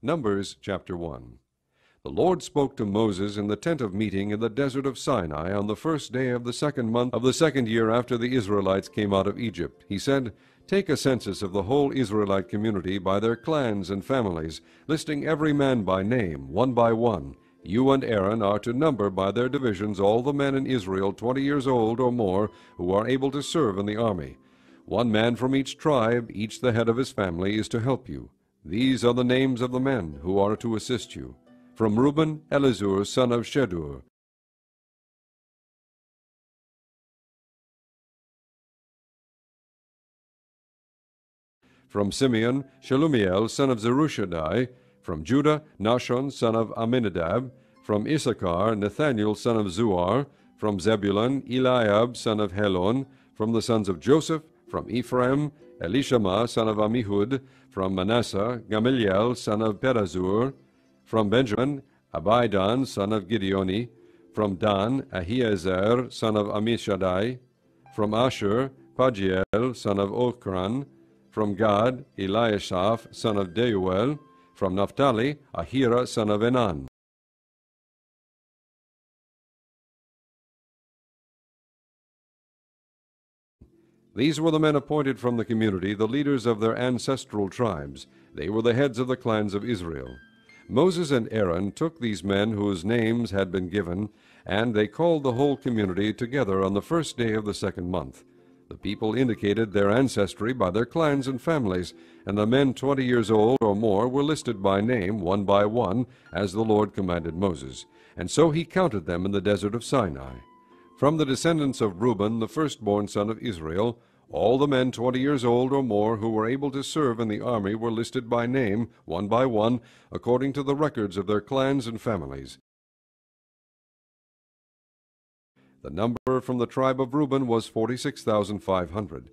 Numbers chapter 1. The Lord spoke to Moses in the tent of meeting in the desert of Sinai on the first day of the 2nd month of the 2nd year after the Israelites came out of Egypt. He said, "Take a census of the whole Israelite community by their clans and families, listing every man by name, one by one. You and Aaron are to number by their divisions all the men in Israel 20 years old or more who are able to serve in the army. One man from each tribe, each the head of his family, is to help you. These are the names of the men who are to assist you. From Reuben, Elizur, son of Shedur. From Simeon, Shelumiel, son of Zerushadai. From Judah, Nahshon, son of Amminadab. From Issachar, Nathaniel, son of Zuar. From Zebulun, Eliab, son of Helon. From the sons of Joseph, from Ephraim, Elishama, son of Ammihud. From Manasseh, Gamaliel, son of Pedazur. From Benjamin, Abidan, son of Gideoni. From Dan, Ahiezer, son of Ammishaddai. From Asher, Pagiel, son of Ochran. From Gad, Eliashaph, son of Deuel. From Naphtali, Ahira, son of Enan. These were the men appointed from the community, the leaders of their ancestral tribes. They were the heads of the clans of Israel. Moses and Aaron took these men whose names had been given, and they called the whole community together on the first day of the 2nd month. The people indicated their ancestry by their clans and families, and the men 20 years old or more were listed by name, one by one, as the Lord commanded Moses. And so he counted them in the desert of Sinai. From the descendants of Reuben, the firstborn son of Israel, all the men 20 years old or more who were able to serve in the army were listed by name, one by one, according to the records of their clans and families. The number from the tribe of Reuben was 46,500.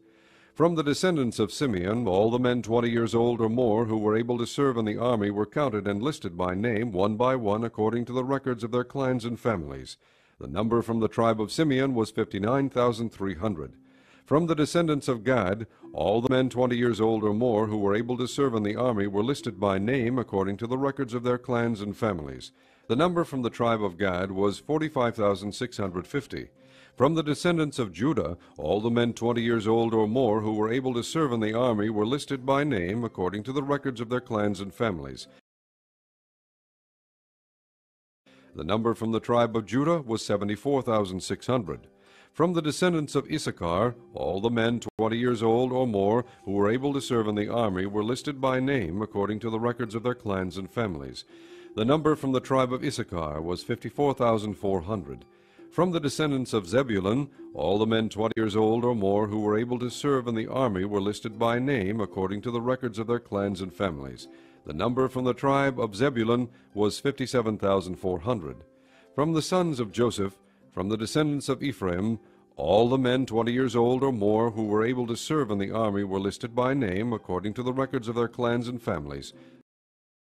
From the descendants of Simeon, all the men 20 years old or more who were able to serve in the army were counted and listed by name, one by one, according to the records of their clans and families. The number from the tribe of Simeon was 59,300. From the descendants of Gad, all the men 20 years old or more who were able to serve in the army were listed by name according to the records of their clans and families. The number from the tribe of Gad was 45,650. From the descendants of Judah, all the men 20 years old or more who were able to serve in the army were listed by name according to the records of their clans and families. The number from the tribe of Judah was 74,600. From the descendants of Issachar, all the men 20 years old or more who were able to serve in the army were listed by name according to the records of their clans and families. The number from the tribe of Issachar was 54,400. From the descendants of Zebulun, all the men 20 years old or more who were able to serve in the army were listed by name according to the records of their clans and families. The number from the tribe of Zebulun was 57,400. From the sons of Joseph, from the descendants of Ephraim, all the men 20 years old or more who were able to serve in the army were listed by name according to the records of their clans and families.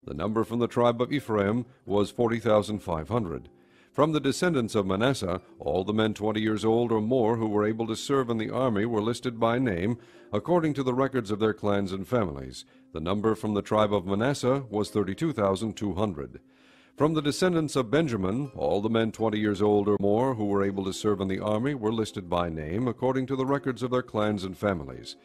The number from the tribe of Ephraim was 40,500. From the descendants of Manasseh, all the men 20 years old or more who were able to serve in the army were listed by name according to the records of their clans and families. The number from the tribe of Manasseh was 32,200. From the descendants of Benjamin, all the men 20 years old or more who were able to serve in the army were listed by name according to the records of their clans and families.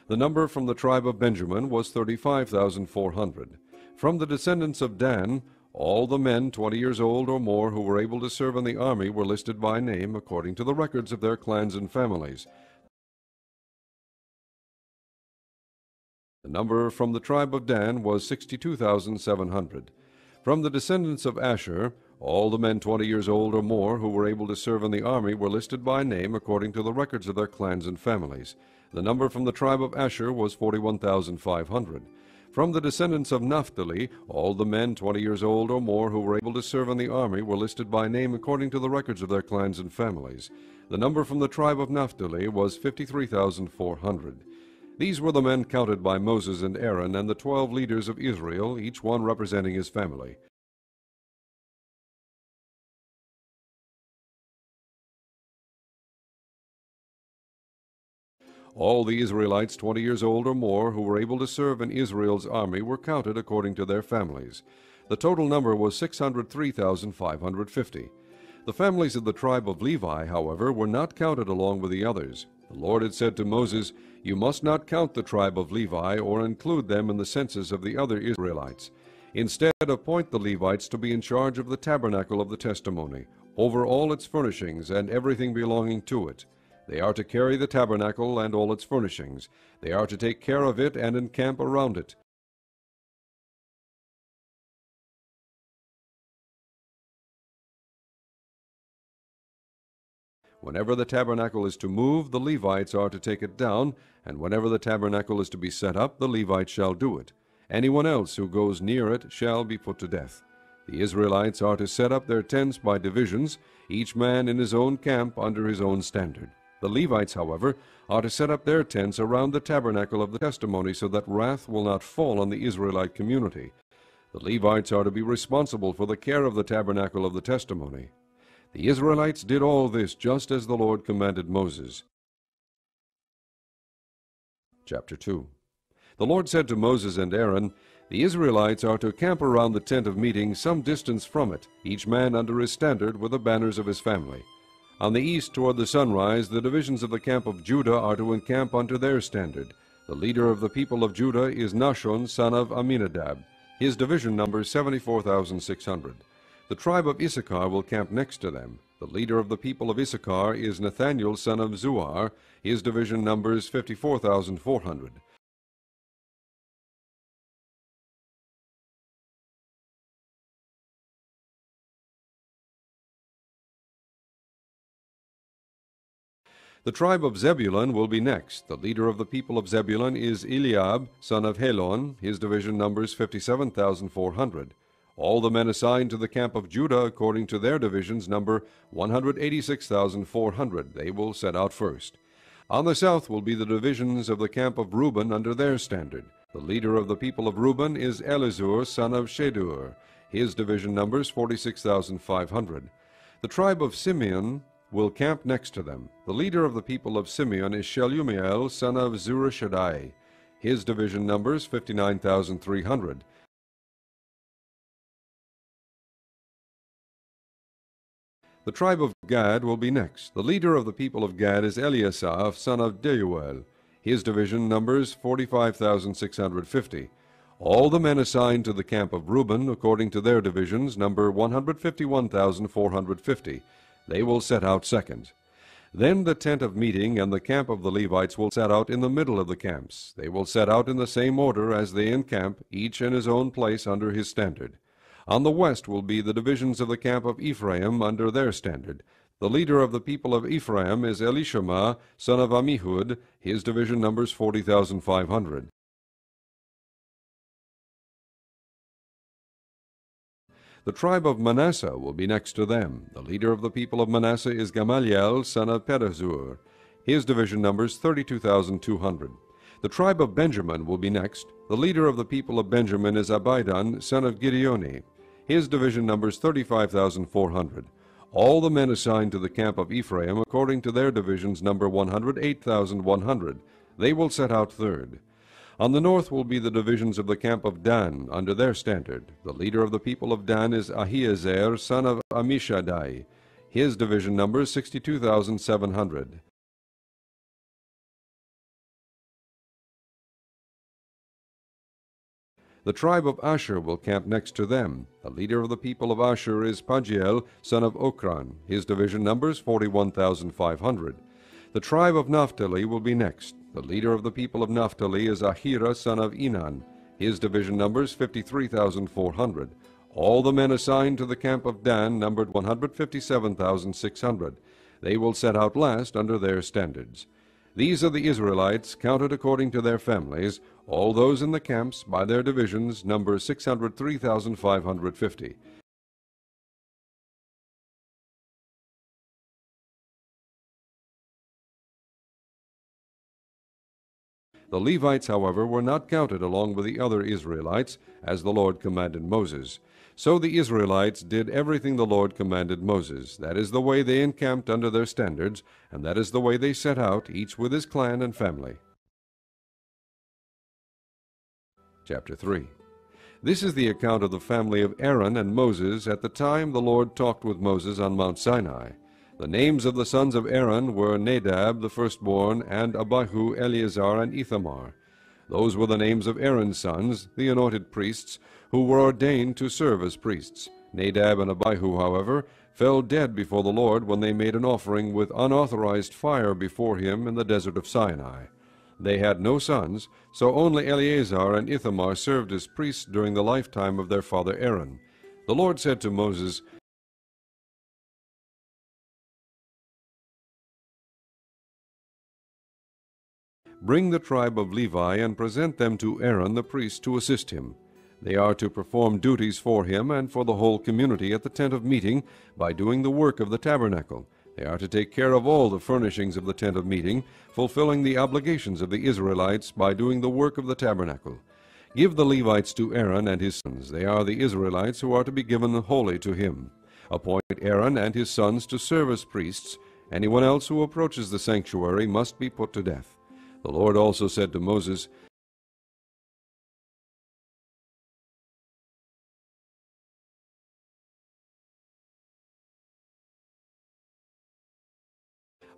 The number from the tribe of Benjamin was 35,400. From the descendants of Dan, all the men 20 years old or more who were able to serve in the army were listed by name according to the records of their clans and families. The number from the tribe of Dan was 62,700. From the descendants of Asher, all the men 20 years old or more who were able to serve in the army were listed by name according to the records of their clans and families. The number from the tribe of Asher was 41,500. From the descendants of Naphtali, all the men 20 years old or more who were able to serve in the army were listed by name according to the records of their clans and families. The number from the tribe of Naphtali was 53,400. These were the men counted by Moses and Aaron and the 12 leaders of Israel, each one representing his family. All the Israelites 20 years old or more who were able to serve in Israel's army were counted according to their families. The total number was 603,550. The families of the tribe of Levi, however, were not counted along with the others. The Lord had said to Moses, "You must not count the tribe of Levi or include them in the census of the other Israelites. Instead, appoint the Levites to be in charge of the tabernacle of the testimony, over all its furnishings and everything belonging to it. They are to carry the tabernacle and all its furnishings. They are to take care of it and encamp around it. Whenever the tabernacle is to move, the Levites are to take it down, and whenever the tabernacle is to be set up, the Levites shall do it. Anyone else who goes near it shall be put to death. The Israelites are to set up their tents by divisions, each man in his own camp under his own standard. The Levites, however, are to set up their tents around the tabernacle of the testimony so that wrath will not fall on the Israelite community. The Levites are to be responsible for the care of the tabernacle of the testimony. The Israelites did all this just as the Lord commanded Moses. Chapter 2. The Lord said to Moses and Aaron, "The Israelites are to camp around the tent of meeting some distance from it, each man under his standard with the banners of his family. On the east toward the sunrise, the divisions of the camp of Judah are to encamp under their standard. The leader of the people of Judah is Nahshon, son of Amminadab. His division numbers 74,600. The tribe of Issachar will camp next to them. The leader of the people of Issachar is Nathaniel, son of Zuar. His division numbers 54,400. The tribe of Zebulun will be next. The leader of the people of Zebulun is Eliab, son of Helon. His division numbers 57,400. All the men assigned to the camp of Judah according to their divisions number 186,400. They will set out first. On the south will be the divisions of the camp of Reuben under their standard. The leader of the people of Reuben is Elizur, son of Shedur. His division numbers 46,500. The tribe of Simeon will camp next to them. The leader of the people of Simeon is Shelumiel, son of Zurishaddai. His division numbers 59,300. The tribe of Gad will be next. The leader of the people of Gad is Eliasaph, son of Deuel. His division numbers 45,650. All the men assigned to the camp of Reuben, according to their divisions, number 151,450. They will set out second. Then the tent of meeting and the camp of the Levites will set out in the middle of the camps. They will set out in the same order as they encamp, each in his own place under his standard. On the west will be the divisions of the camp of Ephraim under their standard. The leader of the people of Ephraim is Elishama, son of Ammihud. His division numbers 40,500. The tribe of Manasseh will be next to them. The leader of the people of Manasseh is Gamaliel, son of Pedahzur. His division numbers 32,200. The tribe of Benjamin will be next. The leader of the people of Benjamin is Abidan, son of Gideoni. His division numbers 35,400. All the men assigned to the camp of Ephraim according to their divisions number 108,100. They will set out third. On the north will be the divisions of the camp of Dan under their standard. The leader of the people of Dan is Ahiezer, son of Ammishaddai. His division numbers 62,700. The tribe of Asher will camp next to them. The leader of the people of Asher is Pagiel, son of Okran. His division numbers 41,500. The tribe of Naphtali will be next. The leader of the people of Naphtali is Ahira, son of Enan. His division numbers 53,400. All the men assigned to the camp of Dan numbered 157,600. They will set out last under their standards. These are the Israelites, counted according to their families. All those in the camps, by their divisions, number 603,550. The Levites, however, were not counted along with the other Israelites, as the Lord commanded Moses. So the Israelites did everything the Lord commanded Moses. That is the way they encamped under their standards, and that is the way they set out, each with his clan and family. Chapter 3. This is the account of the family of Aaron and Moses at the time the Lord talked with Moses on Mount Sinai. The names of the sons of Aaron were Nadab the firstborn, and Abihu, Eleazar, and Ithamar. Those were the names of Aaron's sons, the anointed priests, who were ordained to serve as priests. Nadab and Abihu, however, fell dead before the Lord when they made an offering with unauthorized fire before him in the desert of Sinai. They had no sons, so only Eleazar and Ithamar served as priests during the lifetime of their father Aaron. The Lord said to Moses, "Bring the tribe of Levi and present them to Aaron the priest to assist him. They are to perform duties for him and for the whole community at the tent of meeting by doing the work of the tabernacle. They are to take care of all the furnishings of the tent of meeting, fulfilling the obligations of the Israelites by doing the work of the tabernacle. Give the Levites to Aaron and his sons. They are the Israelites who are to be given wholly to him. Appoint Aaron and his sons to serve as priests. Anyone else who approaches the sanctuary must be put to death." The Lord also said to Moses,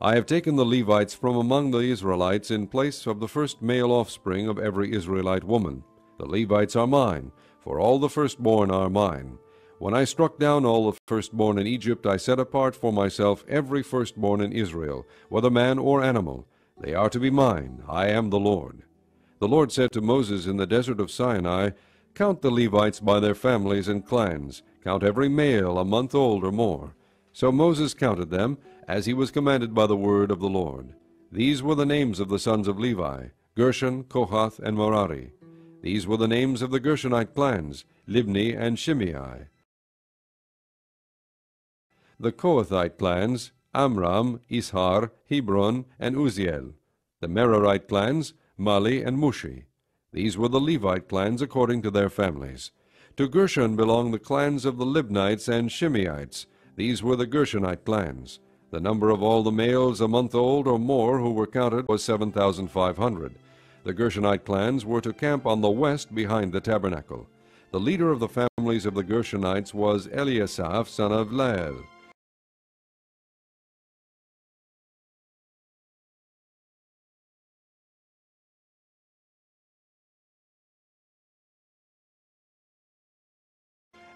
"I have taken the Levites from among the Israelites in place of the first male offspring of every Israelite woman. The Levites are mine, for all the firstborn are mine. When I struck down all the firstborn in Egypt, I set apart for myself every firstborn in Israel, whether man or animal. They are to be mine. I am the Lord." The Lord said to Moses in the desert of Sinai, "Count the Levites by their families and clans. Count every male a month old or more." So Moses counted them, as he was commanded by the word of the Lord. These were the names of the sons of Levi: Gershon, Kohath, and Merari. These were the names of the Gershonite clans: Libni and Shimei. The Kohathite clans: Amram, Ishar, Hebron, and Uzziel. The Merarite clans: Mali and Mushi. These were the Levite clans according to their families. To Gershon belonged the clans of the Libnites and Shimeites. These were the Gershonite clans. The number of all the males a month old or more who were counted was 7,500. The Gershonite clans were to camp on the west behind the tabernacle. The leader of the families of the Gershonites was Eliasaph, son of Lael.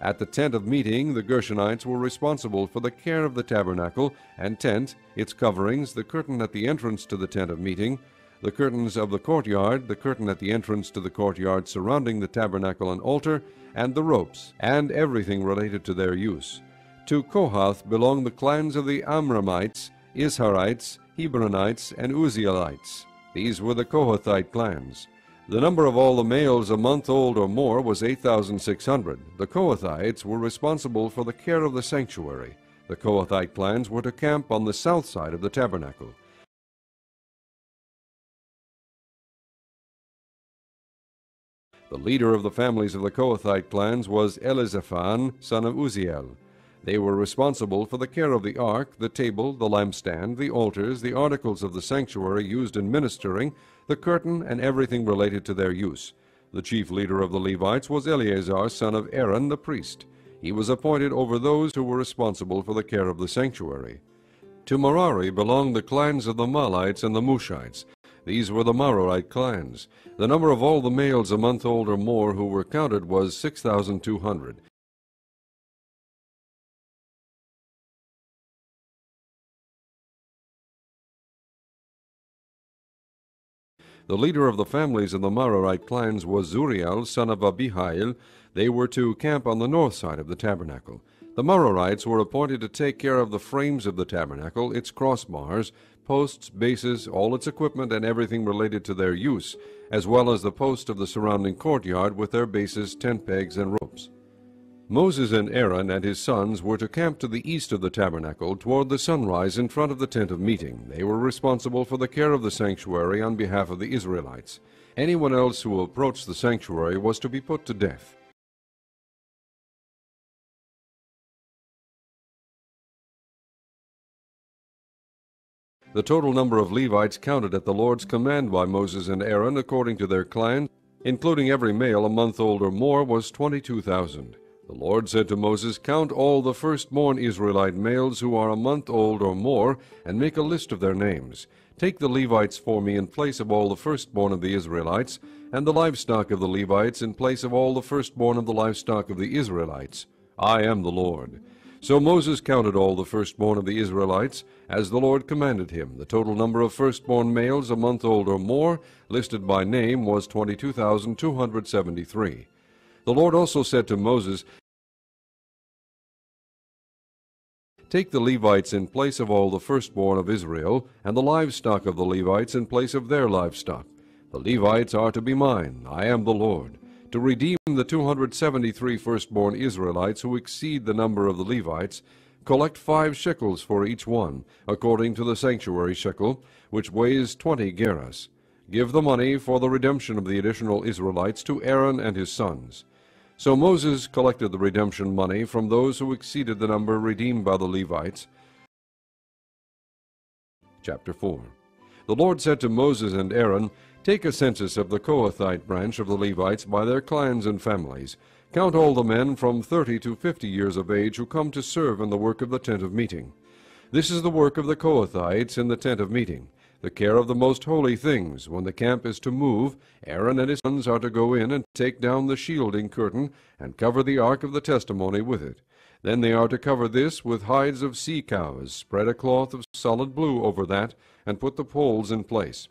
At the tent of meeting, the Gershonites were responsible for the care of the tabernacle and tent, its coverings, the curtain at the entrance to the tent of meeting, the curtains of the courtyard, the curtain at the entrance to the courtyard surrounding the tabernacle and altar, and the ropes, and everything related to their use. To Kohath belonged the clans of the Amramites, Isharites, Hebronites, and Uzzielites. These were the Kohathite clans. The number of all the males a month old or more was 8,600. The Kohathites were responsible for the care of the sanctuary. The Kohathite clans were to camp on the south side of the tabernacle. The leader of the families of the Kohathite clans was Elizaphan, son of Uzziel. They were responsible for the care of the ark, the table, the lampstand, the altars, the articles of the sanctuary used in ministering, the curtain, and everything related to their use. The chief leader of the Levites was Eleazar, son of Aaron, the priest. He was appointed over those who were responsible for the care of the sanctuary. To Merari belonged the clans of the Malites and the Mushites. These were the Merarite clans. The number of all the males a month old or more who were counted was 6,200. The leader of the families of the Merarite clans was Zuriel, son of Abihail. They were to camp on the north side of the tabernacle. The Merarites were appointed to take care of the frames of the tabernacle, its crossbars, posts, bases, all its equipment, and everything related to their use, as well as the post of the surrounding courtyard with their bases, tent pegs, and ropes. Moses and Aaron and his sons were to camp to the east of the tabernacle toward the sunrise in front of the tent of meeting. They were responsible for the care of the sanctuary on behalf of the Israelites. Anyone else who approached the sanctuary was to be put to death. The total number of Levites counted at the Lord's command by Moses and Aaron according to their clans, including every male a month old or more, was 22,000. The Lord said to Moses, "Count all the firstborn Israelite males who are a month old or more, and make a list of their names. Take the Levites for me in place of all the firstborn of the Israelites, and the livestock of the Levites in place of all the firstborn of the livestock of the Israelites. I am the Lord." So Moses counted all the firstborn of the Israelites, as the Lord commanded him. The total number of firstborn males a month old or more, listed by name, was 22,273. The Lord also said to Moses, "Take the Levites in place of all the firstborn of Israel, and the livestock of the Levites in place of their livestock. The Levites are to be mine. I am the Lord. To redeem the 273 firstborn Israelites who exceed the number of the Levites, collect 5 shekels for each one, according to the sanctuary shekel, which weighs 20 gerahs. Give the money for the redemption of the additional Israelites to Aaron and his sons." So Moses collected the redemption money from those who exceeded the number redeemed by the Levites. Chapter 4. The Lord said to Moses and Aaron, "Take a census of the Kohathite branch of the Levites by their clans and families. Count all the men from 30 to 50 years of age who come to serve in the work of the tent of meeting. This is the work of the Kohathites in the tent of meeting, the care of the most holy things. When the camp is to move, Aaron and his sons are to go in and take down the shielding curtain and cover the ark of the testimony with it. Then they are to cover this with hides of sea cows, spread a cloth of solid blue over that, and put the poles in place.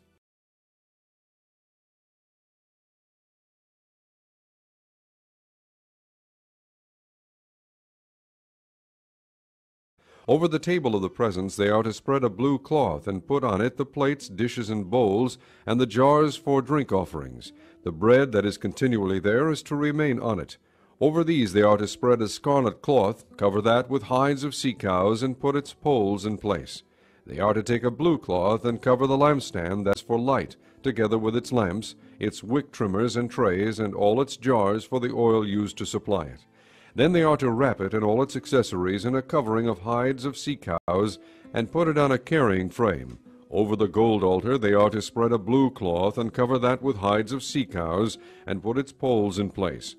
Over the table of the presence they are to spread a blue cloth, and put on it the plates, dishes, and bowls, and the jars for drink offerings. The bread that is continually there is to remain on it. Over these they are to spread a scarlet cloth, cover that with hides of sea cows, and put its poles in place. They are to take a blue cloth and cover the lampstand that's for light, together with its lamps, its wick trimmers and trays, and all its jars for the oil used to supply it. Then they are to wrap it and all its accessories in a covering of hides of sea cows, and put it on a carrying frame. Over the gold altar they are to spread a blue cloth, and cover that with hides of sea cows, and put its poles in place.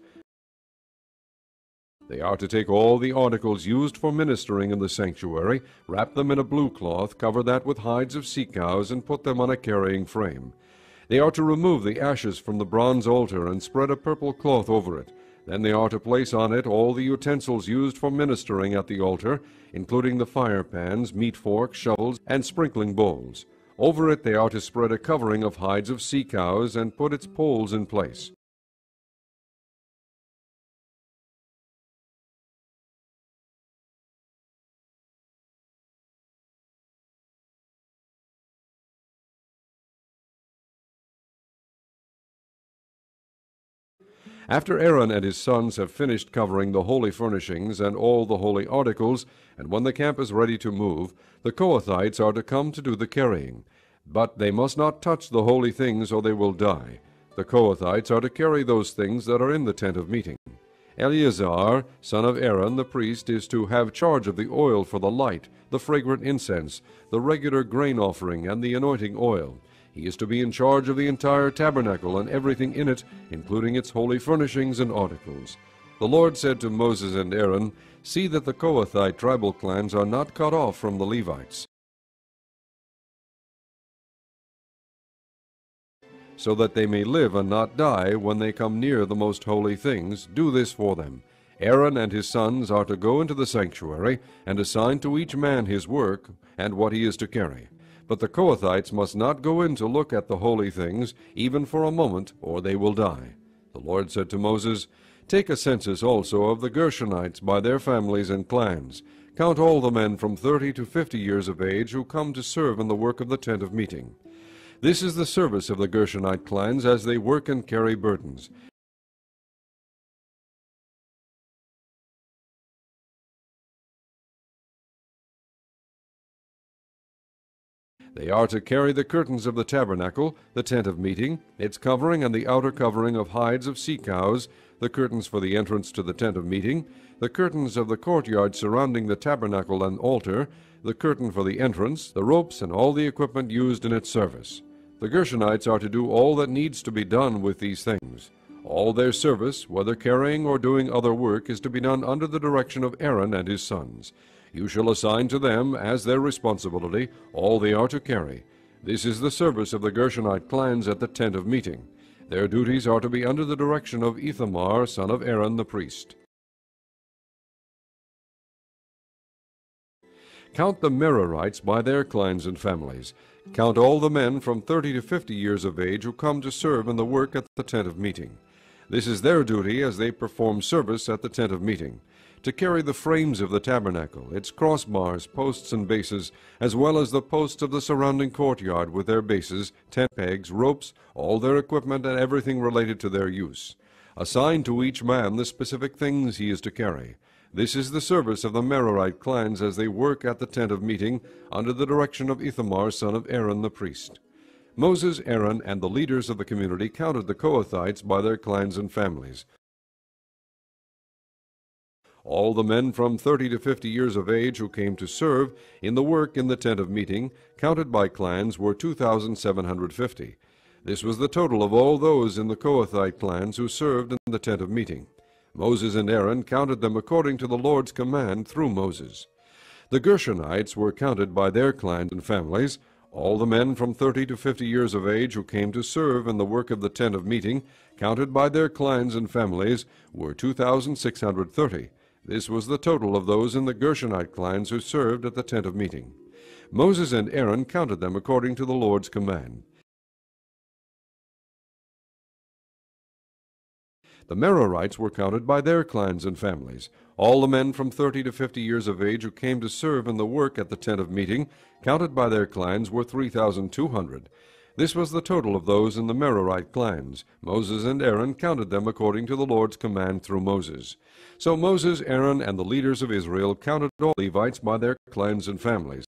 They are to take all the articles used for ministering in the sanctuary, wrap them in a blue cloth, cover that with hides of sea cows, and put them on a carrying frame. They are to remove the ashes from the bronze altar, and spread a purple cloth over it. Then they are to place on it all the utensils used for ministering at the altar, including the fire pans, meat forks, shovels, and sprinkling bowls. Over it they are to spread a covering of hides of sea cows, and put its poles in place. After Aaron and his sons have finished covering the holy furnishings and all the holy articles, and when the camp is ready to move, the Kohathites are to come to do the carrying. But they must not touch the holy things, or they will die. The Kohathites are to carry those things that are in the tent of meeting. Eleazar, son of Aaron the priest, is to have charge of the oil for the light, the fragrant incense, the regular grain offering, and the anointing oil. He is to be in charge of the entire tabernacle and everything in it, including its holy furnishings and articles. The Lord said to Moses and Aaron, "See that the Kohathite tribal clans are not cut off from the Levites, so that they may live and not die when they come near the most holy things. Do this for them. Aaron and his sons are to go into the sanctuary, and assign to each man his work and what he is to carry. But the Kohathites must not go in to look at the holy things, even for a moment, or they will die." The Lord said to Moses, "Take a census also of the Gershonites by their families and clans. Count all the men from 30 to 50 years of age who come to serve in the work of the tent of meeting. This is the service of the Gershonite clans as they work and carry burdens. They are to carry the curtains of the tabernacle, the tent of meeting, its covering and the outer covering of hides of sea cows, the curtains for the entrance to the tent of meeting, the curtains of the courtyard surrounding the tabernacle and altar, the curtain for the entrance, the ropes, and all the equipment used in its service. The Gershonites are to do all that needs to be done with these things. All their service, whether carrying or doing other work, is to be done under the direction of Aaron and his sons. You shall assign to them, as their responsibility, all they are to carry. This is the service of the Gershonite clans at the tent of meeting. Their duties are to be under the direction of Ithamar, son of Aaron the priest. Count the Merarites by their clans and families. Count all the men from 30 to 50 years of age who come to serve in the work at the tent of meeting. This is their duty as they perform service at the tent of meeting, to carry the frames of the tabernacle, its crossbars, posts, and bases, as well as the posts of the surrounding courtyard with their bases, tent pegs, ropes, all their equipment, and everything related to their use. Assign to each man the specific things he is to carry. This is the service of the Merarite clans as they work at the tent of meeting under the direction of Ithamar, son of Aaron the priest. Moses, Aaron, and the leaders of the community counted the Kohathites by their clans and families. All the men from 30 to 50 years of age who came to serve in the work in the tent of meeting, counted by clans, were 2,750. This was the total of all those in the Kohathite clans who served in the tent of meeting. Moses and Aaron counted them according to the Lord's command through Moses. The Gershonites were counted by their clans and families. All the men from 30 to 50 years of age who came to serve in the work of the tent of meeting, counted by their clans and families, were 2,630. This was the total of those in the Gershonite clans who served at the tent of meeting. Moses and Aaron counted them according to the Lord's command. The Merarites were counted by their clans and families. All the men from 30 to 50 years of age who came to serve in the work at the tent of meeting, counted by their clans, were 3,200. This was the total of those in the Merarite clans. Moses and Aaron counted them according to the Lord's command through Moses. So Moses, Aaron, and the leaders of Israel counted all Levites by their clans and families.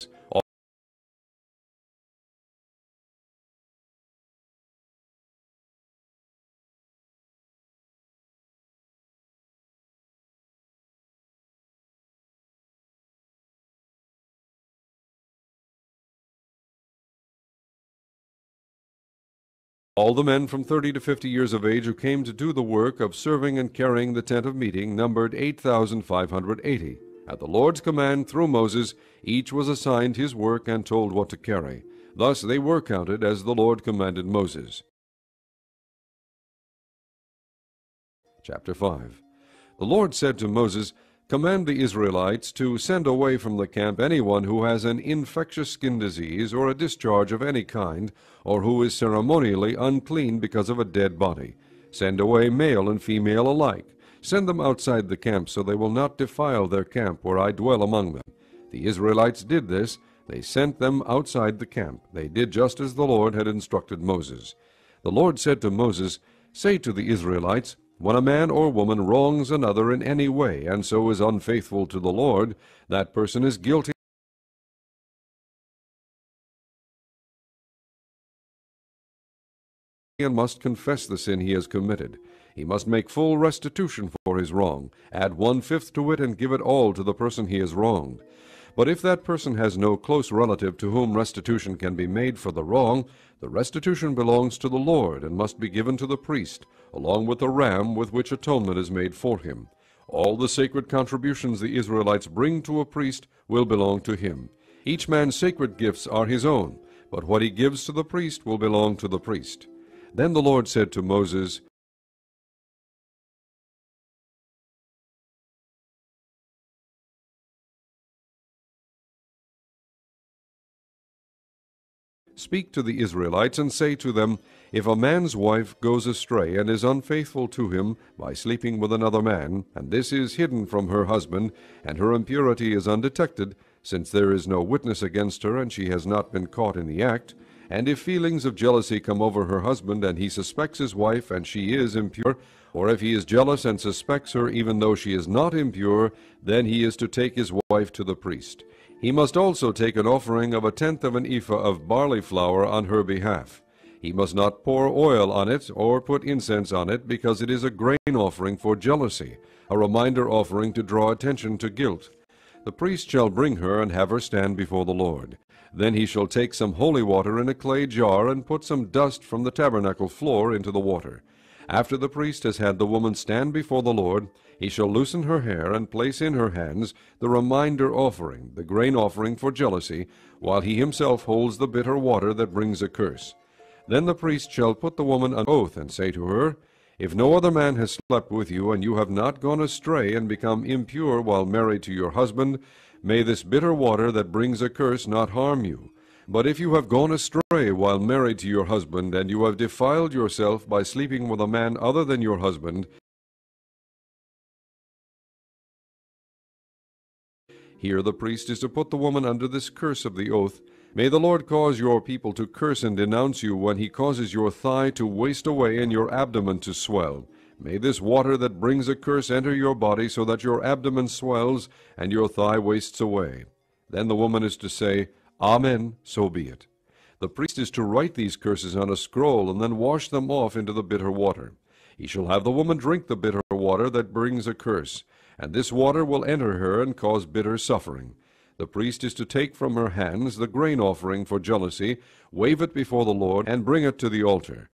All the men from 30 to 50 years of age who came to do the work of serving and carrying the tent of meeting numbered 8,580. At the Lord's command through Moses, each was assigned his work and told what to carry. Thus they were counted as the Lord commanded Moses. Chapter 5. The Lord said to Moses, "Command the Israelites to send away from the camp anyone who has an infectious skin disease or a discharge of any kind, or who is ceremonially unclean because of a dead body. Send away male and female alike. Send them outside the camp so they will not defile their camp where I dwell among them." The Israelites did this. They sent them outside the camp. They did just as the Lord had instructed Moses. The Lord said to Moses, "Say to the Israelites, when a man or woman wrongs another in any way, and so is unfaithful to the Lord, that person is guilty and must confess the sin he has committed. He must make full restitution for his wrong, add 1/5 to it, and give it all to the person he has wronged. But if that person has no close relative to whom restitution can be made for the wrong, the restitution belongs to the Lord and must be given to the priest, along with the ram with which atonement is made for him. All the sacred contributions the Israelites bring to a priest will belong to him. Each man's sacred gifts are his own, but what he gives to the priest will belong to the priest." Then the Lord said to Moses, "Speak to the Israelites and say to them, if a man's wife goes astray and is unfaithful to him by sleeping with another man, and this is hidden from her husband, and her impurity is undetected, since there is no witness against her and she has not been caught in the act, and if feelings of jealousy come over her husband and he suspects his wife and she is impure, or if he is jealous and suspects her even though she is not impure, then he is to take his wife to the priest. He must also take an offering of 1/10 of an ephah of barley flour on her behalf. He must not pour oil on it or put incense on it, because it is a grain offering for jealousy, a reminder offering to draw attention to guilt. The priest shall bring her and have her stand before the Lord. Then he shall take some holy water in a clay jar and put some dust from the tabernacle floor into the water. After the priest has had the woman stand before the Lord, he shall loosen her hair and place in her hands the reminder offering, the grain offering for jealousy, while he himself holds the bitter water that brings a curse. Then the priest shall put the woman on oath and say to her, If no other man has slept with you, and you have not gone astray and become impure while married to your husband, may this bitter water that brings a curse not harm you. But if you have gone astray while married to your husband, and you have defiled yourself by sleeping with a man other than your husband, here the priest is to put the woman under this curse of the oath. May the Lord cause your people to curse and denounce you when he causes your thigh to waste away and your abdomen to swell. May this water that brings a curse enter your body, so that your abdomen swells and your thigh wastes away. Then the woman is to say, Amen, so be it. The priest is to write these curses on a scroll and then wash them off into the bitter water. He shall have the woman drink the bitter water that brings a curse, and this water will enter her and cause bitter suffering. The priest is to take from her hands the grain offering for jealousy, wave it before the Lord, and bring it to the altar.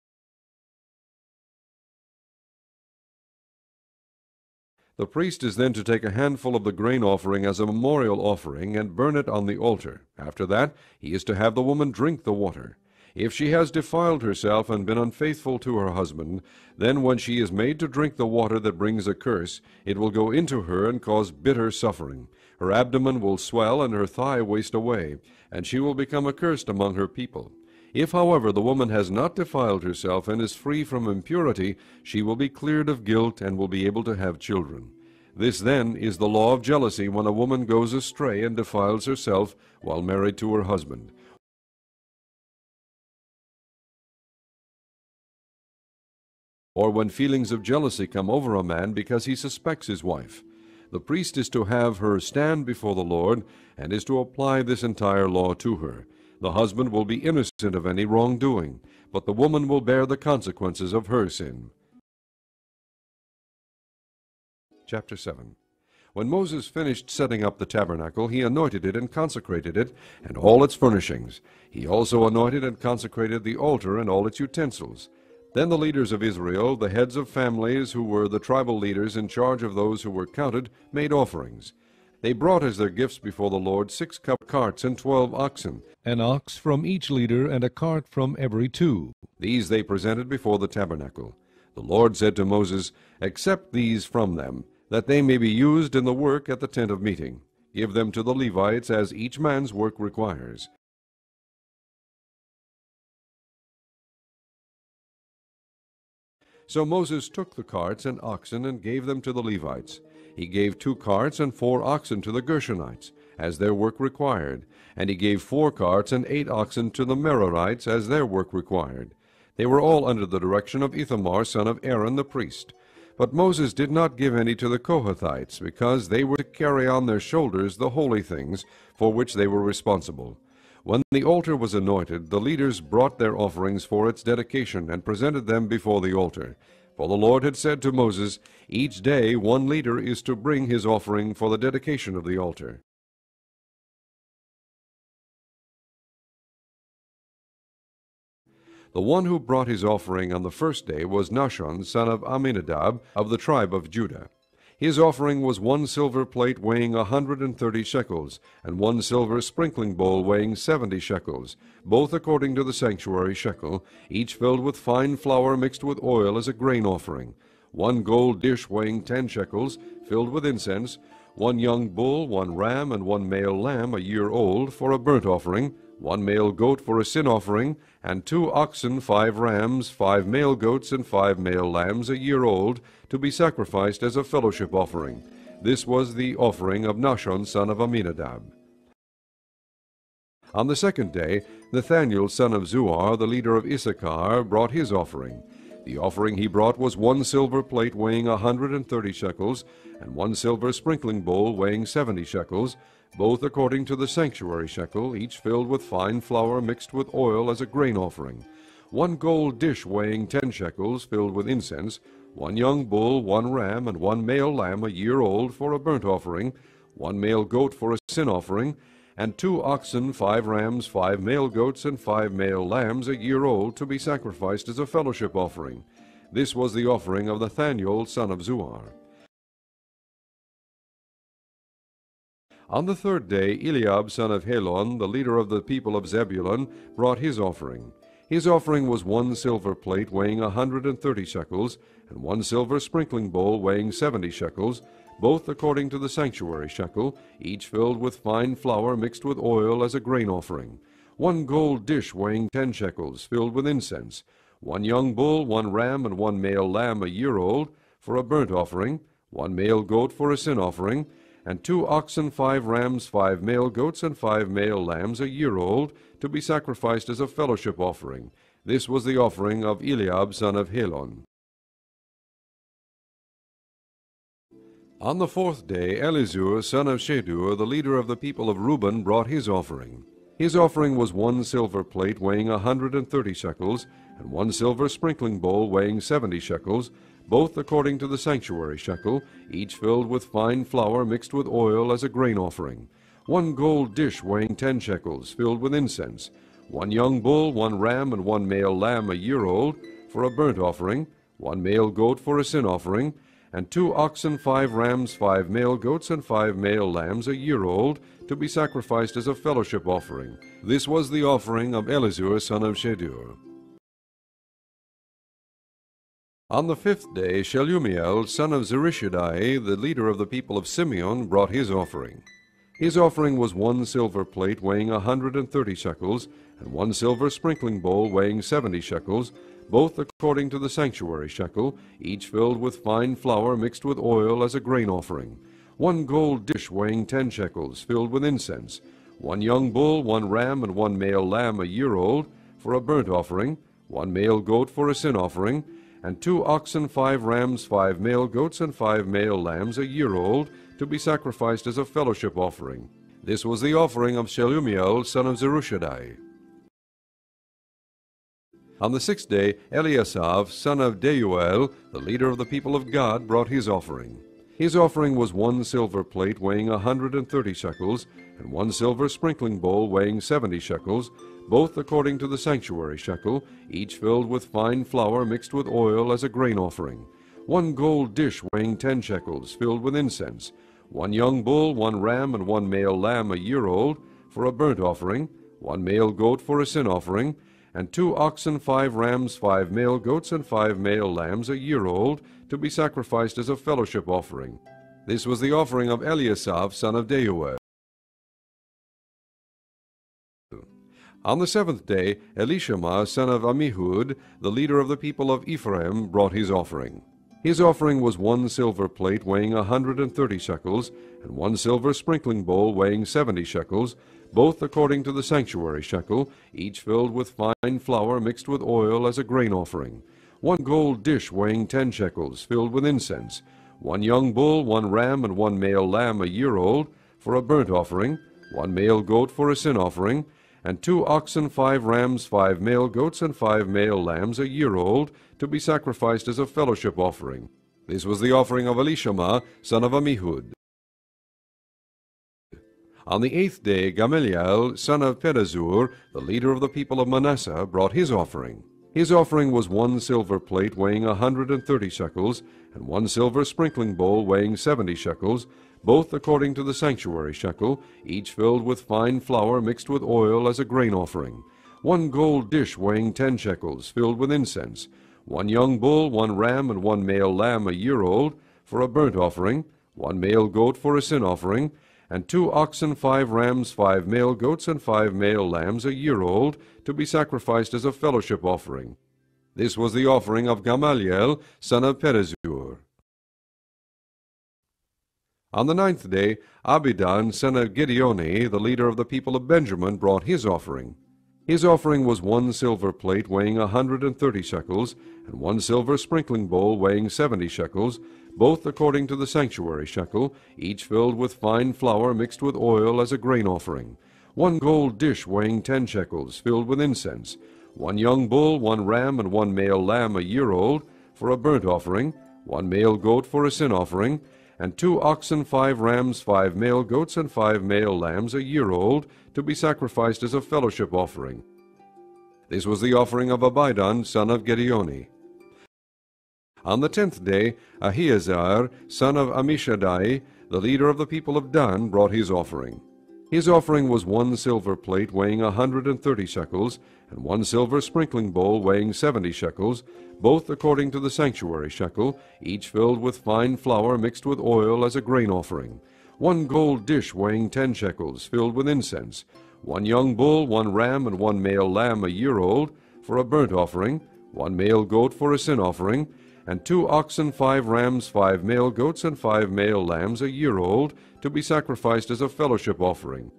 The priest is then to take a handful of the grain offering as a memorial offering and burn it on the altar. After that, he is to have the woman drink the water. If she has defiled herself and been unfaithful to her husband, then when she is made to drink the water that brings a curse, it will go into her and cause bitter suffering. Her abdomen will swell and her thigh waste away, and she will become accursed among her people. If, however, the woman has not defiled herself and is free from impurity, she will be cleared of guilt and will be able to have children. This, then, is the law of jealousy when a woman goes astray and defiles herself while married to her husband. Or when feelings of jealousy come over a man because he suspects his wife. The priest is to have her stand before the Lord and is to apply this entire law to her. The husband will be innocent of any wrongdoing, but the woman will bear the consequences of her sin. Chapter 7. When Moses finished setting up the tabernacle, he anointed it and consecrated it, and all its furnishings. He also anointed and consecrated the altar and all its utensils. Then the leaders of Israel, the heads of families who were the tribal leaders in charge of those who were counted, made offerings. They brought as their gifts before the Lord 6 carts and 12 oxen, an ox from each leader and a cart from every 2. These they presented before the tabernacle. The Lord said to Moses, Accept these from them, that they may be used in the work at the tent of meeting. Give them to the Levites as each man's work requires. So Moses took the carts and oxen and gave them to the Levites. He gave 2 carts and 4 oxen to the Gershonites, as their work required, and he gave 4 carts and 8 oxen to the Merarites, as their work required. They were all under the direction of Ithamar, son of Aaron the priest. But Moses did not give any to the Kohathites, because they were to carry on their shoulders the holy things for which they were responsible. When the altar was anointed, the leaders brought their offerings for its dedication and presented them before the altar. For the Lord had said to Moses, Each day 1 leader is to bring his offering for the dedication of the altar. The one who brought his offering on the first day was Nahshon, son of Amminadab, of the tribe of Judah. His offering was 1 silver plate weighing 130 shekels, and 1 silver sprinkling bowl weighing 70 shekels, both according to the sanctuary shekel, each filled with fine flour mixed with oil as a grain offering, 1 gold dish weighing 10 shekels, filled with incense, 1 young bull, 1 ram, and 1 male lamb a year old for a burnt offering, 1 male goat for a sin offering, and 2 oxen, 5 rams, 5 male goats, and 5 male lambs a year old, to be sacrificed as a fellowship offering. This was the offering of Nahshon, son of Amminadab. On the second day, Nathaniel, son of Zuar, the leader of Issachar, brought his offering. The offering he brought was 1 silver plate weighing 130 shekels, and 1 silver sprinkling bowl weighing 70 shekels, both according to the sanctuary shekel, each filled with fine flour mixed with oil as a grain offering. 1 gold dish weighing 10 shekels, filled with incense, 1 young bull, 1 ram, and 1 male lamb a year old for a burnt offering, 1 male goat for a sin offering, and 2 oxen, 5 rams, 5 male goats, and 5 male lambs a year old to be sacrificed as a fellowship offering. This was the offering of Nathaniel son of Zuar. On the 3rd day, Eliab son of Helon, the leader of the people of Zebulun, brought his offering. His offering was 1 silver plate weighing 130 shekels, and 1 silver sprinkling bowl weighing 70 shekels, both according to the sanctuary shekel, each filled with fine flour mixed with oil as a grain offering. 1 gold dish weighing 10 shekels, filled with incense, 1 young bull, 1 ram, and 1 male lamb a year old for a burnt offering, 1 male goat for a sin offering, and 2 oxen, 5 rams, 5 male goats, and 5 male lambs a year old, to be sacrificed as a fellowship offering. This was the offering of Eliab son of Helon. On the 4th day, Elizur son of Shedur, the leader of the people of Reuben, brought his offering. His offering was 1 silver plate weighing 130 shekels, and 1 silver sprinkling bowl weighing 70 shekels, both according to the sanctuary shekel, each filled with fine flour mixed with oil as a grain offering. 1 gold dish weighing 10 shekels, filled with incense, 1 young bull, 1 ram, and 1 male lamb a year old for a burnt offering, 1 male goat for a sin offering, and 2 oxen, 5 rams, 5 male goats, and 5 male lambs a year old, to be sacrificed as a fellowship offering. This was the offering of Elizur son of Shedur. On the 5th day, Shelumiel son of Zurishaddai, the leader of the people of Simeon, brought his offering. His offering was 1 silver plate weighing 130 shekels, and 1 silver sprinkling bowl weighing 70 shekels, both according to the sanctuary shekel, each filled with fine flour mixed with oil as a grain offering. 1 gold dish weighing 10 shekels, filled with incense, 1 young bull, 1 ram, and 1 male lamb a year old for a burnt offering, 1 male goat for a sin offering, and 2 oxen, 5 rams, 5 male goats, and 5 male lambs a year old, to be sacrificed as a fellowship offering. This was the offering of Shelumiel son of Zurishaddai. On the 6th day, Eliasaph son of Deuel, the leader of the people of God, brought his offering. His offering was 1 silver plate weighing 130 shekels, and 1 silver sprinkling bowl weighing 70 shekels, both according to the sanctuary shekel, each filled with fine flour mixed with oil as a grain offering. 1 gold dish weighing 10 shekels, filled with incense, 1 young bull, 1 ram, and 1 male lamb a year old for a burnt offering, 1 male goat for a sin offering, and 2 oxen, 5 rams, 5 male goats, and 5 male lambs a year old, to be sacrificed as a fellowship offering. This was the offering of Eliasaph son of Deuel. On the 7th day, Elishama son of Ammihud, the leader of the people of Ephraim, brought his offering. His offering was 1 silver plate weighing 130 shekels, and 1 silver sprinkling bowl weighing 70 shekels, both according to the sanctuary shekel, each filled with fine flour mixed with oil as a grain offering. 1 gold dish weighing 10 shekels, filled with incense, 1 young bull, 1 ram, and 1 male lamb a year old for a burnt offering, 1 male goat for a sin offering, and 2 oxen, 5 rams, 5 male goats, and 5 male lambs a year old, to be sacrificed as a fellowship offering. This was the offering of Elishama son of Ammihud. On the 8th day, Gamaliel son of Pedazur, the leader of the people of Manasseh, brought his offering. His offering was 1 silver plate weighing 130 shekels, and 1 silver sprinkling bowl weighing 70 shekels, both according to the sanctuary shekel, each filled with fine flour mixed with oil as a grain offering. 1 gold dish weighing 10 shekels, filled with incense, 1 young bull, 1 ram, and 1 male lamb a year old for a burnt offering, 1 male goat for a sin offering, and 2 oxen, 5 rams, 5 male goats, and 5 male lambs a year old, to be sacrificed as a fellowship offering. This was the offering of Gamaliel son of Pedazur. On the 9th day, Abidan son of Gideoni, the leader of the people of Benjamin, brought his offering. His offering was 1 silver plate weighing 130 shekels, and 1 silver sprinkling bowl weighing 70 shekels, both according to the sanctuary shekel, each filled with fine flour mixed with oil as a grain offering. 1 gold dish weighing 10 shekels, filled with incense. 1 young bull, 1 ram, and 1 male lamb a year old, for a burnt offering. 1 male goat for a sin offering. And 2 oxen, 5 rams, 5 male goats, and 5 male lambs a year old, to be sacrificed as a fellowship offering. This was the offering of Abidan, son of Gideoni. On the 10th day, Ahiezer, son of Ammishaddai, the leader of the people of Dan, brought his offering. His offering was 1 silver plate weighing 130 shekels, and 1 silver sprinkling bowl weighing 70 shekels, both according to the sanctuary shekel, each filled with fine flour mixed with oil as a grain offering. 1 gold dish weighing 10 shekels, filled with incense. 1 young bull, 1 ram, and 1 male lamb a year old, for a burnt offering. 1 male goat for a sin offering. And 2 oxen, 5 rams, 5 male goats, and 5 male lambs a year old, to be sacrificed as a fellowship offering.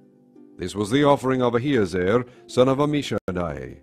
This was the offering of Ahiezer, son of Ammishaddai.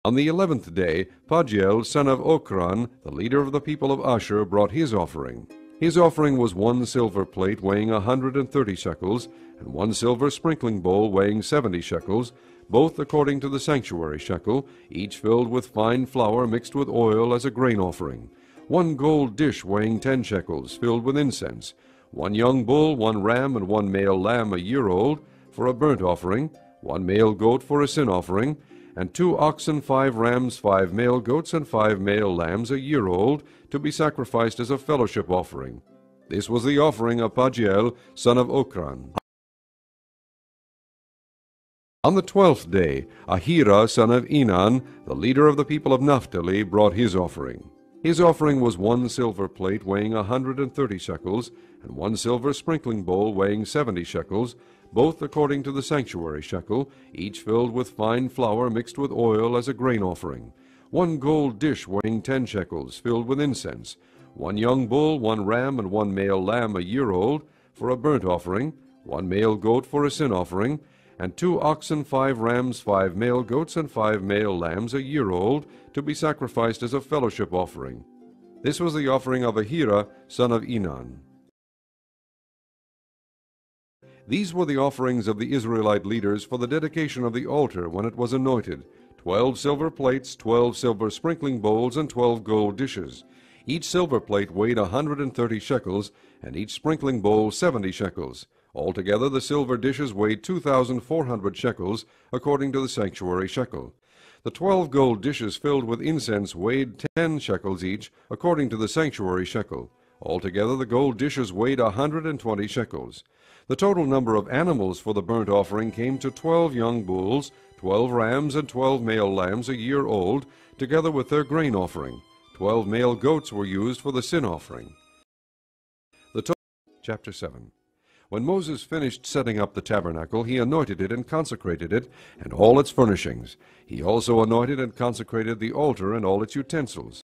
On the 11th day, Pagiel, son of Okran, the leader of the people of Asher, brought his offering. His offering was 1 silver plate weighing 130 shekels, and 1 silver sprinkling bowl weighing 70 shekels, both according to the sanctuary shekel, each filled with fine flour mixed with oil as a grain offering. 1 gold dish weighing 10 shekels, filled with incense. 1 young bull, 1 ram, and 1 male lamb a year old, for a burnt offering. 1 male goat for a sin offering. And 2 oxen, 5 rams, 5 male goats, and 5 male lambs a year old, to be sacrificed as a fellowship offering. This was the offering of Pagiel, son of Okran. On the 12th day, Ahira, son of Enan, the leader of the people of Naphtali, brought his offering. His offering was 1 silver plate weighing 130 shekels, and 1 silver sprinkling bowl weighing 70 shekels, both according to the sanctuary shekel, each filled with fine flour mixed with oil as a grain offering. 1 gold dish weighing 10 shekels, filled with incense. 1 young bull, 1 ram, and 1 male lamb a year old, for a burnt offering. 1 male goat for a sin offering. And 2 oxen, 5 rams, 5 male goats, and 5 male lambs a year old, to be sacrificed as a fellowship offering. This was the offering of Ahira, son of Enan. These were the offerings of the Israelite leaders for the dedication of the altar when it was anointed: 12 silver plates, 12 silver sprinkling bowls, and 12 gold dishes. Each silver plate weighed 130 shekels, and each sprinkling bowl 70 shekels. Altogether the silver dishes weighed 2,400 shekels, according to the sanctuary shekel. The 12 gold dishes filled with incense weighed 10 shekels each, according to the sanctuary shekel. Altogether the gold dishes weighed 120 shekels. The total number of animals for the burnt offering came to 12 young bulls, 12 rams, and 12 male lambs a year old, together with their grain offering. 12 male goats were used for the sin offering. Chapter 7. When Moses finished setting up the tabernacle, he anointed it and consecrated it, and all its furnishings. He also anointed and consecrated the altar and all its utensils.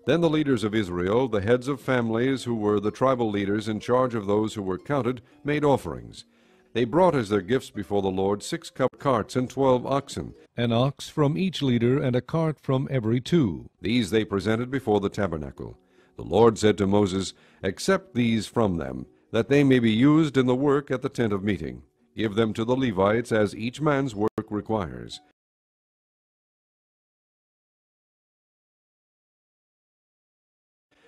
Then the leaders of Israel, the heads of families who were the tribal leaders in charge of those who were counted, made offerings. They brought as their gifts before the Lord 6 carts and 12 oxen, an ox from each leader and a cart from every 2. These they presented before the tabernacle. The Lord said to Moses, "Accept these from them, that they may be used in the work at the tent of meeting. Give them to the Levites as each man's work requires."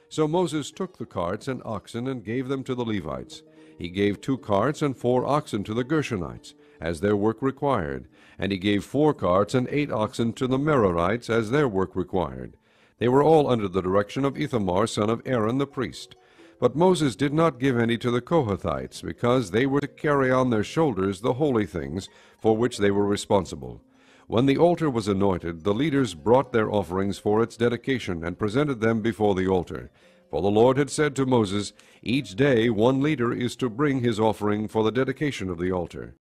So Moses took the carts and oxen and gave them to the Levites. He gave 2 carts and 4 oxen to the Gershonites, as their work required, and he gave 4 carts and 8 oxen to the Merarites, as their work required. They were all under the direction of Ithamar, son of Aaron the priest. But Moses did not give any to the Kohathites, because they were to carry on their shoulders the holy things for which they were responsible. When the altar was anointed, the leaders brought their offerings for its dedication and presented them before the altar. For the Lord had said to Moses, "Each day 1 leader is to bring his offering for the dedication of the altar."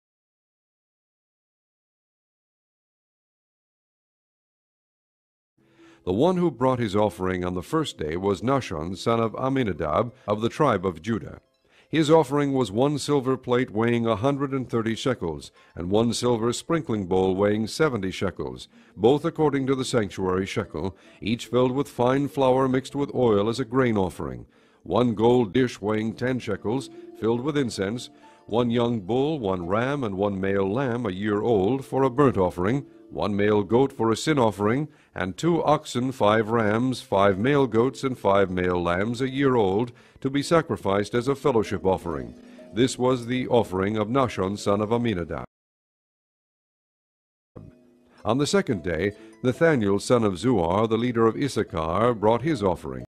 The one who brought his offering on the first day was Nahshon, son of Amminadab, of the tribe of Judah. His offering was 1 silver plate weighing 130 shekels, and 1 silver sprinkling bowl weighing 70 shekels, both according to the sanctuary shekel, each filled with fine flour mixed with oil as a grain offering, 1 gold dish weighing 10 shekels, filled with incense, 1 young bull, 1 ram, and 1 male lamb a year old for a burnt offering, 1 male goat for a sin offering, and 2 oxen, 5 rams, 5 male goats, and 5 male lambs a year old, to be sacrificed as a fellowship offering. This was the offering of Nahshon son of Amminadab. On the second day, Nathaniel son of Zuar, the leader of Issachar, brought his offering.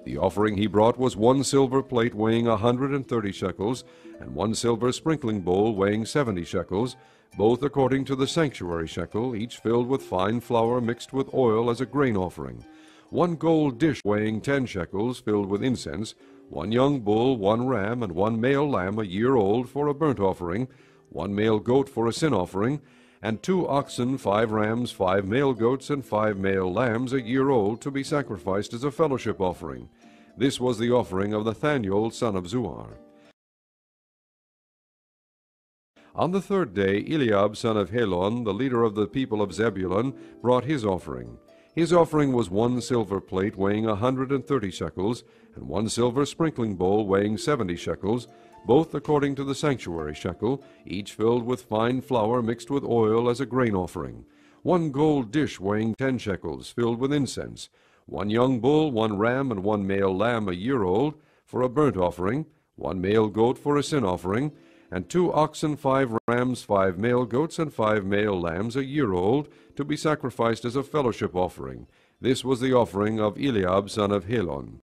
The offering he brought was 1 silver plate weighing 130 shekels, and 1 silver sprinkling bowl weighing 70 shekels, both according to the sanctuary shekel, each filled with fine flour mixed with oil as a grain offering, 1 gold dish weighing 10 shekels, filled with incense, 1 young bull, 1 ram, and 1 male lamb a year old for a burnt offering, 1 male goat for a sin offering, and 2 oxen, 5 rams, 5 male goats, and 5 male lambs a year old, to be sacrificed as a fellowship offering. This was the offering of Nathaniel son of Zuar. On the third day, Eliab son of Helon, the leader of the people of Zebulun, brought his offering. His offering was 1 silver plate weighing 130 shekels, and 1 silver sprinkling bowl weighing 70 shekels, both according to the sanctuary shekel, each filled with fine flour mixed with oil as a grain offering, 1 gold dish weighing 10 shekels, filled with incense, 1 young bull, 1 ram, and 1 male lamb a year old, for a burnt offering, 1 male goat for a sin offering, and 2 oxen, 5 rams, 5 male goats, and 5 male lambs a year old, to be sacrificed as a fellowship offering. This was the offering of Eliab son of Helon.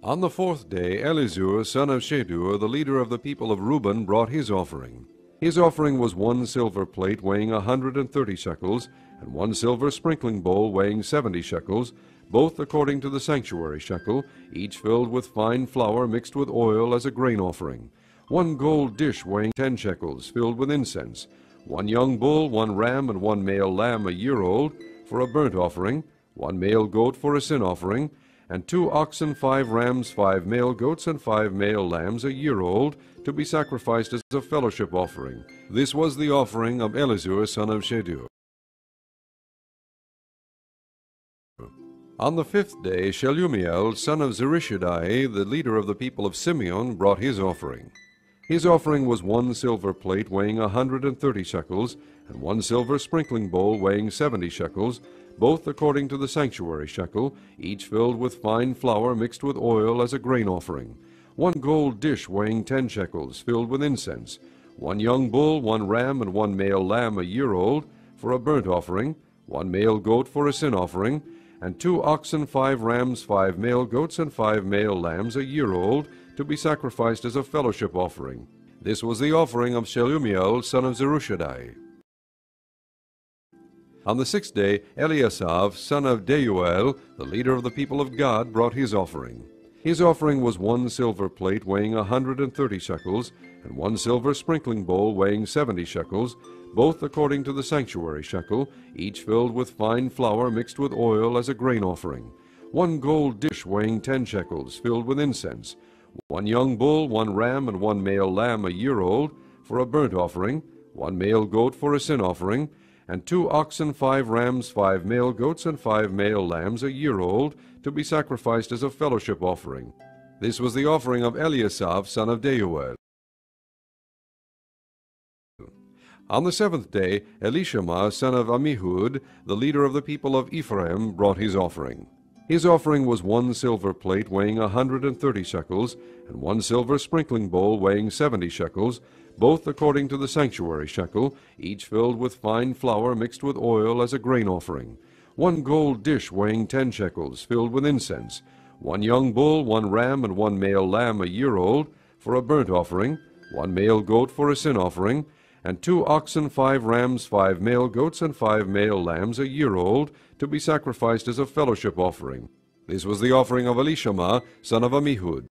On the fourth day, Elizur son of Shedur, the leader of the people of Reuben, brought his offering. His offering was 1 silver plate weighing 130 shekels, and 1 silver sprinkling bowl weighing 70 shekels, both according to the sanctuary shekel, each filled with fine flour mixed with oil as a grain offering, 1 gold dish weighing 10 shekels, filled with incense, 1 young bull, 1 ram, and 1 male lamb a year old, for a burnt offering, 1 male goat for a sin offering, and 2 oxen, 5 rams, 5 male goats, and 5 male lambs a year old, to be sacrificed as a fellowship offering. This was the offering of Elizur son of Shedur. On the fifth day, Shelumiel son of Zurishaddai, the leader of the people of Simeon, brought his offering. His offering was 1 silver plate weighing 130 shekels, and 1 silver sprinkling bowl weighing 70 shekels, both according to the sanctuary shekel, each filled with fine flour mixed with oil as a grain offering, 1 gold dish weighing 10 shekels, filled with incense, 1 young bull, 1 ram, and 1 male lamb a year old, for a burnt offering, 1 male goat for a sin offering, and 2 oxen, 5 rams, 5 male goats, and 5 male lambs a year old, to be sacrificed as a fellowship offering. This was the offering of Shelumiel son of Zurishaddai. On the sixth day, Eliasaph son of Deuel, the leader of the people of God, brought his offering. His offering was 1 silver plate weighing 130 shekels, and 1 silver sprinkling bowl weighing 70 shekels, both according to the sanctuary shekel, each filled with fine flour mixed with oil as a grain offering, 1 gold dish weighing 10 shekels, filled with incense, 1 young bull, 1 ram, and 1 male lamb a year old, for a burnt offering, 1 male goat for a sin offering, and 2 oxen, 5 rams, 5 male goats, and 5 male lambs a year old, to be sacrificed as a fellowship offering. This was the offering of Eliasaph son of Deuel. On the seventh day, Elishama son of Ammihud, the leader of the people of Ephraim, brought his offering. His offering was 1 silver plate weighing 130 shekels, and 1 silver sprinkling bowl weighing 70 shekels, both according to the sanctuary shekel, each filled with fine flour mixed with oil as a grain offering, 1 gold dish weighing 10 shekels, filled with incense, 1 young bull, 1 ram, and 1 male lamb a year old, for a burnt offering, 1 male goat for a sin offering, and 2 oxen, 5 rams, 5 male goats, and 5 male lambs a year old, to be sacrificed as a fellowship offering. This was the offering of Elishama son of Ammihud.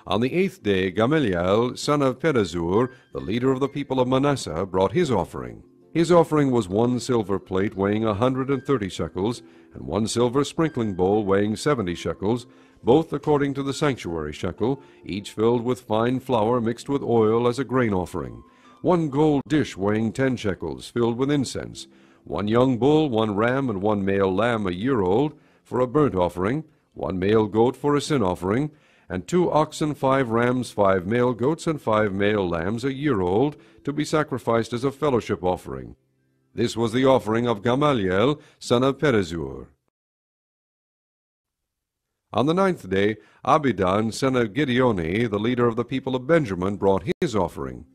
On the eighth day, Gamaliel son of Pedazur, the leader of the people of Manasseh, brought his offering. His offering was 1 silver plate weighing 130 shekels, and 1 silver sprinkling bowl weighing 70 shekels, both according to the sanctuary shekel, each filled with fine flour mixed with oil as a grain offering. 1 gold dish weighing 10 shekels, filled with incense. 1 young bull, 1 ram, and 1 male lamb a year old, for a burnt offering. 1 male goat for a sin offering, and 2 oxen, 5 rams, 5 male goats, and 5 male lambs a year old, to be sacrificed as a fellowship offering. This was the offering of Gamaliel, son of Pedazur. On the 9th day, Abidan, son of Gideoni, the leader of the people of Benjamin, brought his offering.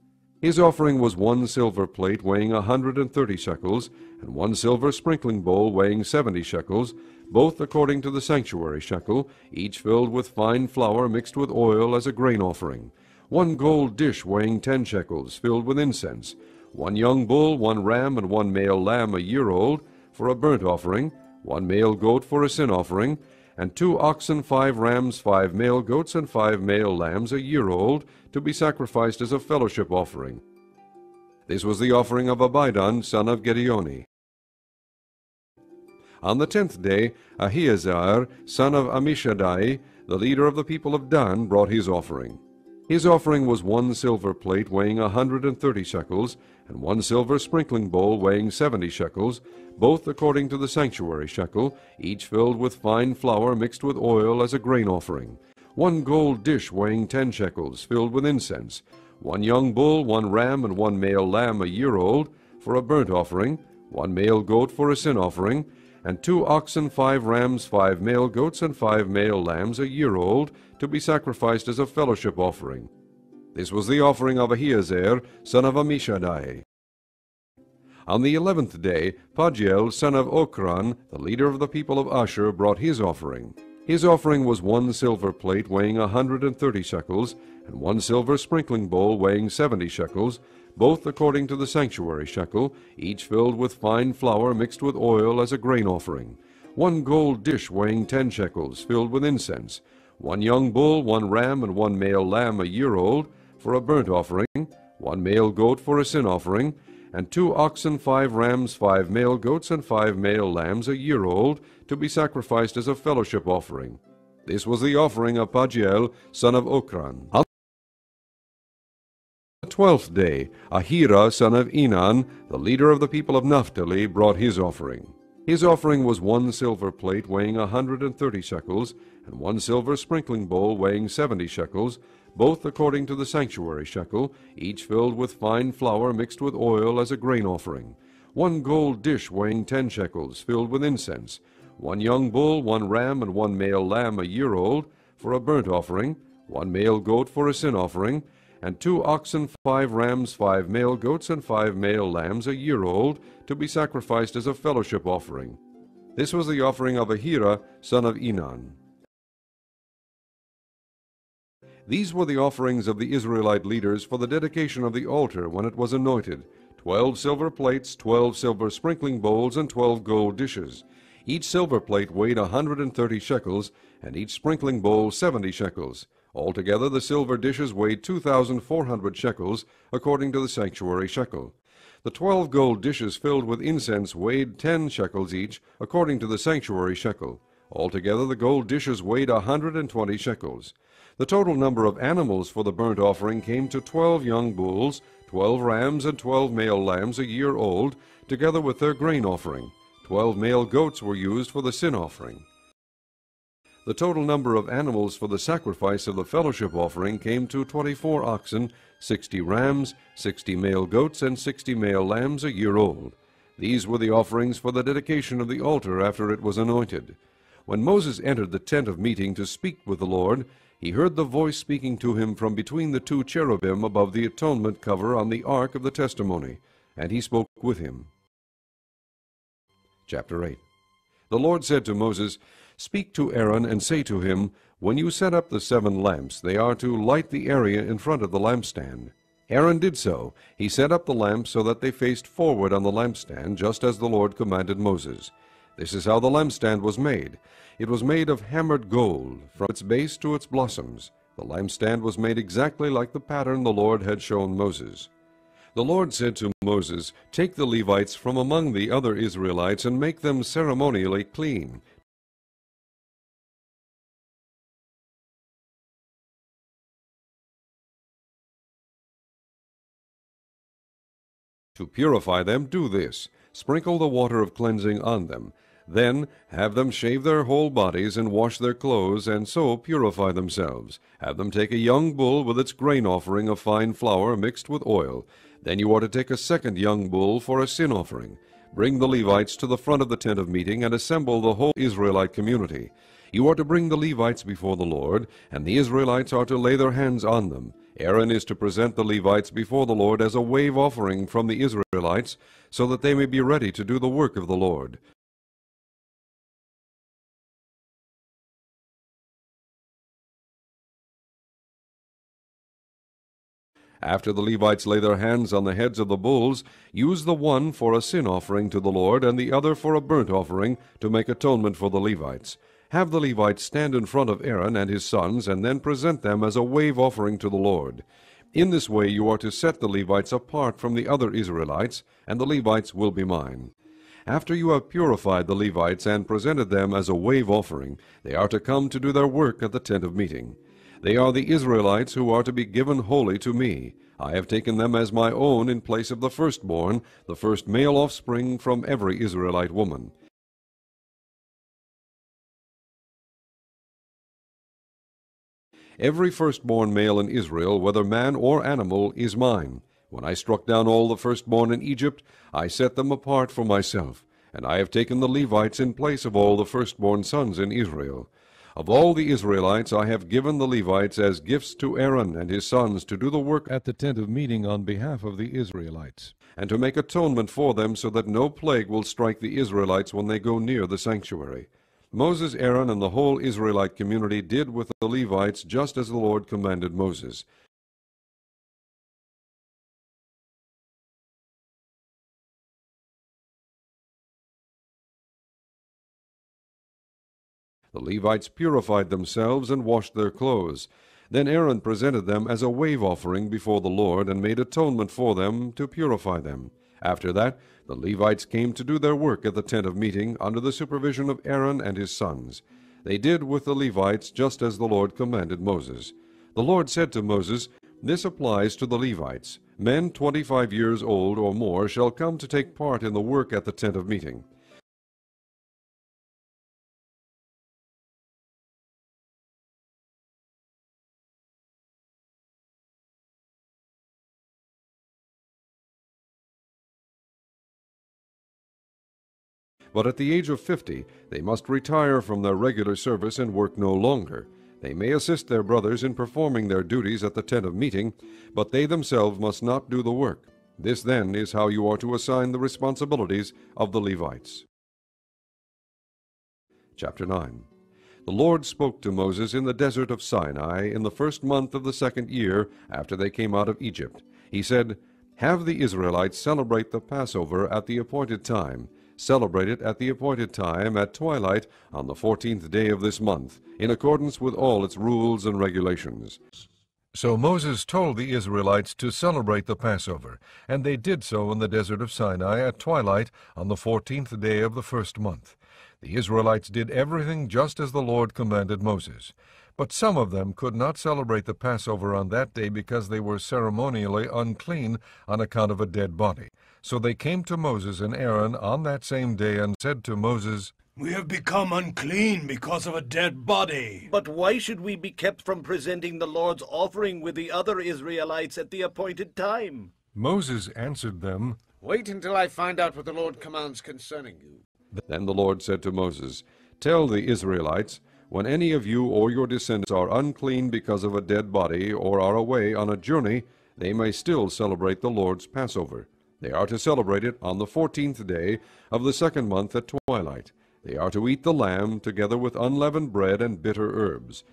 His offering was 1 silver plate weighing 130 shekels, and 1 silver sprinkling bowl weighing 70 shekels, both according to the sanctuary shekel, each filled with fine flour mixed with oil as a grain offering. 1 gold dish weighing 10 shekels, filled with incense. 1 young bull, 1 ram, and 1 male lamb a year old, for a burnt offering. 1 male goat for a sin offering, and 2 oxen, 5 rams, 5 male goats, and 5 male lambs a year old, to be sacrificed as a fellowship offering. This was the offering of Abidan, son of Gideoni. On the 10th day, Ahiezer, son of Ammishaddai, the leader of the people of Dan, brought his offering. His offering was 1 silver plate weighing 130 shekels, and 1 silver sprinkling bowl weighing 70 shekels, both according to the sanctuary shekel, each filled with fine flour mixed with oil as a grain offering. 1 gold dish weighing 10 shekels, filled with incense. 1 young bull, 1 ram, and 1 male lamb a year old, for a burnt offering. 1 male goat for a sin offering, and 2 oxen, 5 rams, 5 male goats, and 5 male lambs a year old, to be sacrificed as a fellowship offering. This was the offering of Ahiezer, son of Ammishaddai. On the 11th day, Pagiel, son of Okran, the leader of the people of Asher, brought his offering. His offering was 1 silver plate weighing 130 shekels, and 1 silver sprinkling bowl weighing 70 shekels, both according to the sanctuary shekel, each filled with fine flour mixed with oil as a grain offering. 1 gold dish weighing 10 shekels, filled with incense. 1 young bull, 1 ram, and 1 male lamb a year old, for a burnt offering. 1 male goat for a sin offering, and 2 oxen, 5 rams, 5 male goats, and 5 male lambs a year old, to be sacrificed as a fellowship offering. This was the offering of Pagiel, son of Okran. On the 12th day, Ahira, son of Enan, the leader of the people of Naphtali, brought his offering. His offering was 1 silver plate weighing 130 shekels, and 1 silver sprinkling bowl weighing 70 shekels, both according to the sanctuary shekel, each filled with fine flour mixed with oil as a grain offering. 1 gold dish weighing 10 shekels, filled with incense. 1 young bull, 1 ram, and 1 male lamb a year old, for a burnt offering. 1 male goat for a sin offering, and 2 oxen, 5 rams, 5 male goats, and 5 male lambs a year old, to be sacrificed as a fellowship offering. This was the offering of Ahira, son of Enan. These were the offerings of the Israelite leaders for the dedication of the altar when it was anointed: 12 silver plates, 12 silver sprinkling bowls, and 12 gold dishes. Each silver plate weighed 130 shekels, and each sprinkling bowl 70 shekels. Altogether the silver dishes weighed 2,400 shekels, according to the sanctuary shekel. The 12 gold dishes filled with incense weighed 10 shekels each, according to the sanctuary shekel. Altogether the gold dishes weighed 120 shekels. The total number of animals for the burnt offering came to 12 young bulls, 12 rams, and 12 male lambs a year old, together with their grain offering. 12 male goats were used for the sin offering. The total number of animals for the sacrifice of the fellowship offering came to 24 oxen, 60 rams, 60 male goats, and 60 male lambs a year old. These were the offerings for the dedication of the altar after it was anointed. When Moses entered the tent of meeting to speak with the Lord, he heard the voice speaking to him from between the 2 cherubim above the atonement cover on the ark of the testimony, and he spoke with him. Chapter 8. The Lord said to Moses, "Speak to Aaron and say to him, when you set up the 7 lamps, they are to light the area in front of the lampstand." Aaron did so. He set up the lamps so that they faced forward on the lampstand, just as the Lord commanded Moses. This is how the lampstand was made. It was made of hammered gold, from its base to its blossoms. The lampstand was made exactly like the pattern the Lord had shown Moses. The Lord said to Moses, "Take the Levites from among the other Israelites and make them ceremonially clean, to purify them. Do this: sprinkle the water of cleansing on them. Then have them shave their whole bodies and wash their clothes, and so purify themselves. Have them take a young bull with its grain offering of fine flour mixed with oil. Then you are to take a second young bull for a sin offering. Bring the Levites to the front of the tent of meeting, and assemble the whole Israelite community. You are to bring the Levites before the Lord, and the Israelites are to lay their hands on them. Aaron is to present the Levites before the Lord as a wave offering from the Israelites, so that they may be ready to do the work of the Lord. After the Levites lay their hands on the heads of the bulls, use the one for a sin offering to the Lord, and the other for a burnt offering, to make atonement for the Levites. Have the Levites stand in front of Aaron and his sons, and then present them as a wave offering to the Lord. In this way you are to set the Levites apart from the other Israelites, and the Levites will be mine. After you have purified the Levites and presented them as a wave offering, they are to come to do their work at the tent of meeting. They are the Israelites who are to be given wholly to me. I have taken them as my own in place of the firstborn, the first male offspring from every Israelite woman. Every firstborn male in Israel, whether man or animal, is mine. When I struck down all the firstborn in Egypt, I set them apart for myself, and I have taken the Levites in place of all the firstborn sons in Israel. Of all the Israelites I have given the Levites as gifts to Aaron and his sons to do the work at the tent of meeting on behalf of the Israelites, and to make atonement for them, so that no plague will strike the Israelites when they go near the sanctuary. Moses, Aaron, and the whole Israelite community did with the Levites just as the Lord commanded Moses. The Levites purified themselves and washed their clothes. Then Aaron presented them as a wave offering before the Lord, and made atonement for them to purify them. After that, the Levites came to do their work at the tent of meeting under the supervision of Aaron and his sons. They did with the Levites just as the Lord commanded Moses. The Lord said to Moses, "This applies to the Levites. Men 25 years old or more shall come to take part in the work at the tent of meeting. But at the age of 50 they must retire from their regular service and work no longer. They may assist their brothers in performing their duties at the tent of meeting, but they themselves must not do the work. This, then, is how you are to assign the responsibilities of the Levites." Chapter 9. The Lord spoke to Moses in the desert of Sinai in the first month of the second year after they came out of Egypt. He said, "Have the Israelites celebrate the Passover at the appointed time. Celebrate it at the appointed time at twilight on the 14th day of this month, in accordance with all its rules and regulations." So Moses told the Israelites to celebrate the Passover, and they did so in the desert of Sinai at twilight on the 14th day of the first month. The Israelites did everything just as the Lord commanded Moses. But some of them could not celebrate the Passover on that day because they were ceremonially unclean on account of a dead body. So they came to Moses and Aaron on that same day and said to Moses, "We have become unclean because of a dead body." But why should we be kept from presenting the Lord's offering with the other Israelites at the appointed time? Moses answered them, "Wait until I find out what the Lord commands concerning you." Then the Lord said to Moses, "Tell the Israelites, when any of you or your descendants are unclean because of a dead body, or are away on a journey, they may still celebrate the Lord's Passover. They are to celebrate it on the 14th day of the second month at twilight. They are to eat the lamb together with unleavened bread and bitter herbs.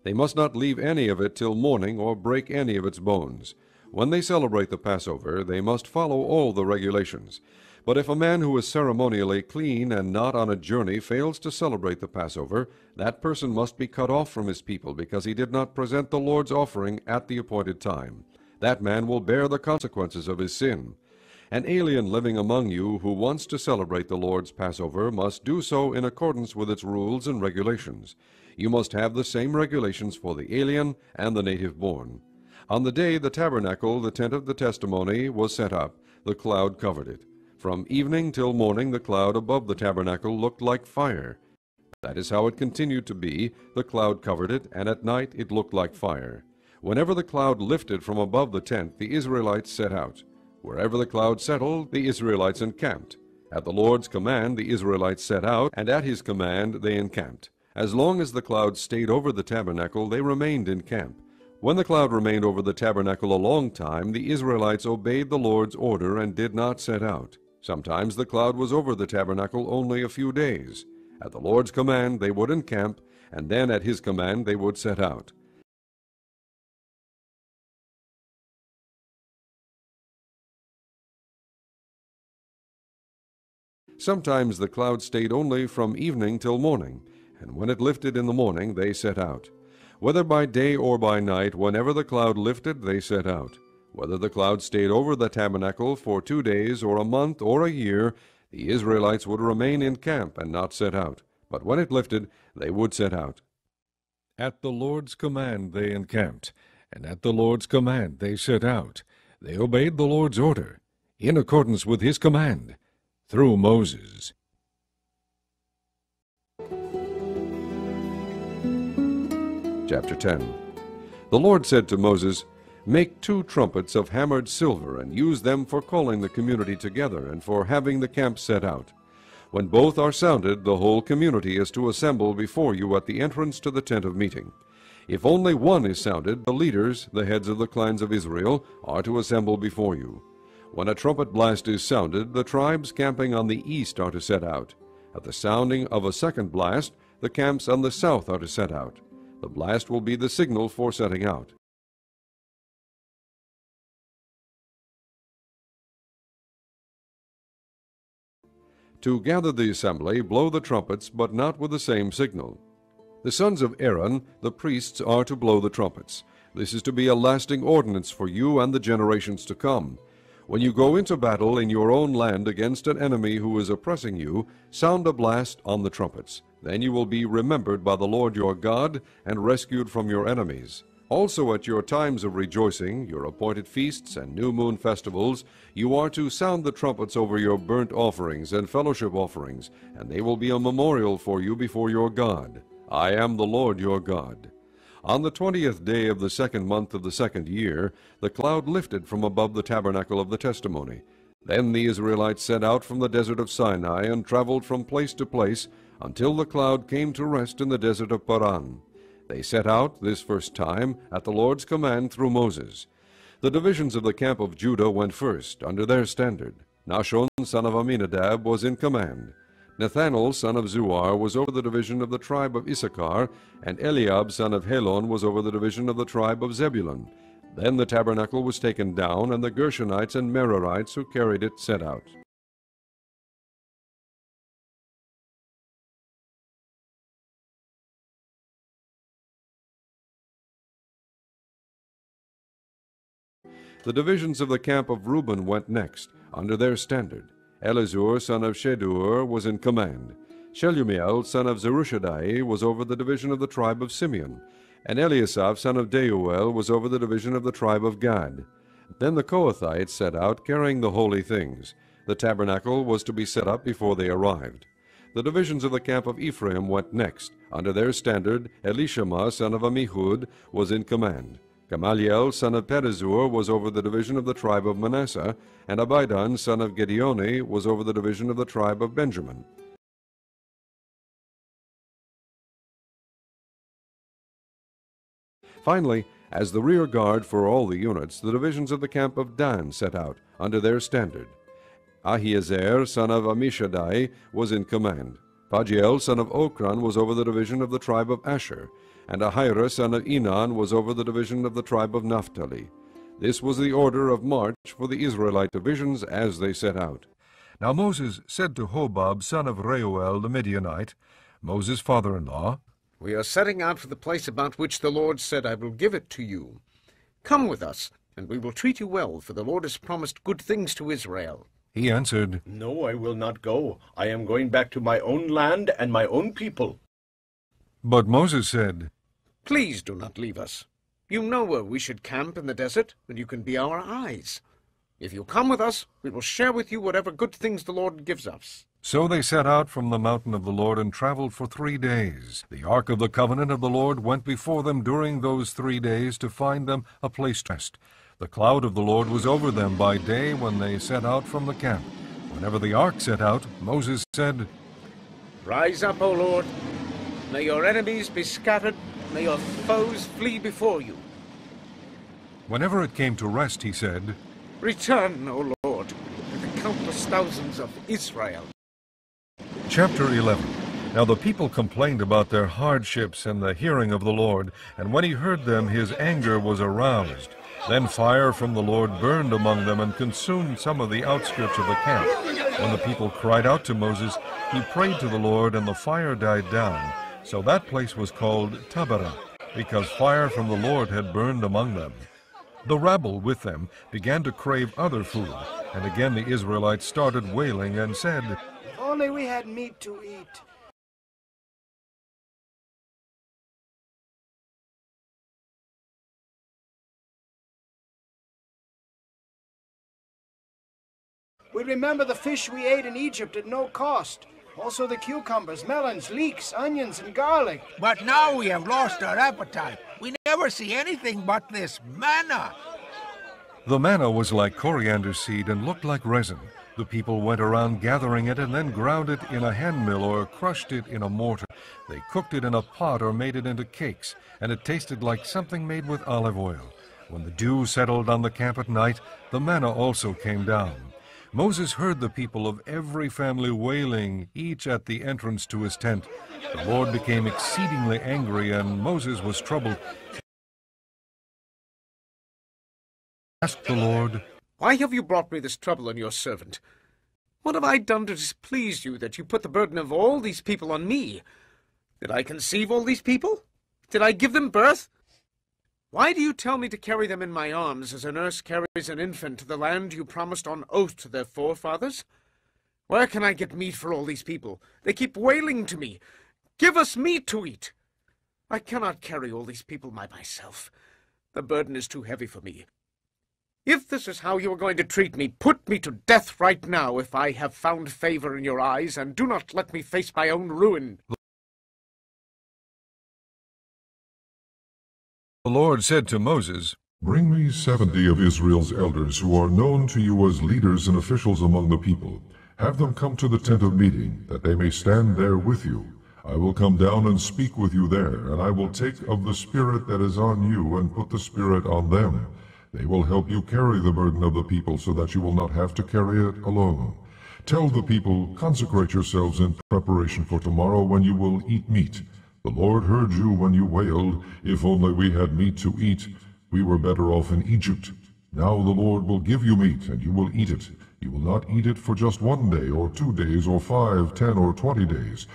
They must not leave any of it till morning, or break any of its bones. When they celebrate the Passover, they must follow all the regulations. But if a man who is ceremonially clean and not on a journey fails to celebrate the Passover, that person must be cut off from his people because he did not present the Lord's offering at the appointed time. That man will bear the consequences of his sin. An alien living among you who wants to celebrate the Lord's Passover must do so in accordance with its rules and regulations. You must have the same regulations for the alien and the native born. On the day the tabernacle, the tent of the testimony, was set up, the cloud covered it. From evening till morning the cloud above the tabernacle looked like fire. That is how it continued to be. The cloud covered it, and at night it looked like fire. Whenever the cloud lifted from above the tent, the Israelites set out. Wherever the cloud settled, the Israelites encamped. At the Lord's command the Israelites set out, and at his command they encamped. As long as the cloud stayed over the tabernacle, they remained in camp. When the cloud remained over the tabernacle a long time, the Israelites obeyed the Lord's order and did not set out. Sometimes the cloud was over the tabernacle only a few days. At the Lord's command they would encamp, and then at his command they would set out. Sometimes the cloud stayed only from evening till morning, and when it lifted in the morning they set out. Whether by day or by night, whenever the cloud lifted, they set out. Whether the cloud stayed over the tabernacle for 2 days, or a month, or a year, the Israelites would remain in camp and not set out. But when it lifted, they would set out. At the Lord's command they encamped, and at the Lord's command they set out. They obeyed the Lord's order, in accordance with his command, through Moses. Chapter 10. The Lord said to Moses, "Make 2 trumpets of hammered silver, and use them for calling the community together, and for having the camp set out. When both are sounded, the whole community is to assemble before you at the entrance to the tent of meeting. If only one is sounded, the leaders, the heads of the clans of Israel, are to assemble before you. When a trumpet blast is sounded, the tribes camping on the east are to set out. At the sounding of a second blast, the camps on the south are to set out. The blast will be the signal for setting out. To gather the assembly, blow the trumpets, but not with the same signal. The sons of Aaron, the priests, are to blow the trumpets. This is to be a lasting ordinance for you and the generations to come. When you go into battle in your own land against an enemy who is oppressing you, sound a blast on the trumpets. Then you will be remembered by the Lord your God and rescued from your enemies. Also at your times of rejoicing, your appointed feasts and new moon festivals, you are to sound the trumpets over your burnt offerings and fellowship offerings, and they will be a memorial for you before your God. I am the Lord your God. On the 20th day of the 2nd month of the 2nd year, the cloud lifted from above the tabernacle of the testimony. Then the Israelites set out from the desert of Sinai and traveled from place to place until the cloud came to rest in the desert of Paran. They set out this first time at the Lord's command through Moses. The divisions of the camp of Judah went first, under their standard. Nahshon, son of Amminadab, was in command. Nethanel, son of Zuar, was over the division of the tribe of Issachar, and Eliab, son of Helon, was over the division of the tribe of Zebulun. Then the tabernacle was taken down, and the Gershonites and Merarites who carried it set out. The divisions of the camp of Reuben went next, under their standard. Elizur, son of Shedur, was in command. Shelumiel, son of Zerushadai, was over the division of the tribe of Simeon, and Eliasaph, son of Deuel, was over the division of the tribe of Gad. Then the Kohathites set out, carrying the holy things. The tabernacle was to be set up before they arrived. The divisions of the camp of Ephraim went next. Under their standard, Elishama, son of Ammihud, was in command. Gamaliel, son of Pedazur, was over the division of the tribe of Manasseh, and Abidan, son of Gideoni, was over the division of the tribe of Benjamin. Finally, as the rear guard for all the units, the divisions of the camp of Dan set out, under their standard. Ahiezer, son of Ammishaddai, was in command. Pagiel, son of Okran, was over the division of the tribe of Asher, and Ahira, son of Enan, was over the division of the tribe of Naphtali. This was the order of march for the Israelite divisions as they set out. Now Moses said to Hobab, son of Reuel the Midianite, Moses' father-in-law, We are setting out for the place about which the Lord said, I will give it to you. Come with us, and we will treat you well, for the Lord has promised good things to Israel. He answered, No, I will not go. I am going back to my own land and my own people. But Moses said, Please do not leave us. You know where we should camp in the desert, and you can be our eyes. If you come with us, we will share with you whatever good things the Lord gives us. So they set out from the mountain of the Lord and traveled for 3 days. The ark of the covenant of the Lord went before them during those 3 days to find them a place to rest. The cloud of the Lord was over them by day when they set out from the camp. Whenever the ark set out, Moses said, Rise up, O Lord. May your enemies be scattered. May your foes flee before you. Whenever it came to rest, he said, Return, O Lord, with the countless thousands of Israel. Chapter 11. Now the people complained about their hardships in the hearing of the Lord, and when he heard them, his anger was aroused. Then fire from the Lord burned among them and consumed some of the outskirts of the camp. When the people cried out to Moses, he prayed to the Lord, and the fire died down. So that place was called Taberah, because fire from the Lord had burned among them. The rabble with them began to crave other food, and again the Israelites started wailing and said, If only we had meat to eat. We remember the fish we ate in Egypt at no cost. Also the cucumbers, melons, leeks, onions, and garlic. But now we have lost our appetite. We never see anything but this manna. The manna was like coriander seed and looked like resin. The people went around gathering it and then ground it in a hand mill or crushed it in a mortar. They cooked it in a pot or made it into cakes, and it tasted like something made with olive oil. When the dew settled on the camp at night, the manna also came down. Moses heard the people of every family wailing, each at the entrance to his tent. The Lord became exceedingly angry, and Moses was troubled. He asked the Lord, Why have you brought me this trouble on your servant? What have I done to displease you that you put the burden of all these people on me? Did I conceive all these people? Did I give them birth? Why do you tell me to carry them in my arms as a nurse carries an infant to the land you promised on oath to their forefathers? Where can I get meat for all these people? They keep wailing to me, Give us meat to eat. I cannot carry all these people by myself. The burden is too heavy for me. If this is how you are going to treat me, put me to death right now if I have found favor in your eyes, and do not let me face my own ruin. The Lord said to Moses, Bring me 70 of Israel's elders who are known to you as leaders and officials among the people. Have them come to the tent of meeting, that they may stand there with you. I will come down and speak with you there, and I will take of the Spirit that is on you and put the Spirit on them. They will help you carry the burden of the people so that you will not have to carry it alone. Tell the people, Consecrate yourselves in preparation for tomorrow when you will eat meat. The Lord heard you when you wailed, If only we had meat to eat. We were better off in Egypt. Now the Lord will give you meat, and you will eat it. You will not eat it for just 1 day, or 2 days, or 5, 10, or 20 days,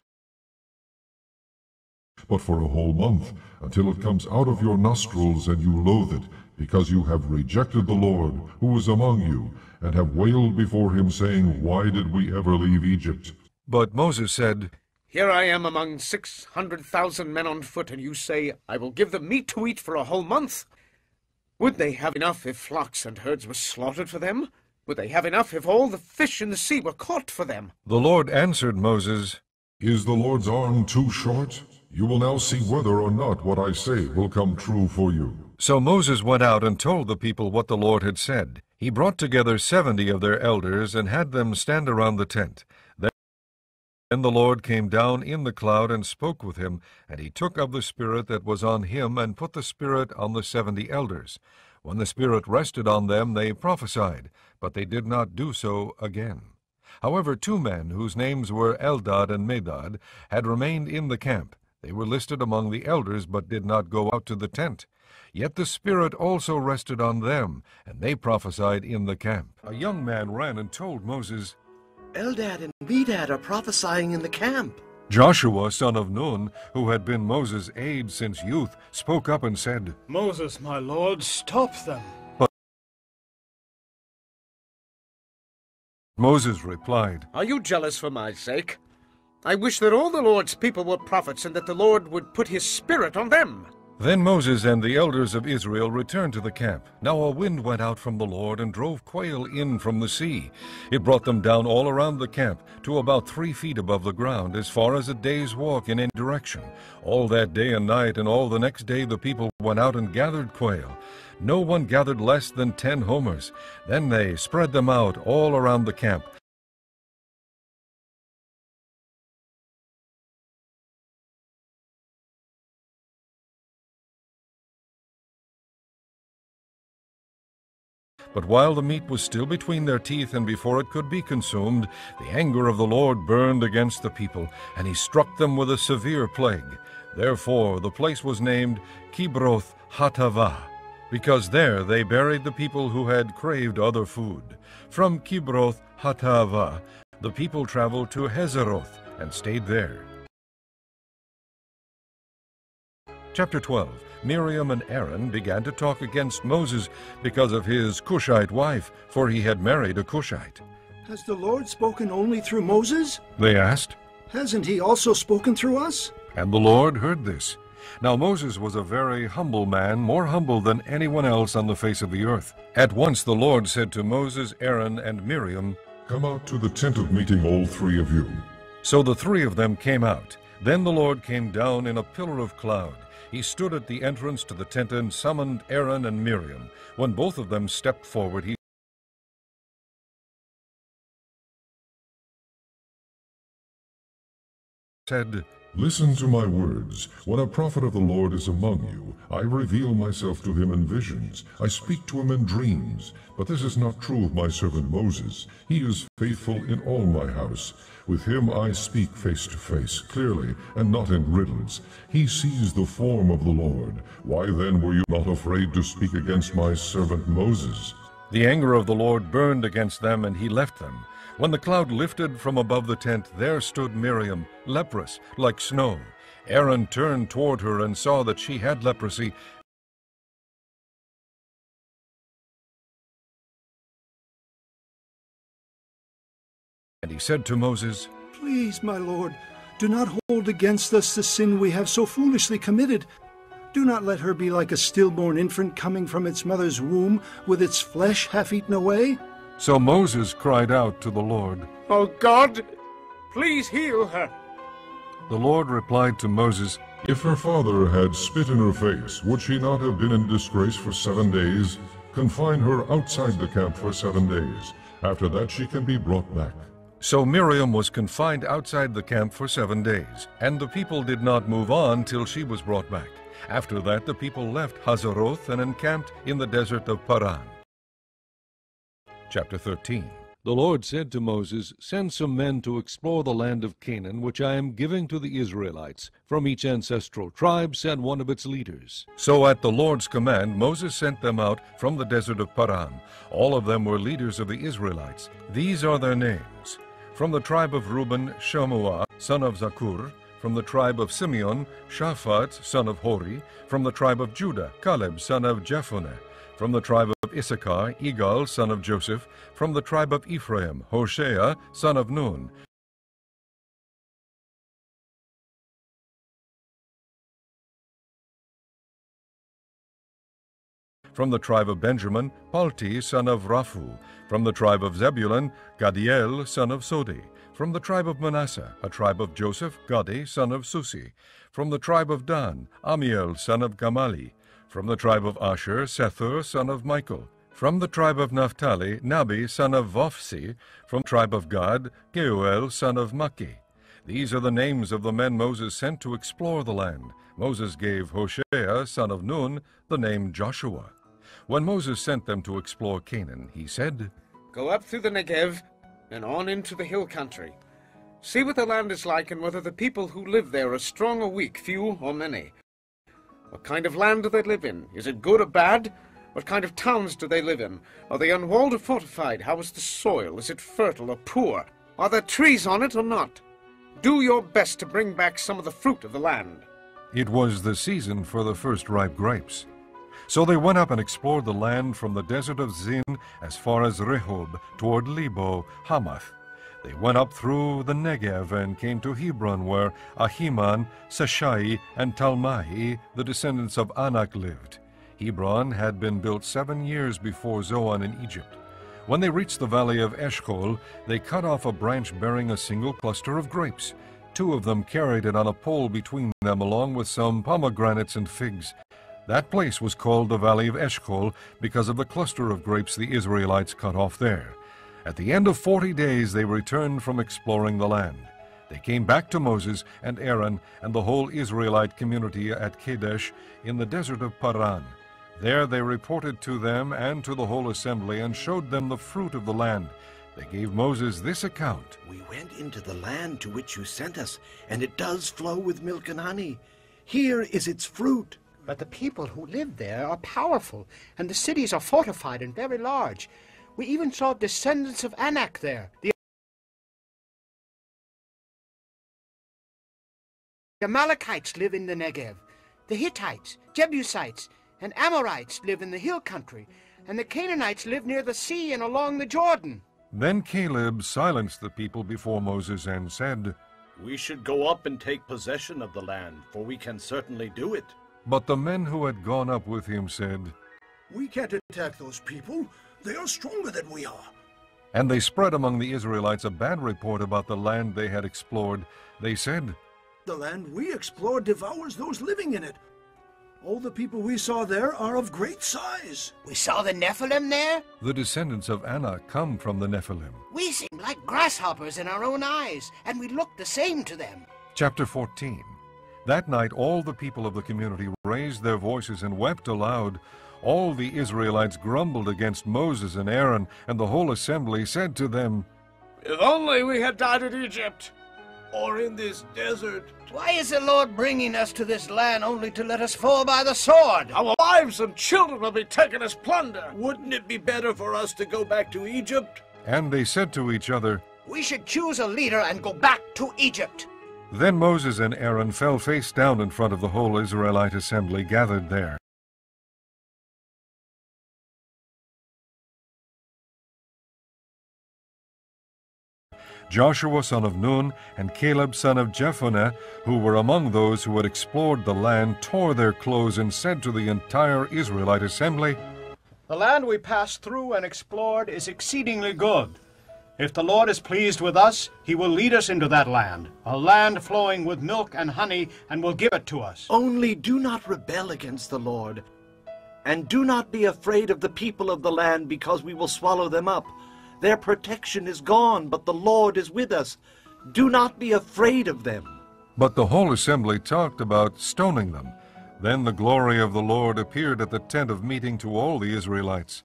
but for a whole month, until it comes out of your nostrils and you loathe it, because you have rejected the Lord, who is among you, and have wailed before him, saying, Why did we ever leave Egypt? But Moses said, Here I am among 600,000 men on foot, and you say, I will give them meat to eat for a whole month. Would they have enough if flocks and herds were slaughtered for them? Would they have enough if all the fish in the sea were caught for them? The Lord answered Moses, Is the Lord's arm too short? You will now see whether or not what I say will come true for you. So Moses went out and told the people what the Lord had said. He brought together 70 of their elders and had them stand around the tent. Then the Lord came down in the cloud and spoke with him, and he took of the Spirit that was on him and put the Spirit on the 70 elders. When the Spirit rested on them, they prophesied, but they did not do so again. However, 2 men, whose names were Eldad and Medad, had remained in the camp. They were listed among the elders, but did not go out to the tent. Yet the Spirit also rested on them, and they prophesied in the camp. A young man ran and told Moses, Eldad and Medad are prophesying in the camp. Joshua, son of Nun, who had been Moses' aide since youth, spoke up and said, Moses, my lord, stop them. But Moses replied, Are you jealous for my sake? I wish that all the Lord's people were prophets, and that the Lord would put his Spirit on them. Then Moses and the elders of Israel returned to the camp. Now a wind went out from the Lord and drove quail in from the sea. It brought them down all around the camp to about 3 feet above the ground, as far as a day's walk in any direction. All that day and night and all the next day the people went out and gathered quail. No one gathered less than 10 homers. Then they spread them out all around the camp. But while the meat was still between their teeth and before it could be consumed, the anger of the Lord burned against the people, and he struck them with a severe plague. Therefore the place was named Kibroth Hattaavah, because there they buried the people who had craved other food. From Kibroth Hattaavah the people traveled to Hazeroth and stayed there. Chapter 12. Miriam and Aaron began to talk against Moses because of his Cushite wife, for he had married a Cushite. Has the Lord spoken only through Moses? They asked. Hasn't he also spoken through us? And the Lord heard this. Now Moses was a very humble man, more humble than anyone else on the face of the earth. At once the Lord said to Moses, Aaron, and Miriam, Come out to the tent of meeting, all 3 of you. So the 3 of them came out. Then the Lord came down in a pillar of cloud. He stood at the entrance to the tent and summoned Aaron and Miriam. When both of them stepped forward, he said, Listen to my words. When a prophet of the Lord is among you, I reveal myself to him in visions. I speak to him in dreams. But this is not true of my servant Moses. He is faithful in all my house. With him I speak face to face, clearly, and not in riddles. He sees the form of the Lord. Why then were you not afraid to speak against my servant Moses? The anger of the Lord burned against them, and he left them. When the cloud lifted from above the tent, there stood Miriam, leprous, like snow. Aaron turned toward her and saw that she had leprosy. And he said to Moses, Please, my Lord, do not hold against us the sin we have so foolishly committed. Do not let her be like a stillborn infant coming from its mother's womb, with its flesh half eaten away. So Moses cried out to the Lord, Oh God, please heal her. The Lord replied to Moses, If her father had spit in her face, would she not have been in disgrace for 7 days? Confine her outside the camp for 7 days. After that she can be brought back. So Miriam was confined outside the camp for 7 days, and the people did not move on till she was brought back. After that the people left Hazeroth and encamped in the desert of Paran. Chapter 13. The Lord said to Moses, Send some men to explore the land of Canaan, which I am giving to the Israelites. From each ancestral tribe send one of its leaders. So at the Lord's command Moses sent them out from the desert of Paran. All of them were leaders of the Israelites. These are their names. From the tribe of Reuben, Shammua, son of Zakur. From the tribe of Simeon, Shaphat, son of Hori. From the tribe of Judah, Caleb, son of Jephunneh. From the tribe of Issachar, Igal, son of Joseph. From the tribe of Ephraim, Hoshea, son of Nun. From the tribe of Benjamin, Palti, son of Raphu. From the tribe of Zebulun, Gadiel, son of Sodi. From the tribe of Manasseh, a tribe of Joseph, Gadi, son of Susi. From the tribe of Dan, Amiel, son of Gamali. From the tribe of Asher, Sethur, son of Michael. From the tribe of Naphtali, Nabi, son of Vophsi. From the tribe of Gad, Geuel, son of Maki. These are the names of the men Moses sent to explore the land. Moses gave Hoshea, son of Nun, the name Joshua. When Moses sent them to explore Canaan, he said, Go up through the Negev and on into the hill country. See what the land is like and whether the people who live there are strong or weak, few or many. What kind of land do they live in? Is it good or bad? What kind of towns do they live in? Are they unwalled or fortified? How is the soil? Is it fertile or poor? Are there trees on it or not? Do your best to bring back some of the fruit of the land. It was the season for the first ripe grapes. So they went up and explored the land from the desert of Zin as far as Rehob, toward Lebo, Hamath. They went up through the Negev and came to Hebron, where Ahiman, Seshai, and Talmai, the descendants of Anak, lived. Hebron had been built 7 years before Zoan in Egypt. When they reached the valley of Eshcol, they cut off a branch bearing a single cluster of grapes. 2 of them carried it on a pole between them, along with some pomegranates and figs. That place was called the Valley of Eshcol because of the cluster of grapes the Israelites cut off there. At the end of 40 days they returned from exploring the land. They came back to Moses and Aaron and the whole Israelite community at Kadesh in the desert of Paran. There they reported to them and to the whole assembly and showed them the fruit of the land. They gave Moses this account. We went into the land to which you sent us, and it does flow with milk and honey. Here is its fruit. But the people who live there are powerful, and the cities are fortified and very large. We even saw descendants of Anak there. The Amalekites live in the Negev. The Hittites, Jebusites, and Amorites live in the hill country, and the Canaanites live near the sea and along the Jordan. Then Caleb silenced the people before Moses and said, We should go up and take possession of the land, for we can certainly do it. But the men who had gone up with him said, We can't attack those people. They are stronger than we are. And they spread among the Israelites a bad report about the land they had explored. They said, The land we explored devours those living in it. All the people we saw there are of great size. We saw the Nephilim there. The descendants of Anak come from the Nephilim. We seem like grasshoppers in our own eyes, and we look the same to them. Chapter 14. That night all the people of the community raised their voices and wept aloud. All the Israelites grumbled against Moses and Aaron, and the whole assembly said to them, If only we had died in Egypt, Or in this desert. Why is the Lord bringing us to this land only to let us fall by the sword? our wives and children will be taken as plunder. Wouldn't it be better for us to go back to Egypt? And they said to each other, We should choose a leader and go back to Egypt. Then Moses and Aaron fell face down in front of the whole Israelite assembly gathered there. Joshua son of Nun and Caleb son of Jephunneh, who were among those who had explored the land, tore their clothes and said to the entire Israelite assembly, The land we passed through and explored is exceedingly good. If the Lord is pleased with us, he will lead us into that land, a land flowing with milk and honey, and will give it to us. Only do not rebel against the Lord, and do not be afraid of the people of the land, because we will swallow them up. Their protection is gone, but the Lord is with us. Do not be afraid of them. But the whole assembly talked about stoning them. Then the glory of the Lord appeared at the tent of meeting to all the Israelites.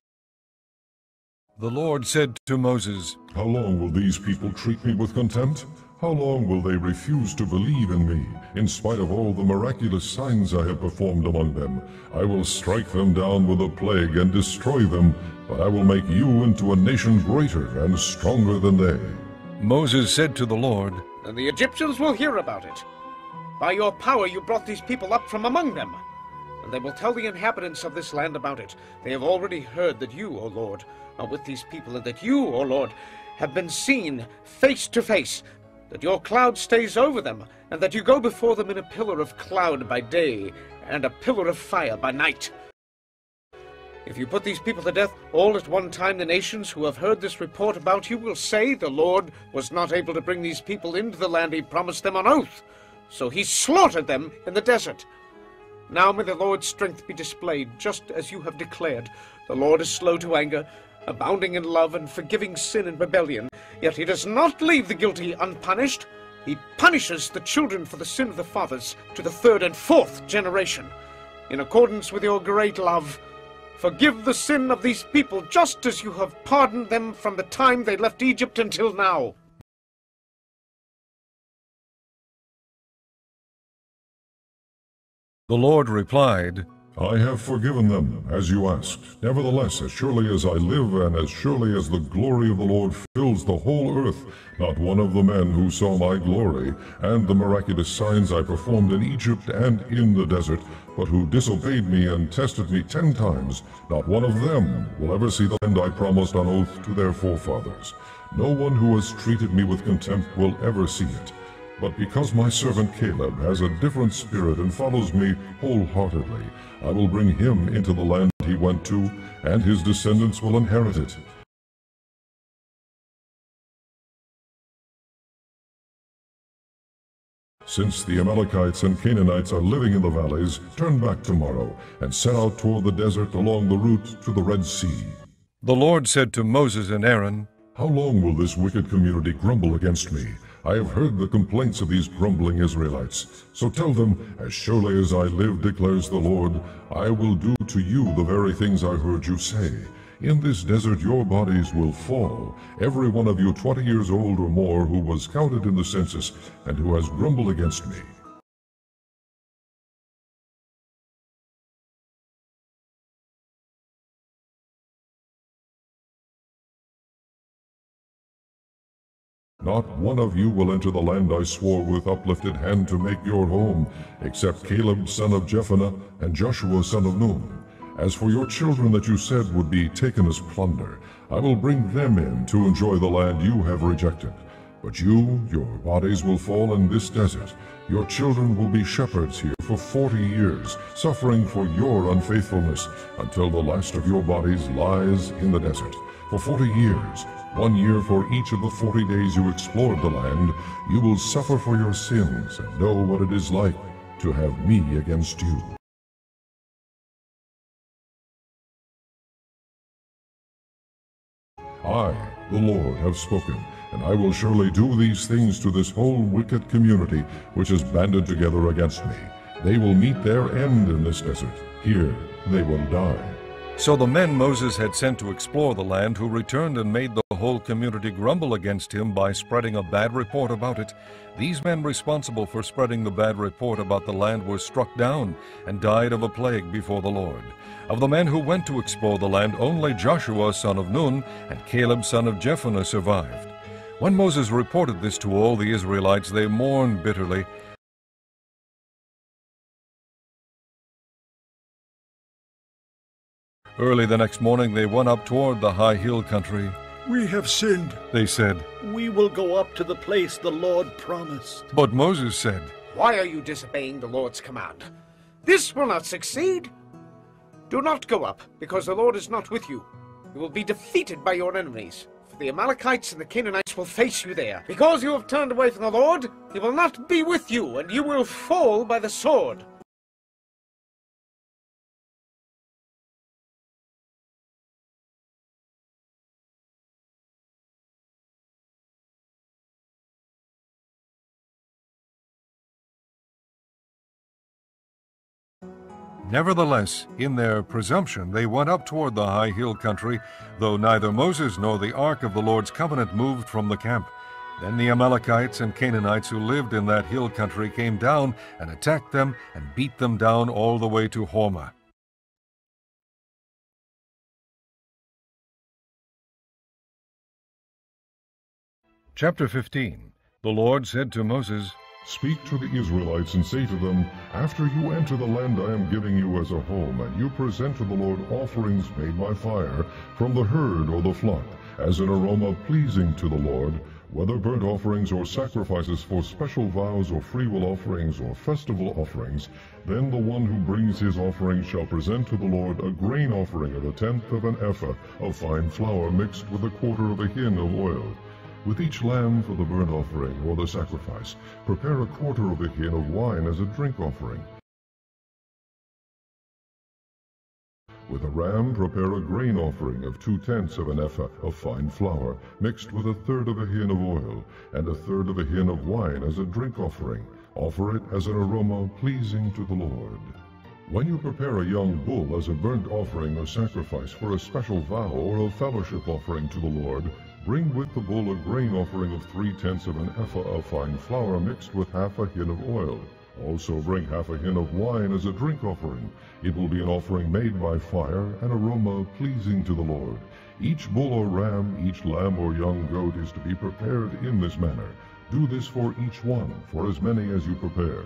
The Lord said to Moses, How long will these people treat me with contempt? How long will they refuse to believe in me, in spite of all the miraculous signs I have performed among them? I will strike them down with a plague and destroy them, but I will make you into a nation greater and stronger than they. Moses said to the Lord, And the Egyptians will hear about it. By your power you brought these people up from among them, and they will tell the inhabitants of this land about it. They have already heard that you, O Lord, are with these people, and that you, O Lord, have been seen face to face, that your cloud stays over them, and that you go before them in a pillar of cloud by day, and a pillar of fire by night. If you put these people to death all at one time, the nations who have heard this report about you will say, The Lord was not able to bring these people into the land he promised them on oath, so he slaughtered them in the desert. Now may the Lord's strength be displayed, just as you have declared. The Lord is slow to anger, abounding in love, and forgiving sin and rebellion. Yet he does not leave the guilty unpunished. He punishes the children for the sin of the fathers to the 3rd and 4th generation. In accordance with your great love, forgive the sin of these people, just as you have pardoned them from the time they left Egypt until now. The Lord replied, I have forgiven them, as you asked. Nevertheless, as surely as I live, and as surely as the glory of the Lord fills the whole earth, not one of the men who saw my glory, and the miraculous signs I performed in Egypt and in the desert, but who disobeyed me and tested me 10 times, not one of them will ever see the land I promised on oath to their forefathers. No one who has treated me with contempt will ever see it. But because my servant Caleb has a different spirit and follows me wholeheartedly, I will bring him into the land he went to, and his descendants will inherit it. Since the Amalekites and Canaanites are living in the valleys, turn back tomorrow, and set out toward the desert along the route to the Red Sea. The Lord said to Moses and Aaron, How long will this wicked community grumble against me? I have heard the complaints of these grumbling Israelites. So tell them, as surely as I live, declares the Lord, I will do to you the very things I heard you say. In this desert your bodies will fall, every one of you 20 years old or more who was counted in the census and who has grumbled against me. Not one of you will enter the land I swore with uplifted hand to make your home, except Caleb son of Jephunneh and Joshua son of Nun. As for your children that you said would be taken as plunder, I will bring them in to enjoy the land you have rejected. But you, your bodies will fall in this desert. Your children will be shepherds here for 40 years, suffering for your unfaithfulness, until the last of your bodies lies in the desert. For 40 years, 1 year for each of the 40 days you explored the land, you will suffer for your sins and know what it is like to have me against you. I, the Lord, have spoken, and I will surely do these things to this whole wicked community which is banded together against me. They will meet their end in this desert. Here they will die. So the men Moses had sent to explore the land, who returned and made the whole community grumble against him by spreading a bad report about it, these men responsible for spreading the bad report about the land were struck down and died of a plague before the Lord. Of the men who went to explore the land, only Joshua son of Nun and Caleb son of Jephunneh survived. When Moses reported this to all the Israelites, they mourned bitterly. Early the next morning they went up toward the high hill country. We have sinned, They said. We will go up to the place the Lord promised. But Moses said, Why are you disobeying the Lord's command? This will not succeed. Do not go up, because the Lord is not with you. You will be defeated by your enemies, for the Amalekites and the Canaanites will face you there. Because you have turned away from the Lord, He will not be with you, and you will fall by the sword. Nevertheless, in their presumption, they went up toward the high hill country, though neither Moses nor the ark of the Lord's covenant moved from the camp. Then the Amalekites and Canaanites who lived in that hill country came down and attacked them and beat them down all the way to Hormah. Chapter 15. The Lord said to Moses, Speak to the Israelites and say to them, After you enter the land I am giving you as a home, and you present to the Lord offerings made by fire from the herd or the flock, as an aroma pleasing to the Lord, whether burnt offerings or sacrifices for special vows or freewill offerings or festival offerings, then the one who brings his offering shall present to the Lord a grain offering of 1/10 of an ephah of fine flour mixed with 1/4 of a hin of oil. With each lamb for the burnt offering or the sacrifice, prepare 1/4 of a hin of wine as a drink offering. With a ram, prepare a grain offering of 2/10 of an ephah of fine flour, mixed with 1/3 of a hin of oil, and 1/3 of a hin of wine as a drink offering. Offer it as an aroma pleasing to the Lord. When you prepare a young bull as a burnt offering or sacrifice for a special vow or a fellowship offering to the Lord, bring with the bull a grain offering of 3/10 of an ephah of fine flour mixed with 1/2 a hin of oil. Also bring half a hin of wine as a drink offering. It will be an offering made by fire, an aroma pleasing to the Lord. Each bull or ram, each lamb or young goat is to be prepared in this manner. Do this for each one, for as many as you prepare.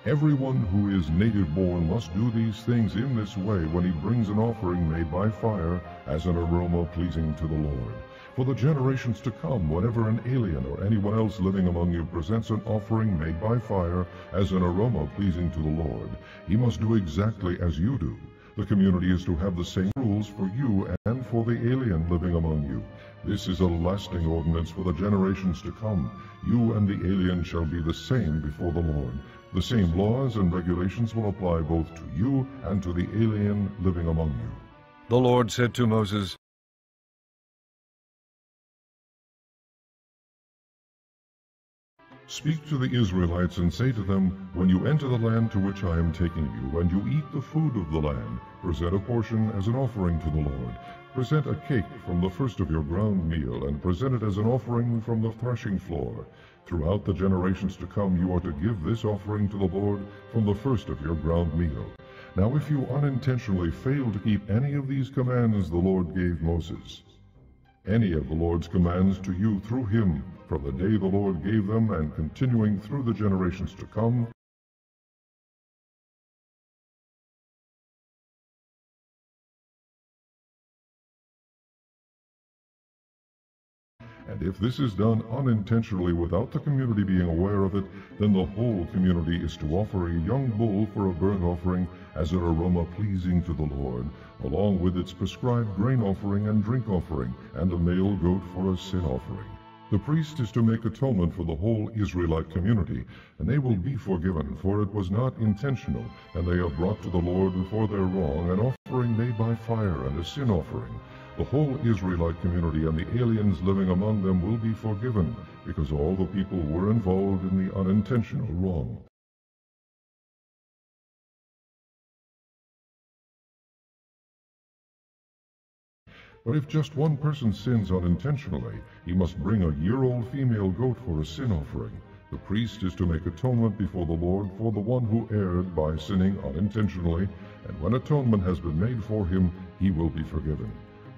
Everyone who is native-born must do these things in this way when he brings an offering made by fire as an aroma pleasing to the Lord. For the generations to come, whenever an alien or anyone else living among you presents an offering made by fire as an aroma pleasing to the Lord, he must do exactly as you do. The community is to have the same rules for you and for the alien living among you. This is a lasting ordinance for the generations to come. You and the alien shall be the same before the Lord. The same laws and regulations will apply both to you and to the alien living among you. The Lord said to Moses, Speak to the Israelites and say to them, when you enter the land to which I am taking you, and you eat the food of the land, present a portion as an offering to the Lord. Present a cake from the first of your ground meal, and present it as an offering from the threshing floor. Throughout the generations to come you are to give this offering to the Lord from the first of your ground meal. Now if you unintentionally fail to keep any of these commands the Lord gave Moses, any of the Lord's commands to you through him, from the day the Lord gave them and continuing through the generations to come, and if this is done unintentionally without the community being aware of it, then the whole community is to offer a young bull for a burnt offering as an aroma pleasing to the Lord, along with its prescribed grain offering and drink offering, and a male goat for a sin offering. The priest is to make atonement for the whole Israelite community, and they will be forgiven, for it was not intentional, and they have brought to the Lord for their wrong an offering made by fire and a sin offering. The whole Israelite community and the aliens living among them will be forgiven, because all the people were involved in the unintentional wrong. But if just one person sins unintentionally, he must bring a year-old female goat for a sin offering. The priest is to make atonement before the Lord for the one who erred by sinning unintentionally, and when atonement has been made for him, he will be forgiven.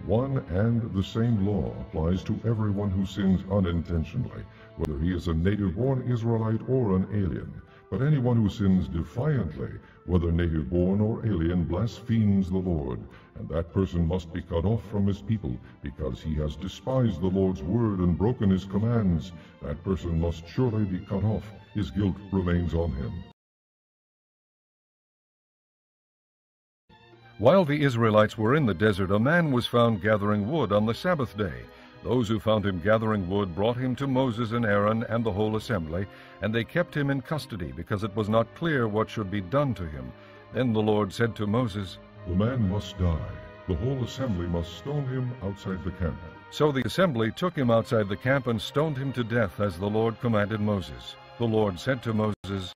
One and the same law applies to everyone who sins unintentionally, whether he is a native-born Israelite or an alien. But anyone who sins defiantly, whether native-born or alien, blasphemes the Lord, and that person must be cut off from his people, because he has despised the Lord's word and broken his commands. That person must surely be cut off. His guilt remains on him. While the Israelites were in the desert, a man was found gathering wood on the Sabbath day. Those who found him gathering wood brought him to Moses and Aaron and the whole assembly, and they kept him in custody, because it was not clear what should be done to him. Then the Lord said to Moses, The man must die. The whole assembly must stone him outside the camp. So the assembly took him outside the camp and stoned him to death, as the Lord commanded Moses. The Lord said to Moses,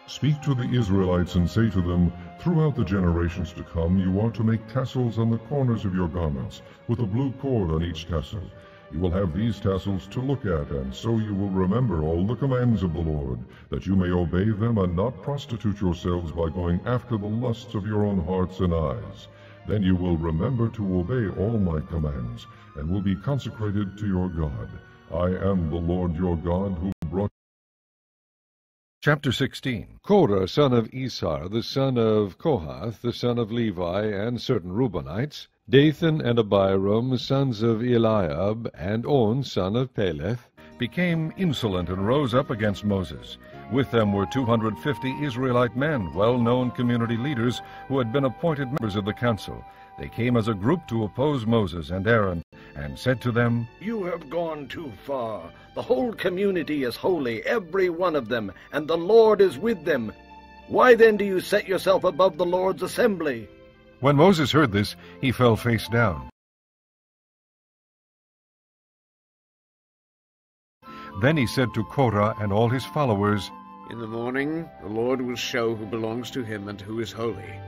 Speak to the Israelites and say to them, throughout the generations to come you are to make tassels on the corners of your garments, with a blue cord on each tassel. You will have these tassels to look at, and so you will remember all the commands of the Lord, that you may obey them and not prostitute yourselves by going after the lusts of your own hearts and eyes. Then you will remember to obey all my commands, and will be consecrated to your God. I am the Lord your God, who brought Chapter 16. Korah, son of Isar, the son of Kohath, the son of Levi, and certain Reubenites, Dathan and Abiram, sons of Eliab, and On, son of Peleth, became insolent and rose up against Moses. With them were 250 Israelite men, well-known community leaders, who had been appointed members of the council. They came as a group to oppose Moses and Aaron, and said to them, You have gone too far. The whole community is holy, every one of them, and the Lord is with them. Why then do you set yourself above the Lord's assembly? When Moses heard this, he fell face down. Then he said to Korah and all his followers, In the morning the Lord will show who belongs to him and who is holy,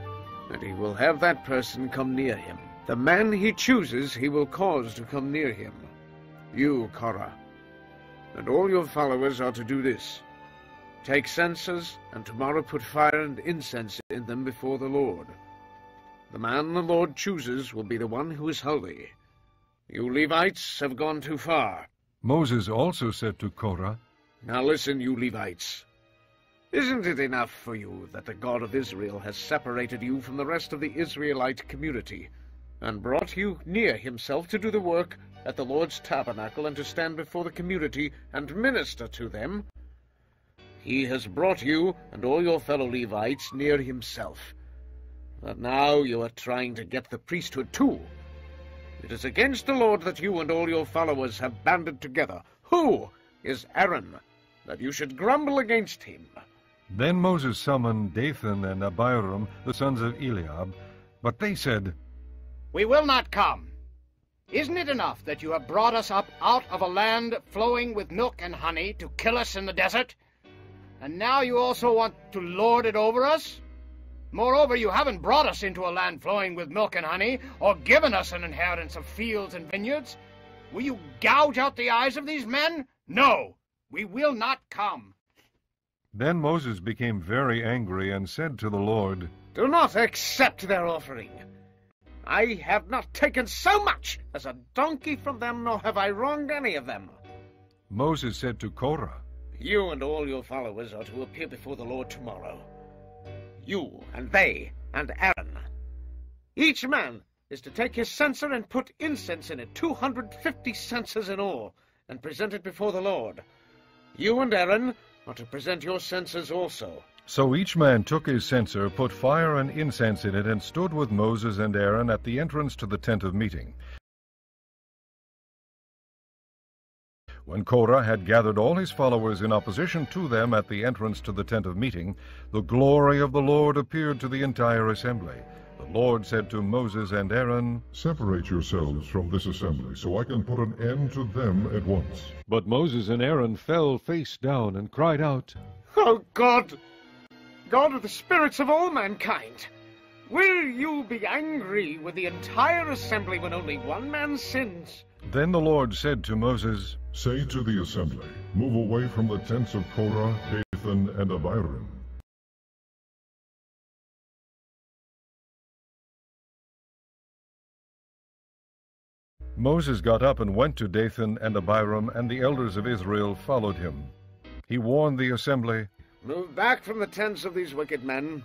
and he will have that person come near him. The man he chooses he will cause to come near him. You, Korah, and all your followers are to do this. Take censers, and tomorrow put fire and incense in them before the Lord. The man the Lord chooses will be the one who is holy. You Levites have gone too far. Moses also said to Korah, Now listen, you Levites. Isn't it enough for you that the God of Israel has separated you from the rest of the Israelite community, and brought you near himself to do the work at the Lord's tabernacle and to stand before the community and minister to them? He has brought you and all your fellow Levites near himself. But now you are trying to get the priesthood too. It is against the Lord that you and all your followers have banded together. Who is Aaron, that you should grumble against him? Then Moses summoned Dathan and Abiram, the sons of Eliab, but they said, We will not come. Isn't it enough that you have brought us up out of a land flowing with milk and honey to kill us in the desert? And now you also want to lord it over us? Moreover, you haven't brought us into a land flowing with milk and honey, or given us an inheritance of fields and vineyards. Will you gouge out the eyes of these men? No, we will not come. Then Moses became very angry and said to the Lord, Do not accept their offering. I have not taken so much as a donkey from them, nor have I wronged any of them. Moses said to Korah, You and all your followers are to appear before the Lord tomorrow. You and they and Aaron. Each man is to take his censer and put incense in it, 250 censers in all, and present it before the Lord. You and Aaron are to present your censers also. So each man took his censer, put fire and incense in it, and stood with Moses and Aaron at the entrance to the tent of meeting. When Korah had gathered all his followers in opposition to them at the entrance to the tent of meeting, the glory of the Lord appeared to the entire assembly. The Lord said to Moses and Aaron, Separate yourselves from this assembly, so I can put an end to them at once. But Moses and Aaron fell face down and cried out, Oh God, God of the spirits of all mankind, will you be angry with the entire assembly when only one man sins? Then the Lord said to Moses, Say to the assembly, Move away from the tents of Korah, Dathan, and Abiram. Moses got up and went to Dathan and Abiram, and the elders of Israel followed him. He warned the assembly, Move back from the tents of these wicked men.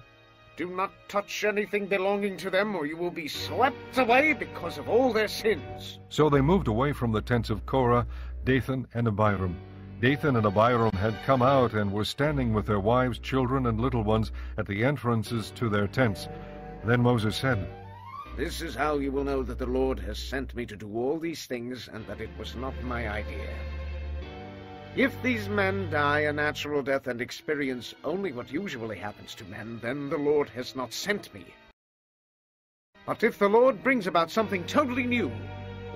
Do not touch anything belonging to them, or you will be swept away because of all their sins. So they moved away from the tents of Korah, Dathan, and Abiram. Dathan and Abiram had come out and were standing with their wives, children, and little ones at the entrances to their tents. Then Moses said, This is how you will know that the Lord has sent me to do all these things, and that it was not my idea. If these men die a natural death and experience only what usually happens to men, then the Lord has not sent me. But if the Lord brings about something totally new,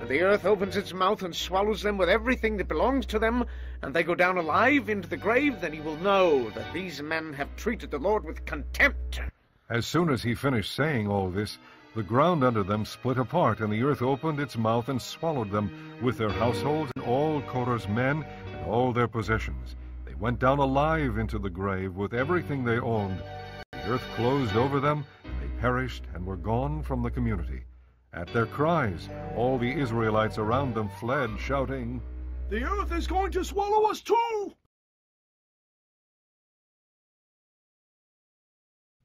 and the earth opens its mouth and swallows them with everything that belongs to them, and they go down alive into the grave, then he will know that these men have treated the Lord with contempt. As soon as he finished saying all this, the ground under them split apart, and the earth opened its mouth and swallowed them, with their households and all Korah's men, and all their possessions. They went down alive into the grave with everything they owned. The earth closed over them, and they perished and were gone from the community. At their cries, all the Israelites around them fled, shouting, The earth is going to swallow us too!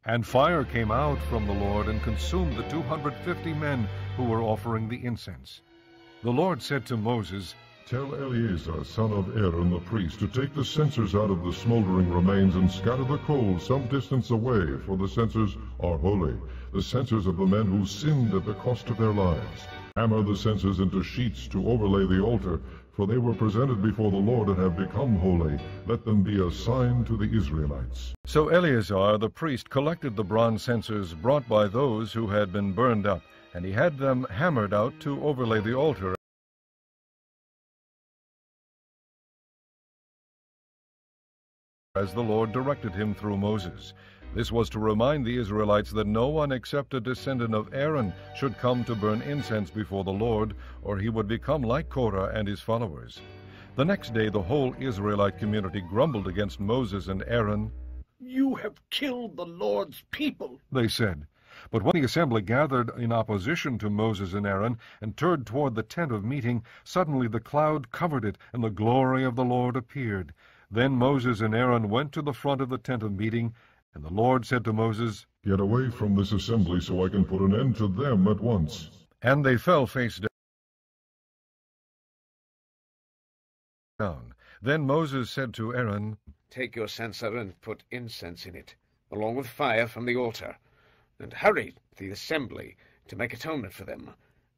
And fire came out from the Lord and consumed the 250 men who were offering the incense. The Lord said to Moses, Tell Eleazar, son of Aaron the priest, to take the censers out of the smoldering remains and scatter the coals some distance away, for the censers are holy, the censers of the men who sinned at the cost of their lives. Hammer the censers into sheets to overlay the altar, for they were presented before the Lord and have become holy. Let them be a sign to the Israelites. So Eleazar the priest collected the bronze censers brought by those who had been burned up, and he had them hammered out to overlay the altar. as the Lord directed him through Moses. This was to remind the Israelites that no one except a descendant of Aaron should come to burn incense before the Lord, or he would become like Korah and his followers. The next day the whole Israelite community grumbled against Moses and Aaron. "You have killed the Lord's people," they said. But when the assembly gathered in opposition to Moses and Aaron and turned toward the tent of meeting, suddenly the cloud covered it, and the glory of the Lord appeared. Then Moses and Aaron went to the front of the tent of meeting, and the Lord said to Moses, "Get away from this assembly so I can put an end to them at once." And they fell face down. Then Moses said to Aaron, "Take your censer and put incense in it, along with fire from the altar, and hurry the assembly to make atonement for them.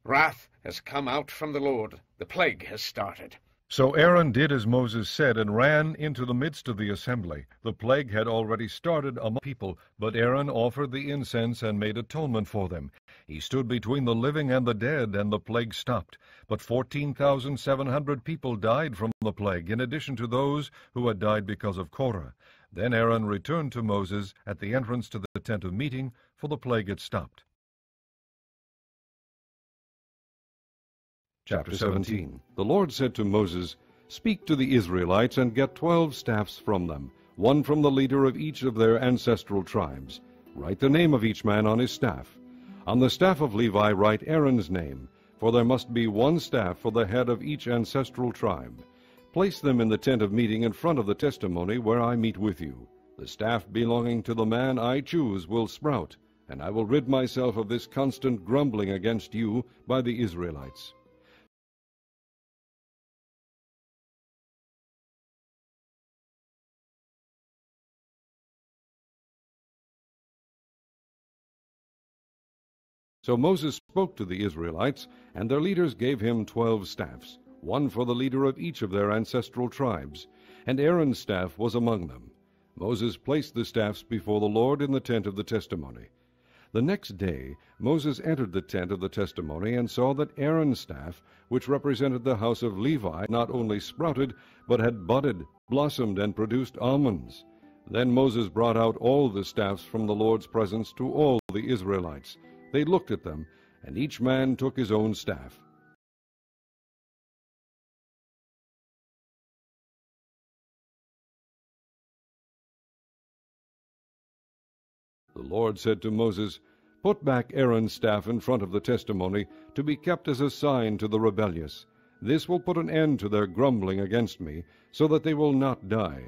Wrath has come out from the Lord. The plague has started." So Aaron did as Moses said and ran into the midst of the assembly. The plague had already started among people, but Aaron offered the incense and made atonement for them. He stood between the living and the dead, and the plague stopped. But 14,700 people died from the plague, in addition to those who had died because of Korah. Then Aaron returned to Moses at the entrance to the tent of meeting, for the plague had stopped. Chapter 17. The Lord said to Moses, "Speak to the Israelites and get 12 staffs from them, one from the leader of each of their ancestral tribes. Write the name of each man on his staff. On the staff of Levi write Aaron's name, for there must be one staff for the head of each ancestral tribe. Place them in the tent of meeting in front of the testimony where I meet with you. The staff belonging to the man I choose will sprout, and I will rid myself of this constant grumbling against you by the Israelites." So Moses spoke to the Israelites, and their leaders gave him 12 staffs, one for the leader of each of their ancestral tribes, and Aaron's staff was among them. Moses placed the staffs before the Lord in the tent of the testimony. The next day Moses entered the tent of the testimony and saw that Aaron's staff, which represented the house of Levi, not only sprouted, but had budded, blossomed, and produced almonds. Then Moses brought out all the staffs from the Lord's presence to all the Israelites. They looked at them, and each man took his own staff. The Lord said to Moses, "Put back Aaron's staff in front of the testimony, to be kept as a sign to the rebellious. This will put an end to their grumbling against me, so that they will not die."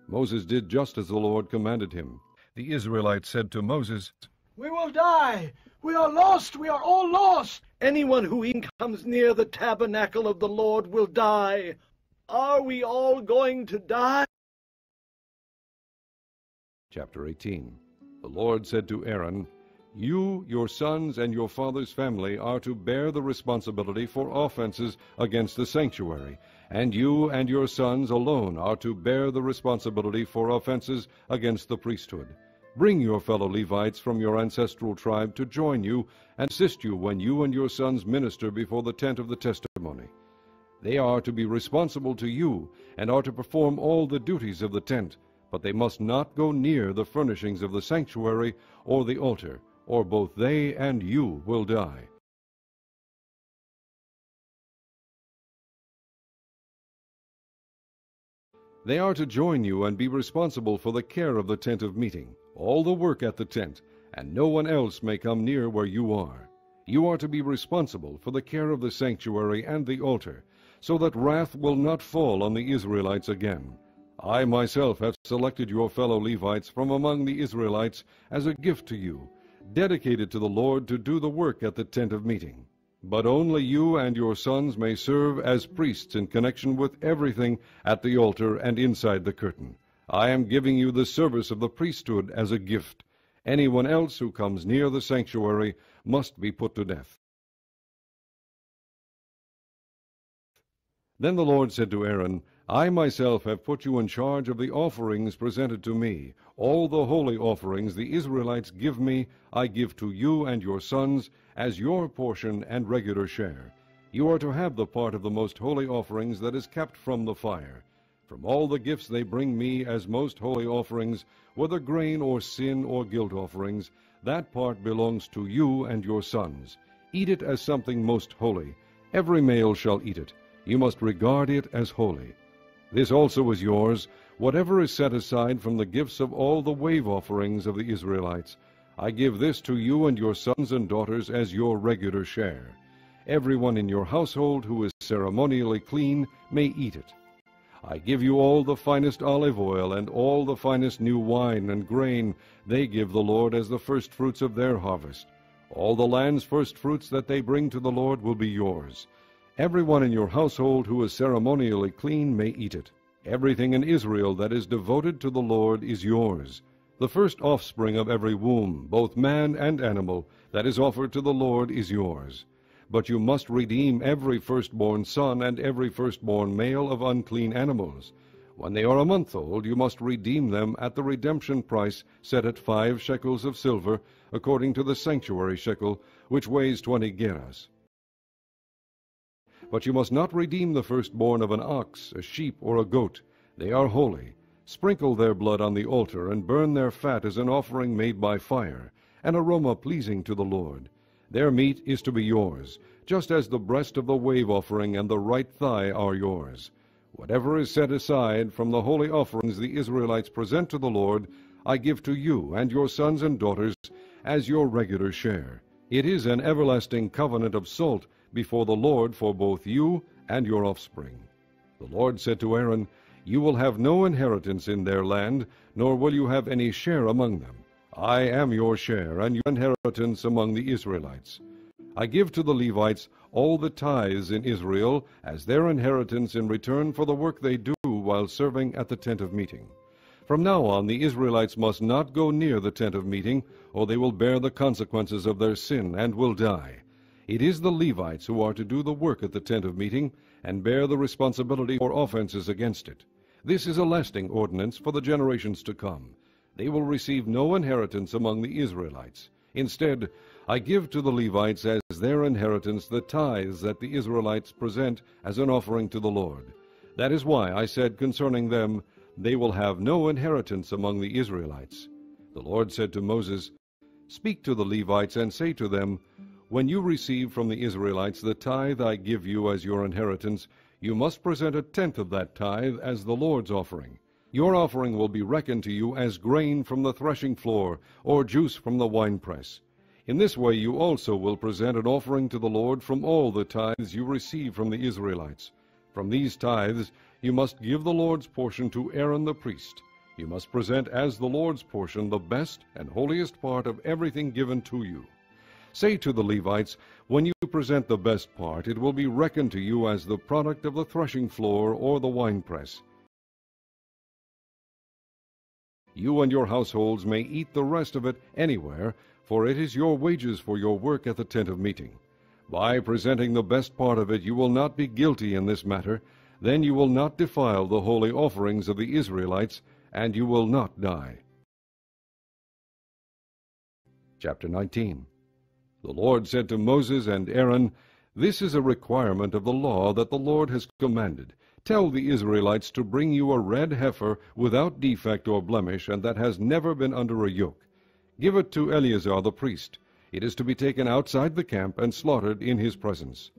Moses did just as the Lord commanded him. The Israelites said to Moses, "We will die! We are lost! We are all lost!" "Anyone who even comes near the tabernacle of the Lord will die. Are we all going to die?" Chapter 18. The Lord said to Aaron, "You, your sons, and your father's family are to bear the responsibility for offenses against the sanctuary, and you and your sons alone are to bear the responsibility for offenses against the priesthood. Bring your fellow Levites from your ancestral tribe to join you and assist you when you and your sons minister before the tent of the testimony. They are to be responsible to you and are to perform all the duties of the tent, but they must not go near the furnishings of the sanctuary or the altar, or both they and you will die." They are to join you and be responsible for the care of the tent of meeting, all the work at the tent, and no one else may come near where you are. You are to be responsible for the care of the sanctuary and the altar, so that wrath will not fall on the Israelites again. I myself have selected your fellow Levites from among the Israelites as a gift to you, dedicated to the Lord to do the work at the tent of meeting. But only you and your sons may serve as priests in connection with everything at the altar and inside the curtain. I am giving you the service of the priesthood as a gift. Anyone else who comes near the sanctuary must be put to death." Then the Lord said to Aaron, "I myself have put you in charge of the offerings presented to me. All the holy offerings the Israelites give me, I give to you and your sons as your portion and regular share. You are to have the part of the most holy offerings that is kept from the fire. From all the gifts they bring me as most holy offerings, whether grain or sin or guilt offerings, that part belongs to you and your sons. Eat it as something most holy. Every male shall eat it. You must regard it as holy. This also is yours, whatever is set aside from the gifts of all the wave offerings of the Israelites. I give this to you and your sons and daughters as your regular share. Everyone in your household who is ceremonially clean may eat it. I give you all the finest olive oil and all the finest new wine and grain they give the Lord as the firstfruits of their harvest. All the land's firstfruits that they bring to the Lord will be yours. Everyone in your household who is ceremonially clean may eat it. Everything in Israel that is devoted to the Lord is yours. The first offspring of every womb, both man and animal, that is offered to the Lord is yours. But you must redeem every firstborn son and every firstborn male of unclean animals. When they are a month old, you must redeem them at the redemption price set at 5 shekels of silver, according to the sanctuary shekel, which weighs 20 gerahs. But you must not redeem the firstborn of an ox, a sheep, or a goat. They are holy. Sprinkle their blood on the altar, and burn their fat as an offering made by fire, an aroma pleasing to the Lord. Their meat is to be yours, just as the breast of the wave offering and the right thigh are yours. Whatever is set aside from the holy offerings the Israelites present to the Lord, I give to you and your sons and daughters as your regular share. It is an everlasting covenant of salt before the Lord for both you and your offspring. The Lord said to Aaron, You will have no inheritance in their land, nor will you have any share among them. I am your share and your inheritance among the Israelites. I give to the Levites all the tithes in Israel as their inheritance in return for the work they do while serving at the tent of meeting. From now on the Israelites must not go near the tent of meeting, or they will bear the consequences of their sin and will die. It is the Levites who are to do the work at the tent of meeting and bear the responsibility for offenses against it. This is a lasting ordinance for the generations to come. They will receive no inheritance among the Israelites. Instead, I give to the Levites as their inheritance the tithes that the Israelites present as an offering to the Lord. That is why I said concerning them, They will have no inheritance among the Israelites. The Lord said to Moses, Speak to the Levites and say to them, When you receive from the Israelites the tithe I give you as your inheritance, you must present 1/10 of that tithe as the Lord's offering. Your offering will be reckoned to you as grain from the threshing floor, or juice from the winepress. In this way you also will present an offering to the Lord from all the tithes you receive from the Israelites. From these tithes you must give the Lord's portion to Aaron the priest. You must present as the Lord's portion the best and holiest part of everything given to you. Say to the Levites, When you present the best part, it will be reckoned to you as the product of the threshing floor or the winepress. You and your households may eat the rest of it anywhere, for it is your wages for your work at the tent of meeting. By presenting the best part of it you will not be guilty in this matter. Then you will not defile the holy offerings of the Israelites, and you will not die. Chapter 19. The Lord said to Moses and Aaron, This is a requirement of the law that the Lord has commanded. Tell the Israelites to bring you a red heifer without defect or blemish, and that has never been under a yoke. Give it to Eleazar the priest. It is to be taken outside the camp and slaughtered in his presence.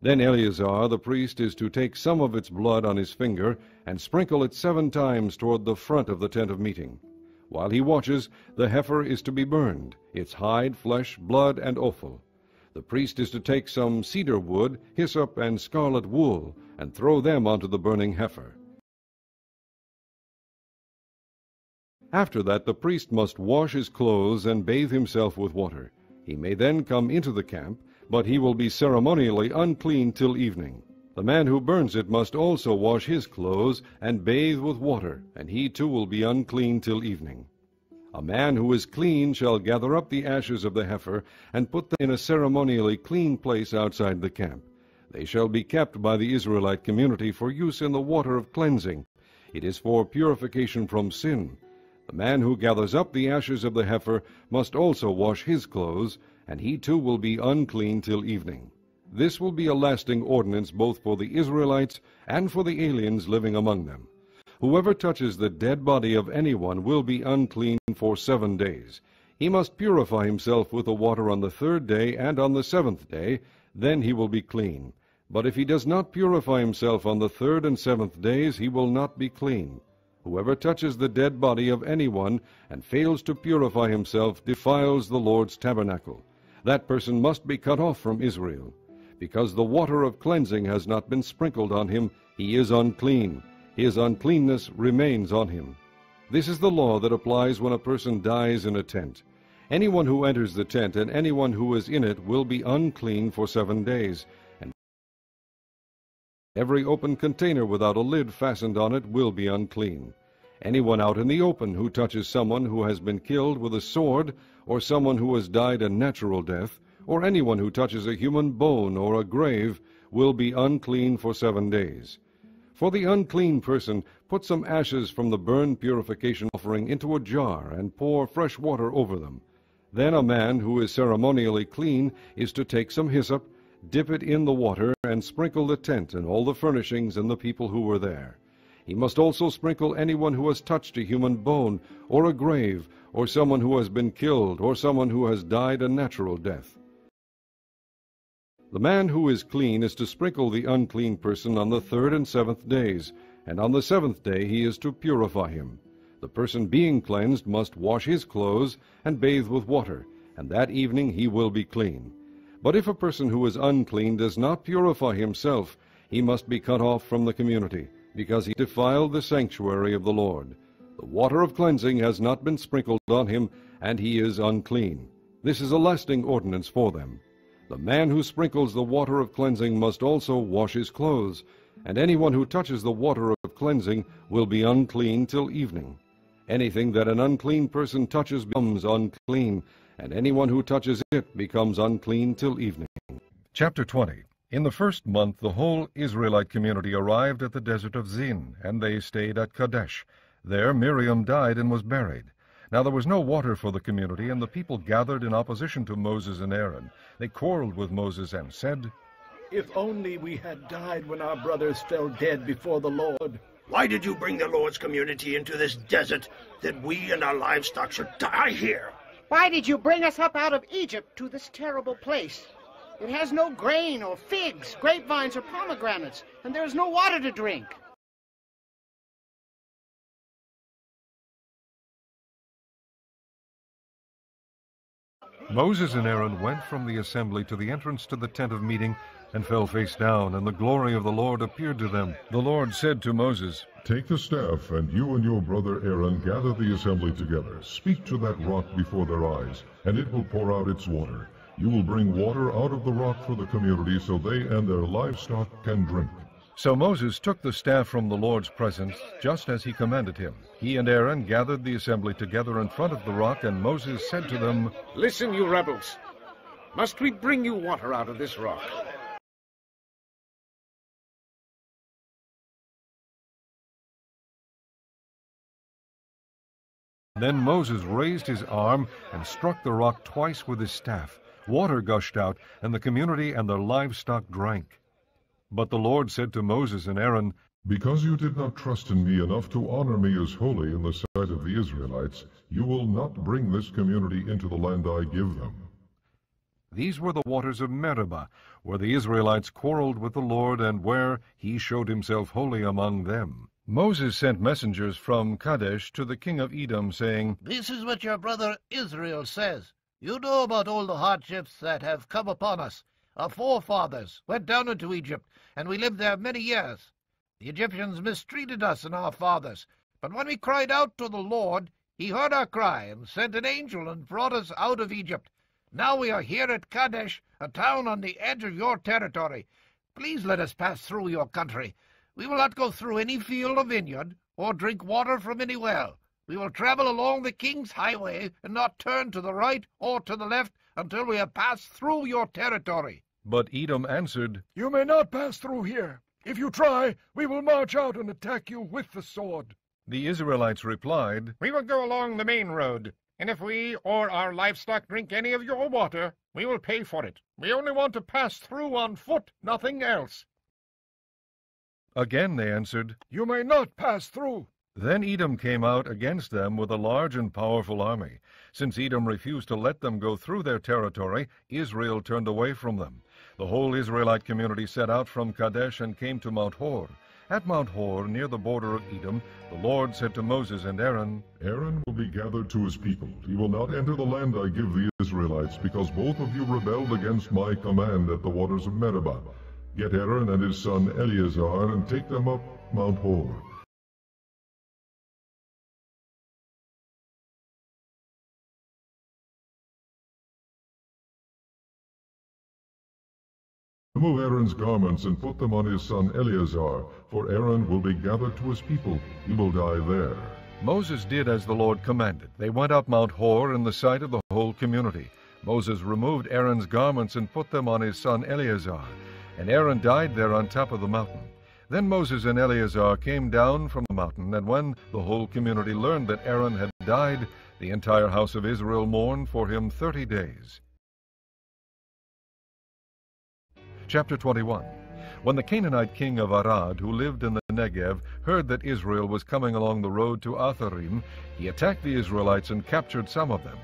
Then Eleazar the priest is to take some of its blood on his finger and sprinkle it 7 times toward the front of the tent of meeting. While he watches, the heifer is to be burned, its hide, flesh, blood, and offal. The priest is to take some cedar wood, hyssop, and scarlet wool, and throw them onto the burning heifer. After that the priest must wash his clothes and bathe himself with water. He may then come into the camp, but he will be ceremonially unclean till evening. The man who burns it must also wash his clothes and bathe with water, and he too will be unclean till evening. A man who is clean shall gather up the ashes of the heifer and put them in a ceremonially clean place outside the camp. They shall be kept by the Israelite community for use in the water of cleansing. It is for purification from sin. The man who gathers up the ashes of the heifer must also wash his clothes, and he too will be unclean till evening. This will be a lasting ordinance both for the Israelites and for the aliens living among them. Whoever touches the dead body of anyone will be unclean for 7 days. He must purify himself with the water on the 3rd day and on the 7th day, then he will be clean. But if he does not purify himself on the 3rd and 7th days, he will not be clean. Whoever touches the dead body of anyone and fails to purify himself defiles the Lord's tabernacle. That person must be cut off from Israel. Because the water of cleansing has not been sprinkled on him, he is unclean. His uncleanness remains on him. This is the law that applies when a person dies in a tent. Anyone who enters the tent and anyone who is in it will be unclean for 7 days, and every open container without a lid fastened on it will be unclean. Anyone out in the open who touches someone who has been killed with a sword, or someone who has died a natural death, or anyone who touches a human bone or a grave, will be unclean for 7 days. For the unclean person, put some ashes from the burnt purification offering into a jar and pour fresh water over them. Then a man who is ceremonially clean is to take some hyssop, dip it in the water, and sprinkle the tent and all the furnishings and the people who were there. He must also sprinkle anyone who has touched a human bone, or a grave, or someone who has been killed, or someone who has died a natural death. The man who is clean is to sprinkle the unclean person on the 3rd and 7th days, and on the 7th day he is to purify him. The person being cleansed must wash his clothes and bathe with water, and that evening he will be clean. But if a person who is unclean does not purify himself, he must be cut off from the community, because he defiled the sanctuary of the Lord. The water of cleansing has not been sprinkled on him, and he is unclean. This is a lasting ordinance for them. The man who sprinkles the water of cleansing must also wash his clothes, and anyone who touches the water of cleansing will be unclean till evening. Anything that an unclean person touches becomes unclean, and anyone who touches it becomes unclean till evening. Chapter 20. In the 1st month the whole Israelite community arrived at the desert of Zin, and they stayed at Kadesh. There Miriam died and was buried. Now there was no water for the community, and the people gathered in opposition to Moses and Aaron. They quarreled with Moses and said, If only we had died when our brothers fell dead before the Lord. Why did you bring the Lord's community into this desert, that we and our livestock should die here? Why did you bring us up out of Egypt to this terrible place? It has no grain or figs, grapevines or pomegranates, and there is no water to drink. Moses and Aaron went from the assembly to the entrance to the tent of meeting and fell face down, and the glory of the Lord appeared to them. The Lord said to Moses, Take the staff, and you and your brother Aaron gather the assembly together. Speak to that rock before their eyes, and it will pour out its water. You will bring water out of the rock for the community, so they and their livestock can drink. So Moses took the staff from the Lord's presence, just as he commanded him. He and Aaron gathered the assembly together in front of the rock, and Moses said to them, Listen, you rebels. Must we bring you water out of this rock? Then Moses raised his arm and struck the rock twice with his staff. Water gushed out, and the community and their livestock drank. But the Lord said to Moses and Aaron, Because you did not trust in me enough to honor me as holy in the sight of the Israelites, you will not bring this community into the land I give them. These were the waters of Meribah, where the Israelites quarreled with the Lord, and where he showed himself holy among them. Moses sent messengers from Kadesh to the king of Edom, saying, This is what your brother Israel says. You know about all the hardships that have come upon us. Our forefathers went down into Egypt, and we lived there many years. The Egyptians mistreated us and our fathers. But when we cried out to the Lord, he heard our cry and sent an angel and brought us out of Egypt. Now we are here at Kadesh, a town on the edge of your territory. Please let us pass through your country. We will not go through any field or vineyard, or drink water from any well. We will travel along the king's highway, and not turn to the right or to the left until we have passed through your territory. But Edom answered, You may not pass through here. If you try, we will march out and attack you with the sword. The Israelites replied, We will go along the main road, and if we or our livestock drink any of your water, we will pay for it. We only want to pass through on foot, nothing else. Again they answered, You may not pass through. Then Edom came out against them with a large and powerful army. Since Edom refused to let them go through their territory, Israel turned away from them. The whole Israelite community set out from Kadesh and came to Mount Hor. At Mount Hor, near the border of Edom, the Lord said to Moses and Aaron, Aaron will be gathered to his people. He will not enter the land I give the Israelites, because both of you rebelled against my command at the waters of Meribah. Get Aaron and his son Eleazar and take them up Mount Hor. Remove Aaron's garments and put them on his son Eleazar, for Aaron will be gathered to his people. He will die there. Moses did as the Lord commanded. They went up Mount Hor in the sight of the whole community. Moses removed Aaron's garments and put them on his son Eleazar, and Aaron died there on top of the mountain. Then Moses and Eleazar came down from the mountain, and when the whole community learned that Aaron had died, the entire house of Israel mourned for him 30 days. Chapter 21. When the Canaanite king of Arad, who lived in the Negev, heard that Israel was coming along the road to Atharim, he attacked the Israelites and captured some of them.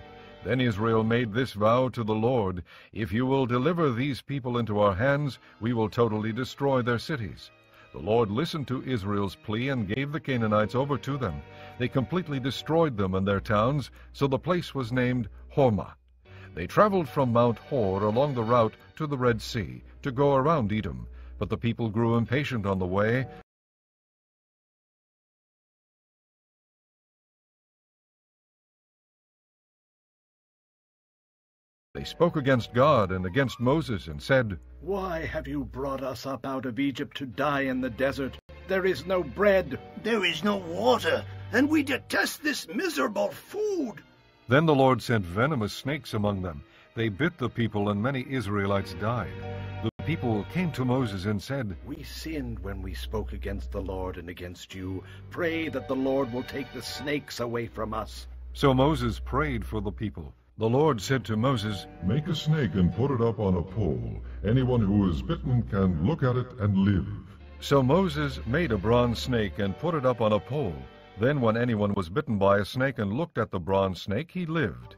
Then Israel made this vow to the Lord, If you will deliver these people into our hands, we will totally destroy their cities. The Lord listened to Israel's plea and gave the Canaanites over to them. They completely destroyed them and their towns, so the place was named Hormah. They traveled from Mount Hor along the route to the Red Sea to go around Edom, but the people grew impatient on the way. They spoke against God and against Moses and said, Why have you brought us up out of Egypt to die in the desert? There is no bread. There is no water, and we detest this miserable food. Then the Lord sent venomous snakes among them. They bit the people, and many Israelites died. The people came to Moses and said, We sinned when we spoke against the Lord and against you. Pray that the Lord will take the snakes away from us. So Moses prayed for the people. The Lord said to Moses, Make a snake and put it up on a pole. Anyone who is bitten can look at it and live. So Moses made a bronze snake and put it up on a pole. Then when anyone was bitten by a snake and looked at the bronze snake, he lived.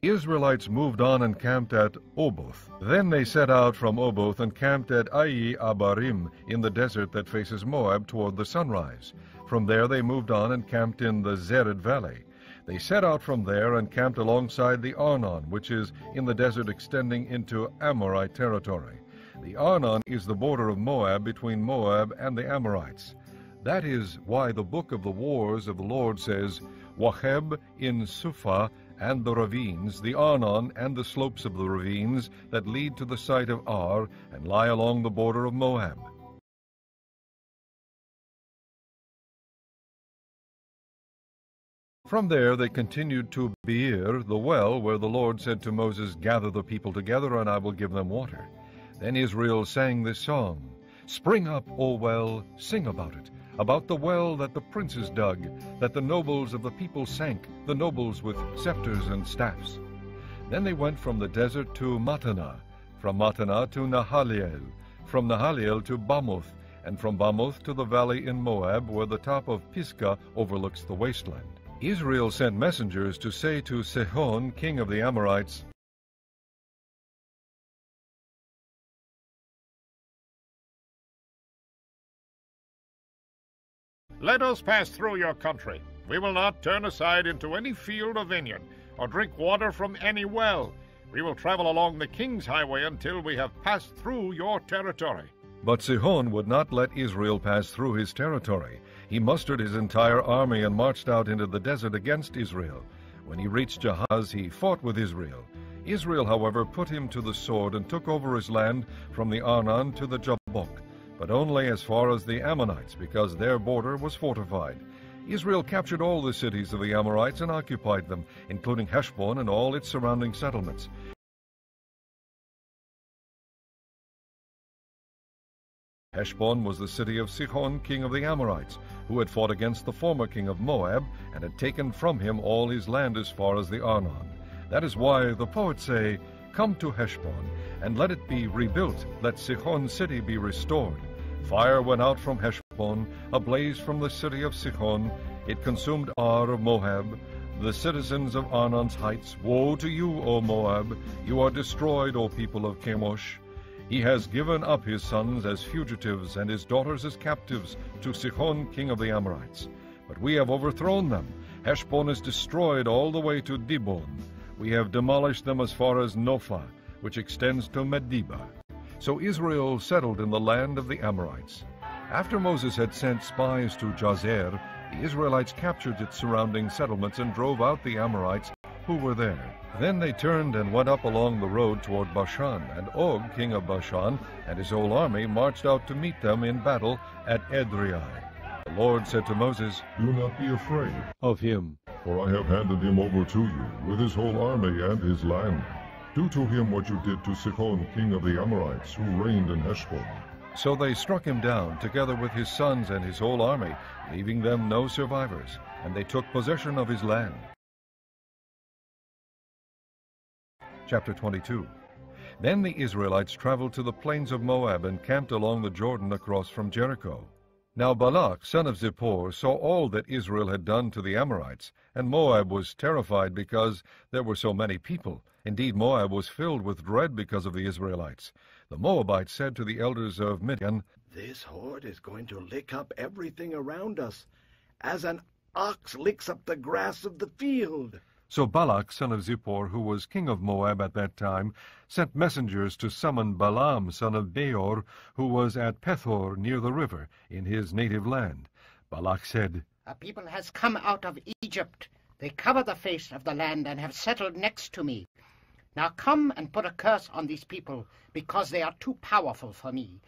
The Israelites moved on and camped at Oboth. Then they set out from Oboth and camped at Ai Abarim in the desert that faces Moab toward the sunrise. From there they moved on and camped in the Zered Valley. They set out from there and camped alongside the Arnon, which is in the desert extending into Amorite territory. The Arnon is the border of Moab between Moab and the Amorites. That is why the book of the wars of the Lord says, Waheb in Suphah and the ravines, the Arnon and the slopes of the ravines that lead to the site of Ar and lie along the border of Moab. From there they continued to Beer, the well, where the Lord said to Moses, Gather the people together, and I will give them water. Then Israel sang this song, Spring up, O well, sing about it, about the well that the princes dug, that the nobles of the people sank, the nobles with scepters and staffs. Then they went from the desert to Mattanah, from Mattanah to Nahaliel, from Nahaliel to Bamoth, and from Bamoth to the valley in Moab, where the top of Pisgah overlooks the wasteland. Israel sent messengers to say to Sihon, king of the Amorites, Let us pass through your country. We will not turn aside into any field or vineyard, or drink water from any well. We will travel along the king's highway until we have passed through your territory. But Sihon would not let Israel pass through his territory. He mustered his entire army and marched out into the desert against Israel. When he reached Jahaz, he fought with Israel. Israel, however, put him to the sword and took over his land from the Arnon to the Jabbok, but only as far as the Ammonites, because their border was fortified. Israel captured all the cities of the Amorites and occupied them, including Heshbon and all its surrounding settlements. Heshbon was the city of Sihon, king of the Amorites, who had fought against the former king of Moab and had taken from him all his land as far as the Arnon. That is why the poets say, Come to Heshbon, and let it be rebuilt, let Sihon's city be restored. Fire went out from Heshbon Heshbon, a blaze from the city of Sihon. It consumed Ar of Moab, the citizens of Arnon's heights. Woe to you, O Moab! You are destroyed, O people of Chemosh. He has given up his sons as fugitives and his daughters as captives to Sihon, king of the Amorites. But we have overthrown them. Heshbon is destroyed all the way to Dibon. We have demolished them as far as Nophah, which extends to Medeba. So Israel settled in the land of the Amorites. After Moses had sent spies to Jazer, the Israelites captured its surrounding settlements and drove out the Amorites who were there. Then they turned and went up along the road toward Bashan, and Og, king of Bashan, and his whole army marched out to meet them in battle at Edrei. The Lord said to Moses, Do not be afraid of him, for I have handed him over to you, with his whole army and his land. Do to him what you did to Sihon, king of the Amorites, who reigned in Heshbon. So they struck him down, together with his sons and his whole army, leaving them no survivors, and they took possession of his land. Chapter 22. Then the Israelites traveled to the plains of Moab and camped along the Jordan across from Jericho. Now Balak, son of Zippor, saw all that Israel had done to the Amorites, and Moab was terrified because there were so many people. Indeed, Moab was filled with dread because of the Israelites. The Moabites said to the elders of Midian, This horde is going to lick up everything around us, as an ox licks up the grass of the field. So Balak, son of Zippor, who was king of Moab at that time, sent messengers to summon Balaam, son of Beor, who was at Pethor near the river, in his native land. Balak said, A people has come out of Egypt. They cover the face of the land and have settled next to me. Now come and put a curse on these people, because they are too powerful for me.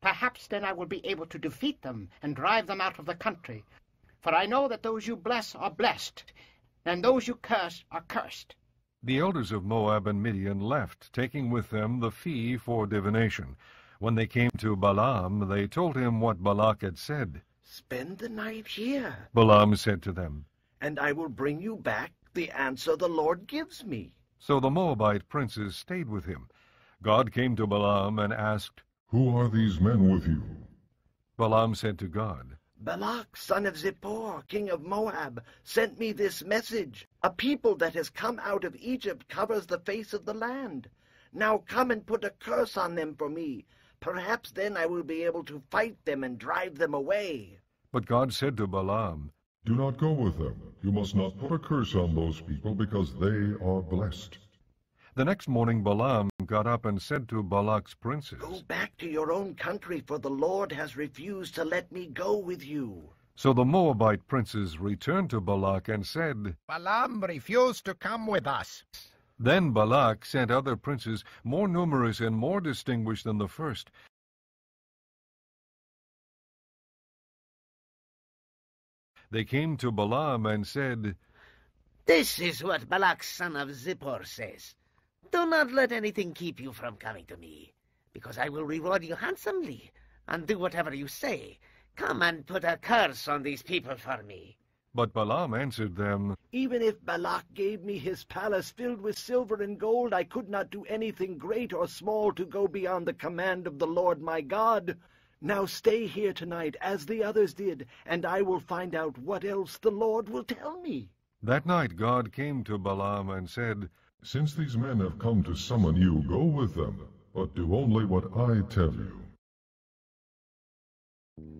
Perhaps then I will be able to defeat them and drive them out of the country. For I know that those you bless are blessed, and those you curse are cursed. The elders of Moab and Midian left, taking with them the fee for divination. When they came to Balaam, they told him what Balak had said. Spend the night here, Balaam said to them, and I will bring you back the answer the Lord gives me. So the Moabite princes stayed with him. God came to Balaam and asked, Who are these men with you? Balaam said to God, Balak, son of Zippor, king of Moab, sent me this message. A people that has come out of Egypt covers the face of the land. Now come and put a curse on them for me. Perhaps then I will be able to fight them and drive them away. But God said to Balaam, Do not go with them. You must not put a curse on those people, because they are blessed. The next morning Balaam got up and said to Balak's princes, Go back to your own country, for the Lord has refused to let me go with you. So the Moabite princes returned to Balak and said, Balaam refused to come with us. Then Balak sent other princes, more numerous and more distinguished than the first. They came to Balaam and said, This is what Balak, son of Zippor, says. Do not let anything keep you from coming to me, because I will reward you handsomely, and do whatever you say. Come and put a curse on these people for me. But Balaam answered them, Even if Balak gave me his palace filled with silver and gold, I could not do anything great or small to go beyond the command of the Lord my God. Now stay here tonight, as the others did, and I will find out what else the Lord will tell me. That night God came to Balaam and said, Since these men have come to summon you, go with them, but do only what I tell you.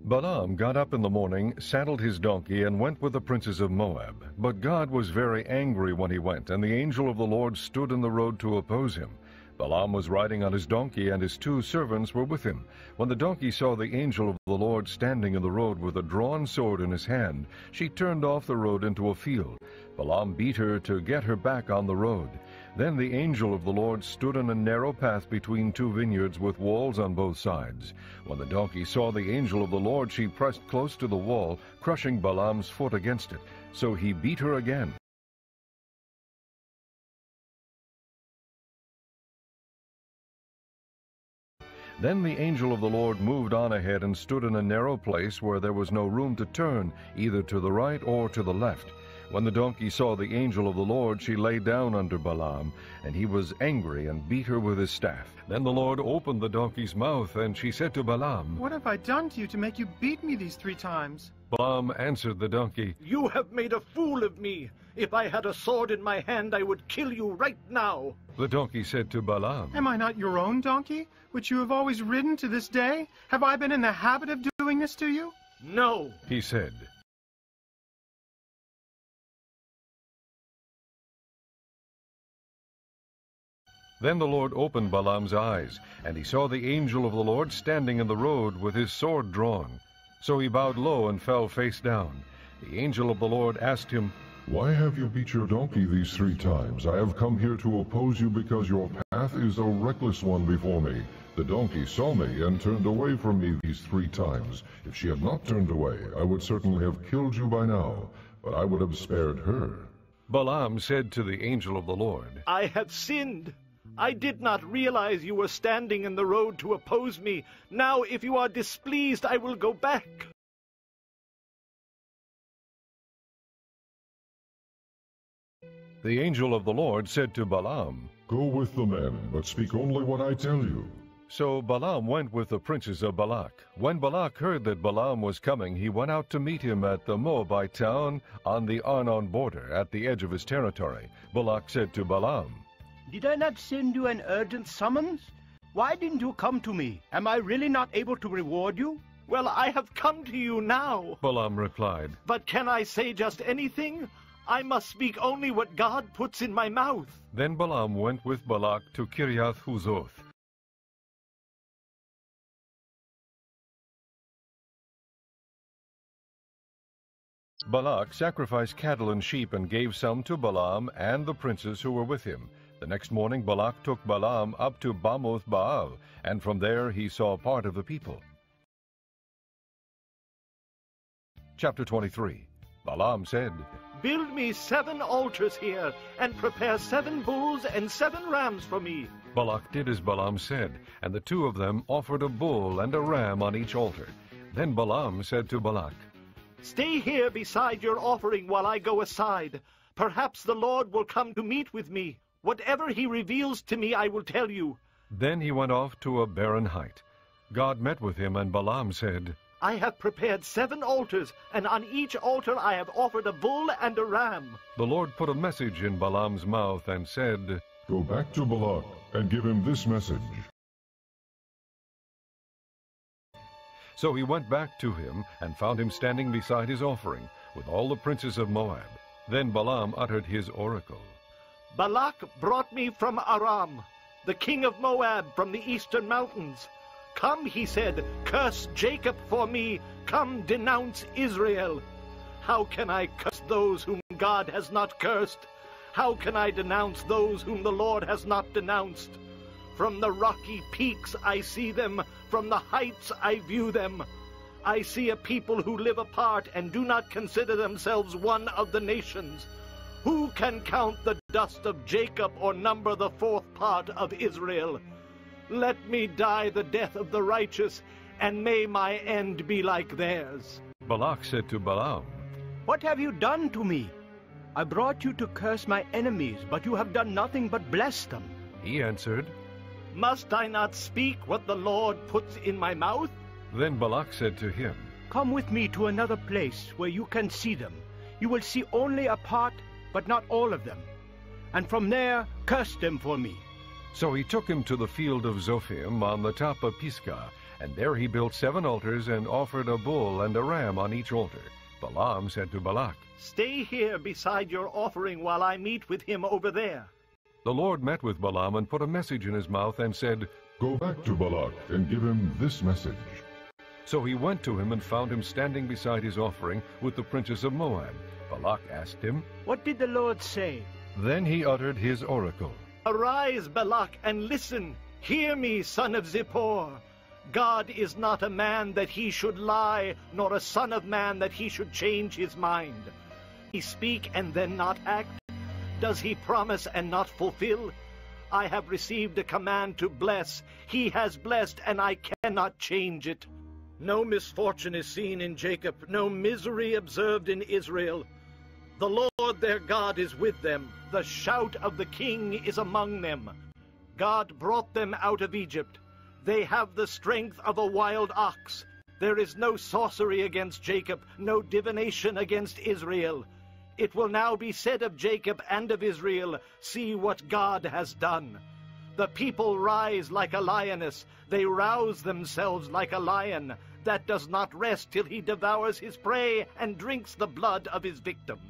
Balaam got up in the morning, saddled his donkey, and went with the princes of Moab. But God was very angry when he went, and the angel of the Lord stood in the road to oppose him. Balaam was riding on his donkey, and his 2 servants were with him. When the donkey saw the angel of the Lord standing in the road with a drawn sword in his hand, she turned off the road into a field. Balaam beat her to get her back on the road. Then the angel of the Lord stood in a narrow path between 2 vineyards with walls on both sides. When the donkey saw the angel of the Lord, she pressed close to the wall, crushing Balaam's foot against it. So he beat her again. Then the angel of the Lord moved on ahead and stood in a narrow place where there was no room to turn, either to the right or to the left. When the donkey saw the angel of the Lord, she lay down under Balaam, and he was angry and beat her with his staff. Then the Lord opened the donkey's mouth, and she said to Balaam, "What have I done to you to make you beat me these 3 times? Balaam answered the donkey, "You have made a fool of me. If I had a sword in my hand, I would kill you right now." The donkey said to Balaam, Am I not your own donkey, which you have always ridden to this day? Have I been in the habit of doing this to you?" "No," he said. Then the Lord opened Balaam's eyes, and he saw the angel of the Lord standing in the road with his sword drawn. So he bowed low and fell face down. The angel of the Lord asked him, Why have you beat your donkey these 3 times? I have come here to oppose you because your path is a reckless one before me. The donkey saw me and turned away from me these 3 times. If she had not turned away, I would certainly have killed you by now, but I would have spared her. Balaam said to the angel of the Lord, "I have sinned. I did not realize you were standing in the road to oppose me. Now, if you are displeased, I will go back." The angel of the Lord said to Balaam, Go with the men, but speak only what I tell you. So Balaam went with the princes of Balak. When Balak heard that Balaam was coming, he went out to meet him at the Moabite town on the Arnon border, at the edge of his territory. Balak said to Balaam, "Did I not send you an urgent summons? Why didn't you come to me? Am I really not able to reward you?" "Well, I have come to you now." Balaam replied, "But can I say just anything? I must speak only what God puts in my mouth." Then Balaam went with Balak to Kiriath Huzoth. Balak sacrificed cattle and sheep and gave some to Balaam and the princes who were with him. The next morning Balak took Balaam up to Bamoth Baal, and from there he saw part of the people. Chapter 23. Balaam said, "Build me 7 altars here, and prepare 7 bulls and 7 rams for me." Balak did as Balaam said, and the 2 of them offered a bull and a ram on each altar. Then Balaam said to Balak, "Stay here beside your offering while I go aside. Perhaps the Lord will come to meet with me. Whatever he reveals to me, I will tell you." Then he went off to a barren height. God met with him, and Balaam said, "I have prepared 7 altars, and on each altar I have offered a bull and a ram." The Lord put a message in Balaam's mouth and said, Go back to Balak and give him this message. So he went back to him and found him standing beside his offering with all the princes of Moab. Then Balaam uttered his oracle. "Balak brought me from Aram, the king of Moab from the eastern mountains. Come, he said, curse Jacob for me. Come, denounce Israel. How can I curse those whom God has not cursed? How can I denounce those whom the Lord has not denounced? From the rocky peaks I see them, from the heights I view them. I see a people who live apart and do not consider themselves one of the nations. Who can count the dust of Jacob or number the 4th part of Israel? Let me die the death of the righteous, and may my end be like theirs." Balak said to Balaam, "What have you done to me? I brought you to curse my enemies, but you have done nothing but bless them." He answered, "Must I not speak what the Lord puts in my mouth?" Then Balak said to him, "Come with me to another place where you can see them. You will see only a part, but not all of them. And from there, curse them for me." So he took him to the field of Zophim on the top of Pisgah, and there he built 7 altars and offered a bull and a ram on each altar. Balaam said to Balak, "Stay here beside your offering while I meet with him over there." The Lord met with Balaam and put a message in his mouth and said, Go back to Balak and give him this message. So he went to him and found him standing beside his offering with the princes of Moab. Balak asked him, "What did the Lord say?" Then he uttered his oracle. "Arise, Balak, and listen. Hear me, son of Zippor. God is not a man that he should lie, nor a son of man that he should change his mind. He speak and then not act? Does he promise and not fulfill? I have received a command to bless. He has blessed, and I cannot change it. No misfortune is seen in Jacob, no misery observed in Israel. The Lord their God is with them. The shout of the king is among them. God brought them out of Egypt. They have the strength of a wild ox. There is no sorcery against Jacob, no divination against Israel. It will now be said of Jacob and of Israel, see what God has done. The people rise like a lioness. They rouse themselves like a lion that does not rest till he devours his prey and drinks the blood of his victims.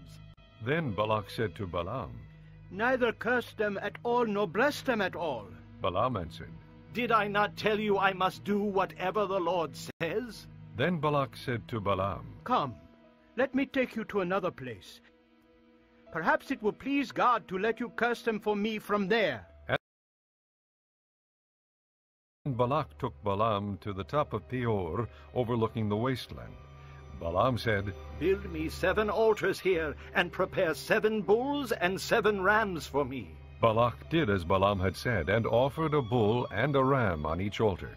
Then Balak said to Balaam, Neither curse them at all, nor bless them at all. Balaam answered, Did I not tell you I must do whatever the Lord says? Then Balak said to Balaam, Come, let me take you to another place. Perhaps it will please God to let you curse them for me from there. And Balak took Balaam to the top of Peor, overlooking the wasteland. Balaam said, Build me 7 altars here, and prepare 7 bulls and 7 rams for me. Balak did as Balaam had said, and offered a bull and a ram on each altar.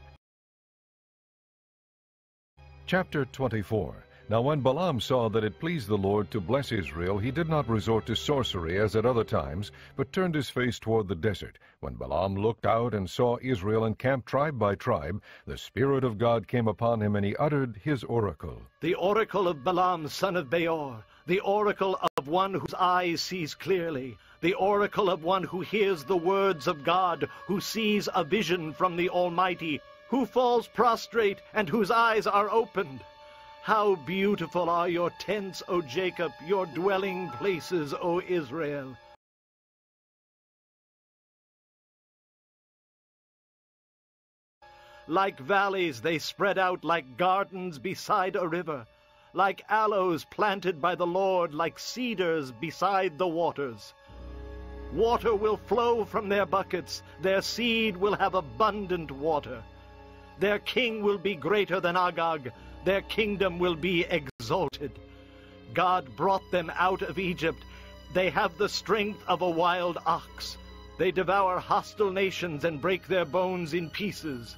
Chapter 24. Now when Balaam saw that it pleased the Lord to bless Israel, he did not resort to sorcery as at other times, but turned his face toward the desert. When Balaam looked out and saw Israel encamped tribe by tribe, the Spirit of God came upon him, and he uttered his oracle. The oracle of Balaam, son of Beor, the oracle of one whose eyes sees clearly, the oracle of one who hears the words of God, who sees a vision from the Almighty, who falls prostrate and whose eyes are opened. How beautiful are your tents, O Jacob, your dwelling places, O Israel. Like valleys they spread out, like gardens beside a river, like aloes planted by the Lord, like cedars beside the waters. Water will flow from their buckets, their seed will have abundant water. Their king will be greater than Agag, their kingdom will be exalted. God brought them out of Egypt. They have the strength of a wild ox. They devour hostile nations and break their bones in pieces.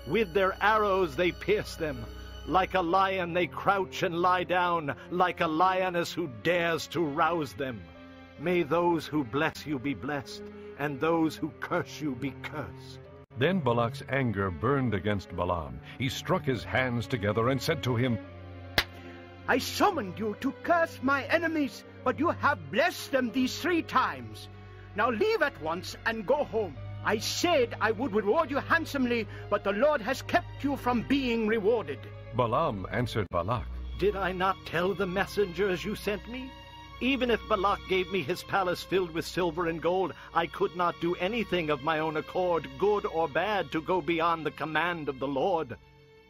With their arrows they pierce them. Like a lion they crouch and lie down, like a lioness who dares to rouse them. May those who bless you be blessed, and those who curse you be cursed. Then Balak's anger burned against Balaam. He struck his hands together and said to him, I summoned you to curse my enemies, but you have blessed them these 3 times. Now leave at once and go home. I said I would reward you handsomely, but the Lord has kept you from being rewarded. Balaam answered Balak, Did I not tell the messengers you sent me? Even if Balak gave me his palace filled with silver and gold, I could not do anything of my own accord, good or bad, to go beyond the command of the Lord.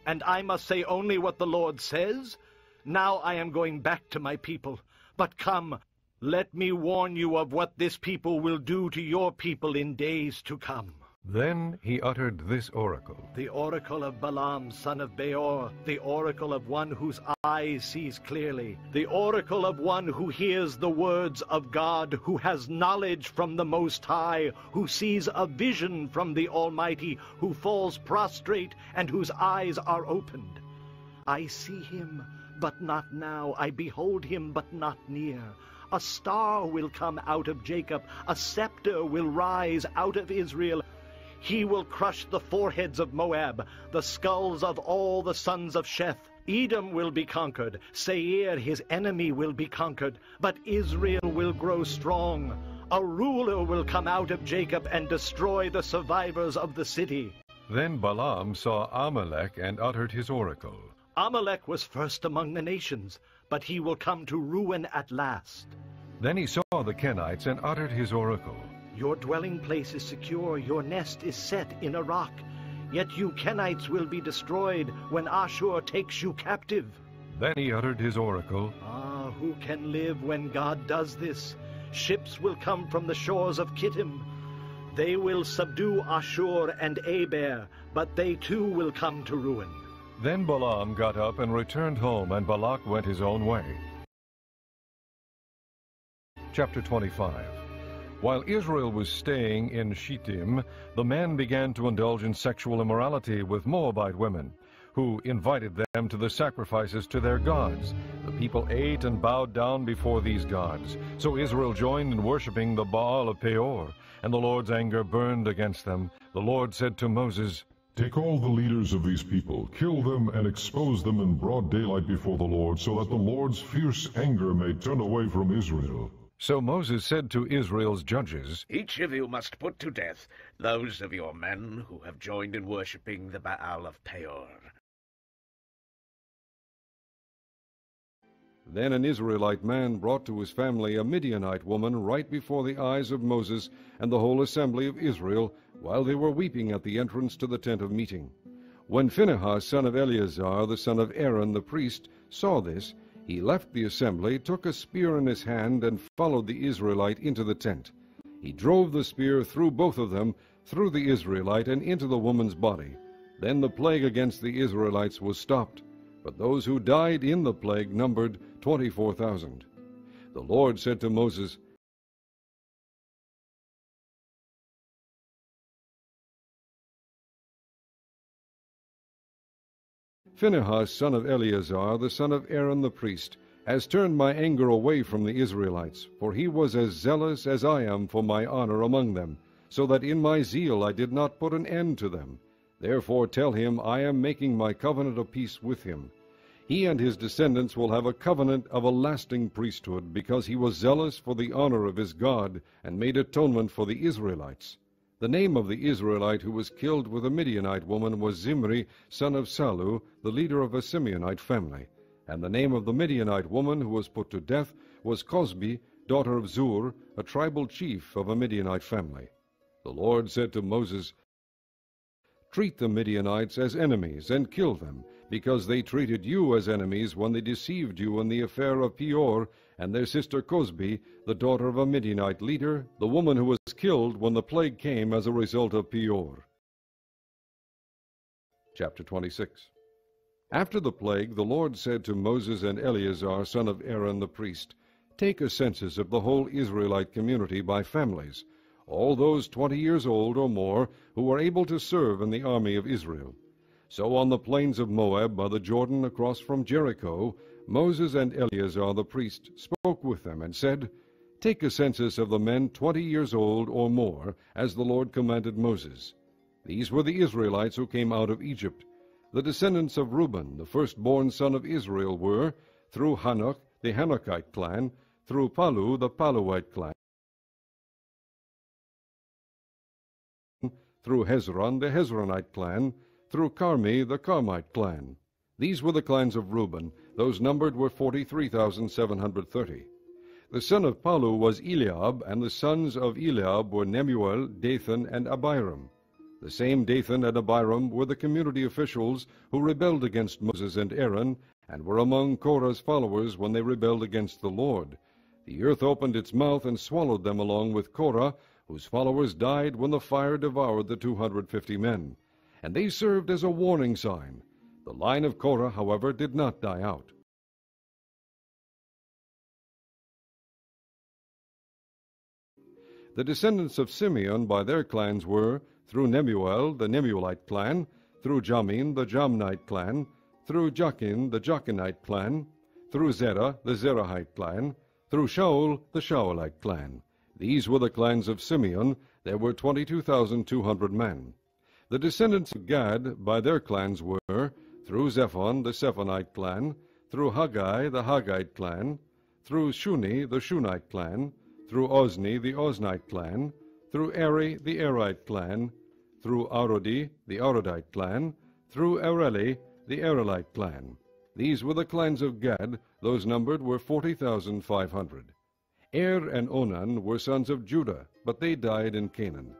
And I must say only what the Lord says? Now I am going back to my people. But come, let me warn you of what this people will do to your people in days to come. Then he uttered this oracle. The oracle of Balaam, son of Beor, the oracle of one whose eyes sees clearly, the oracle of one who hears the words of God, who has knowledge from the Most High, who sees a vision from the Almighty, who falls prostrate and whose eyes are opened. I see him, but not now. I behold him, but not near. A star will come out of Jacob, a scepter will rise out of Israel. He will crush the foreheads of Moab, the skulls of all the sons of Sheth. Edom will be conquered. Seir, his enemy, will be conquered. But Israel will grow strong. A ruler will come out of Jacob and destroy the survivors of the city. Then Balaam saw Amalek and uttered his oracle. Amalek was first among the nations, but he will come to ruin at last. Then he saw the Kenites and uttered his oracle. Your dwelling place is secure, your nest is set in a rock. Yet you Kenites will be destroyed when Ashur takes you captive. Then he uttered his oracle. Ah, who can live when God does this? Ships will come from the shores of Kittim. They will subdue Ashur and Aber, but they too will come to ruin. Then Balaam got up and returned home, and Balak went his own way. Chapter 25. While Israel was staying in Shittim, the men began to indulge in sexual immorality with Moabite women, who invited them to the sacrifices to their gods. The people ate and bowed down before these gods. So Israel joined in worshipping the Baal of Peor, and the Lord's anger burned against them. The Lord said to Moses, Take all the leaders of these people, kill them, and expose them in broad daylight before the Lord, so that the Lord's fierce anger may turn away from Israel. So Moses said to Israel's judges, Each of you must put to death those of your men who have joined in worshipping the Baal of Peor. Then an Israelite man brought to his family a Midianite woman right before the eyes of Moses and the whole assembly of Israel, while they were weeping at the entrance to the tent of meeting. When Phinehas, son of Eleazar, the son of Aaron the priest, saw this, he left the assembly, took a spear in his hand, and followed the Israelite into the tent. He drove the spear through both of them, through the Israelite and into the woman's body. Then the plague against the Israelites was stopped, but those who died in the plague numbered 24,000. The Lord said to Moses, Phinehas, son of Eleazar, the son of Aaron the priest, has turned my anger away from the Israelites, for he was as zealous as I am for my honor among them, so that in my zeal I did not put an end to them. Therefore tell him I am making my covenant of peace with him. He and his descendants will have a covenant of a lasting priesthood, because he was zealous for the honor of his God, and made atonement for the Israelites. The name of the Israelite who was killed with a Midianite woman was Zimri, son of Salu, the leader of a Simeonite family. And the name of the Midianite woman who was put to death was Cosbi, daughter of Zur, a tribal chief of a Midianite family. The Lord said to Moses, Treat the Midianites as enemies, and kill them, because they treated you as enemies when they deceived you in the affair of Peor, and their sister Cosbi, the daughter of a Midianite leader, the woman who was killed when the plague came as a result of Peor. Chapter 26. After the plague, the Lord said to Moses and Eleazar, son of Aaron the priest, Take a census of the whole Israelite community by families, all those 20 years old or more who were able to serve in the army of Israel. So on the plains of Moab by the Jordan across from Jericho, Moses and Eleazar the priest spoke with them and said, Take a census of the men 20 years old or more, as the Lord commanded Moses. These were the Israelites who came out of Egypt. The descendants of Reuben, the firstborn son of Israel, were, through Hanok, the Hanokite clan, through Palu, the Paluite clan, through Hezron, the Hezronite clan, through Carmi, the Carmite clan. These were the clans of Reuben. Those numbered were 43,730. The son of Palu was Eliab, and the sons of Eliab were Nemuel, Dathan, and Abiram. The same Dathan and Abiram were the community officials who rebelled against Moses and Aaron, and were among Korah's followers when they rebelled against the Lord. The earth opened its mouth and swallowed them along with Korah, whose followers died when the fire devoured the 250 men. And they served as a warning sign. The line of Korah, however, did not die out. The descendants of Simeon by their clans were, through Nemuel, the Nemuelite clan, through Jamin, the Jamnite clan, through Jachin, the Jachinite clan, through Zerah, the Zerahite clan, through Shaul, the Shaulite clan. These were the clans of Simeon. There were 22,200 men. The descendants of Gad by their clans were, through Zephon, the Zephonite clan, through Haggai, the Haggite clan, through Shuni, the Shunite clan, through Ozni, the Oznite clan, through Eri, the Erite clan, through Arodi, the Arodite clan, through Areli, the Arelite clan. These were the clans of Gad. Those numbered were 40,500. Er and Onan were sons of Judah, but they died in Canaan.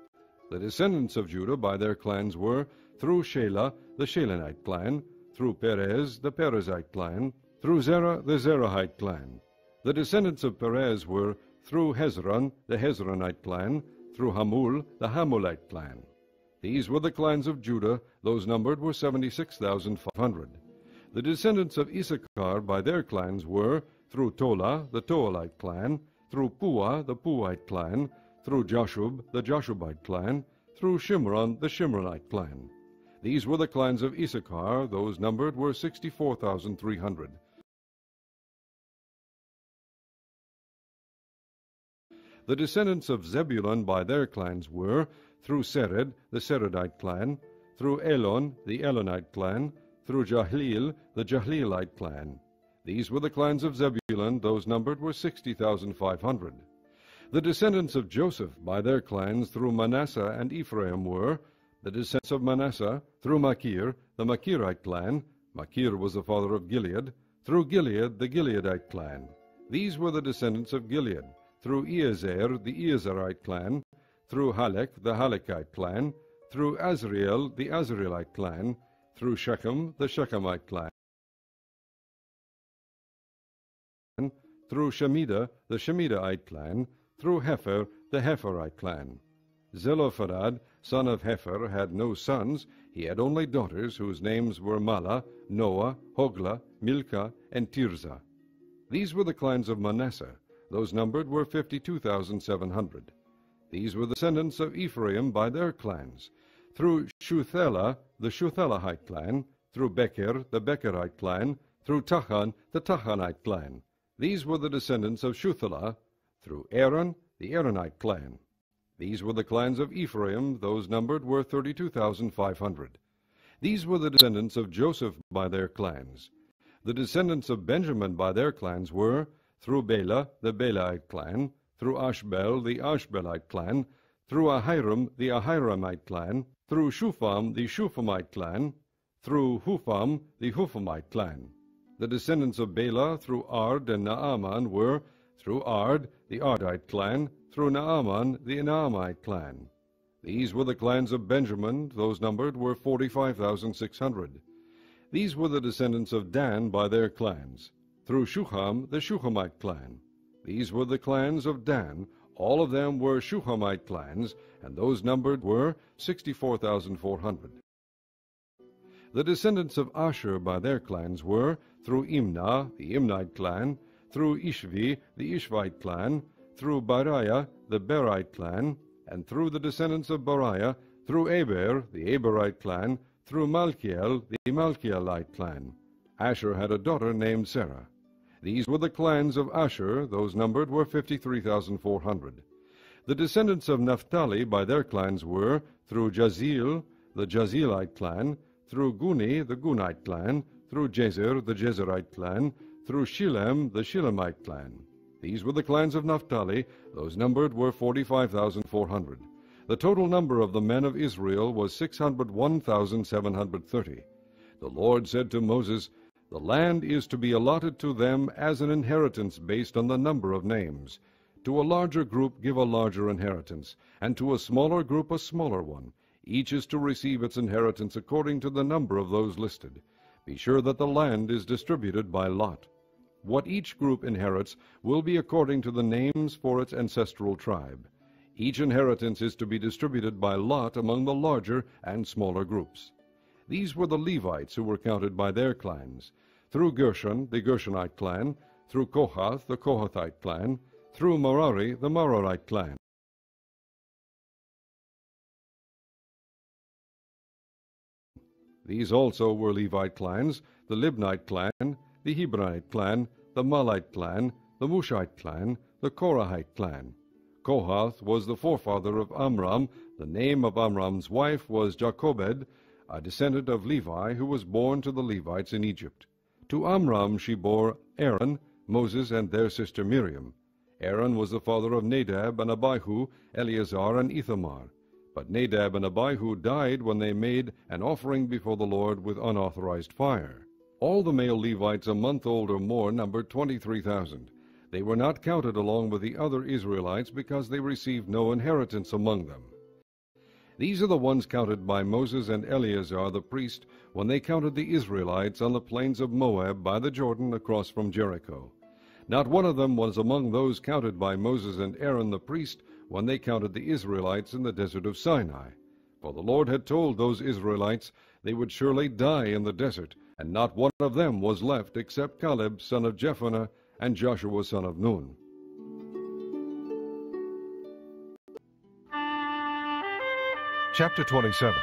The descendants of Judah by their clans were, through Shelah, the Shelonite clan, through Perez, the Perezite clan, through Zerah, the Zerahite clan. The descendants of Perez were, through Hezron, the Hezronite clan, through Hamul, the Hamulite clan. These were the clans of Judah. Those numbered were 76,500. The descendants of Issachar by their clans were, through Tola, the Toalite clan, through Puah, the Puite clan, through Jashub, the Jashubite clan, through Shimron, the Shimronite clan. These were the clans of Issachar. Those numbered were 64,300. The descendants of Zebulun by their clans were, through Sered, the Seredite clan, through Elon, the Elonite clan, through Jahleel, the Jahleelite clan. These were the clans of Zebulun. Those numbered were 60,500. The descendants of Joseph by their clans through Manasseh and Ephraim were, the descendants of Manasseh through Machir, the Machirite clan. Machir was the father of Gilead. Through Gilead, the Gileadite clan. These were the descendants of Gilead. Through Iezer, the Iezerite clan. Through Halek, the Halekite clan. Through Azriel, the Azrielite clan. Through Shechem, the Shechemite clan. Through Shemida, the Shemidite clan. Through Hepher, the Hepherite clan. Zelophehad, son of Hepher, had no sons. He had only daughters, whose names were Mala, Noah, Hoglah, Milcah, and Tirzah. These were the clans of Manasseh. Those numbered were 52,700. These were the descendants of Ephraim by their clans. Through Shuthelah, the Shuthelahite clan. Through Becher, the Becherite clan. Through Tachan, the Tachanite clan. These were the descendants of Shuthelah. Through Aaron, the Aaronite clan. These were the clans of Ephraim. Those numbered were 32,500. These were the descendants of Joseph by their clans. The descendants of Benjamin by their clans were, through Bela, the Belite clan, through Ashbel, the Ashbelite clan, through Ahiram, the Ahiramite clan, through Shupham, the Shuphamite clan, through Hupham, the Huphamite clan. The descendants of Bela through Ard and Naaman were, through Ard, the Ardite clan, through Naaman, the Naamite clan. These were the clans of Benjamin. Those numbered were 45,600. These were the descendants of Dan by their clans. Through Shuham, the Shuhamite clan. These were the clans of Dan. All of them were Shuhamite clans, and those numbered were 64,400. The descendants of Asher by their clans were, through Imnah, the Imnite clan, through Ishvi, the Ishvite clan, through Bariah, the Berite clan, and through the descendants of Bariah, through Aber, the Aberite clan, through Malchiel, the Malchielite clan. Asher had a daughter named Sarah. These were the clans of Asher. Those numbered were 53,400. The descendants of Naphtali by their clans were, through Jazeel, the Jazeelite clan, through Guni, the Gunite clan, through Jezer, the Jezerite clan, through Shilem, the Shilemite clan. These were the clans of Naphtali. Those numbered were 45,400. The total number of the men of Israel was 601,730. The Lord said to Moses, "The land is to be allotted to them as an inheritance based on the number of names. To a larger group give a larger inheritance, and to a smaller group a smaller one. Each is to receive its inheritance according to the number of those listed. Be sure that the land is distributed by lot. What each group inherits will be according to the names for its ancestral tribe. Each inheritance is to be distributed by lot among the larger and smaller groups." These were the Levites who were counted by their clans. Through Gershon, the Gershonite clan, through Kohath, the Kohathite clan, through Merari, the Merarite clan. These also were Levite clans, the Libnite clan, the Hebronite clan, the Malite clan, the Mushite clan, the Korahite clan. Kohath was the forefather of Amram. The name of Amram's wife was Jochebed, a descendant of Levi who was born to the Levites in Egypt. To Amram she bore Aaron, Moses, and their sister Miriam. Aaron was the father of Nadab and Abihu, Eleazar, and Ithamar. But Nadab and Abihu died when they made an offering before the Lord with unauthorized fire. All the male Levites a month old or more numbered 23,000. They were not counted along with the other Israelites because they received no inheritance among them. These are the ones counted by Moses and Eleazar the priest when they counted the Israelites on the plains of Moab by the Jordan across from Jericho. Not one of them was among those counted by Moses and Aaron the priest when they counted the Israelites in the desert of Sinai. For the Lord had told those Israelites they would surely die in the desert, and not one of them was left except Caleb son of Jephunneh and Joshua son of Nun. Chapter 27.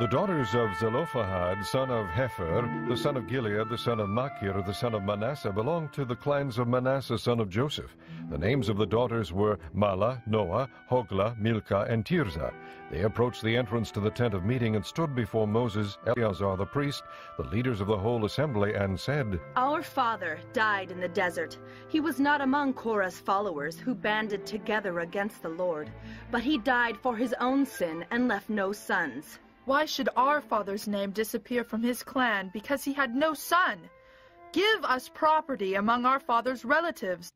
The daughters of Zelophehad, son of Hepher, the son of Gilead, the son of Machir, the son of Manasseh, belonged to the clans of Manasseh, son of Joseph. The names of the daughters were Mahlah, Noah, Hoglah, Milcah, and Tirzah. They approached the entrance to the tent of meeting and stood before Moses, Eleazar the priest, the leaders of the whole assembly, and said, Our father died in the desert. He was not among Korah's followers who banded together against the Lord, but he died for his own sin and left no sons. Why should our father's name disappear from his clan because he had no son? Give us property among our father's relatives.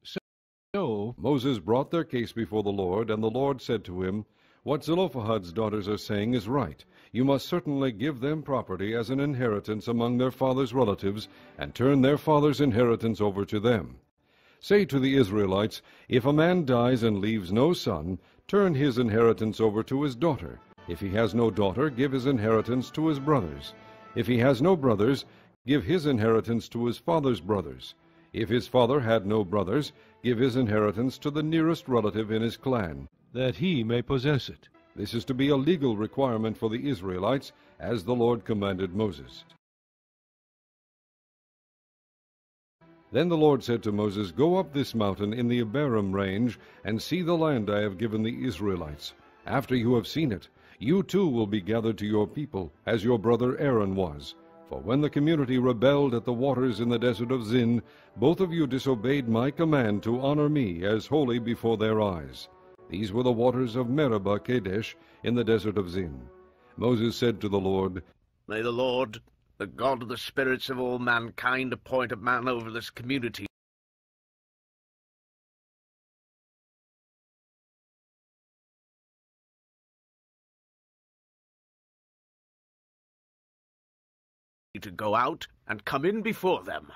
So Moses brought their case before the Lord, and the Lord said to him, What Zelophehad's daughters are saying is right. You must certainly give them property as an inheritance among their father's relatives, and turn their father's inheritance over to them. Say to the Israelites, If a man dies and leaves no son, turn his inheritance over to his daughter. If he has no daughter, give his inheritance to his brothers. If he has no brothers, give his inheritance to his father's brothers. If his father had no brothers, give his inheritance to the nearest relative in his clan, that he may possess it. This is to be a legal requirement for the Israelites, as the Lord commanded Moses. Then the Lord said to Moses, Go up this mountain in the Abarim range, and see the land I have given the Israelites. After you have seen it, you too will be gathered to your people, as your brother Aaron was. For when the community rebelled at the waters in the desert of Zin, both of you disobeyed my command to honor me as holy before their eyes. These were the waters of Meribah Kadesh in the desert of Zin. Moses said to the Lord, May the Lord, the God of the spirits of all mankind, appoint a man over this community, to go out and come in before them,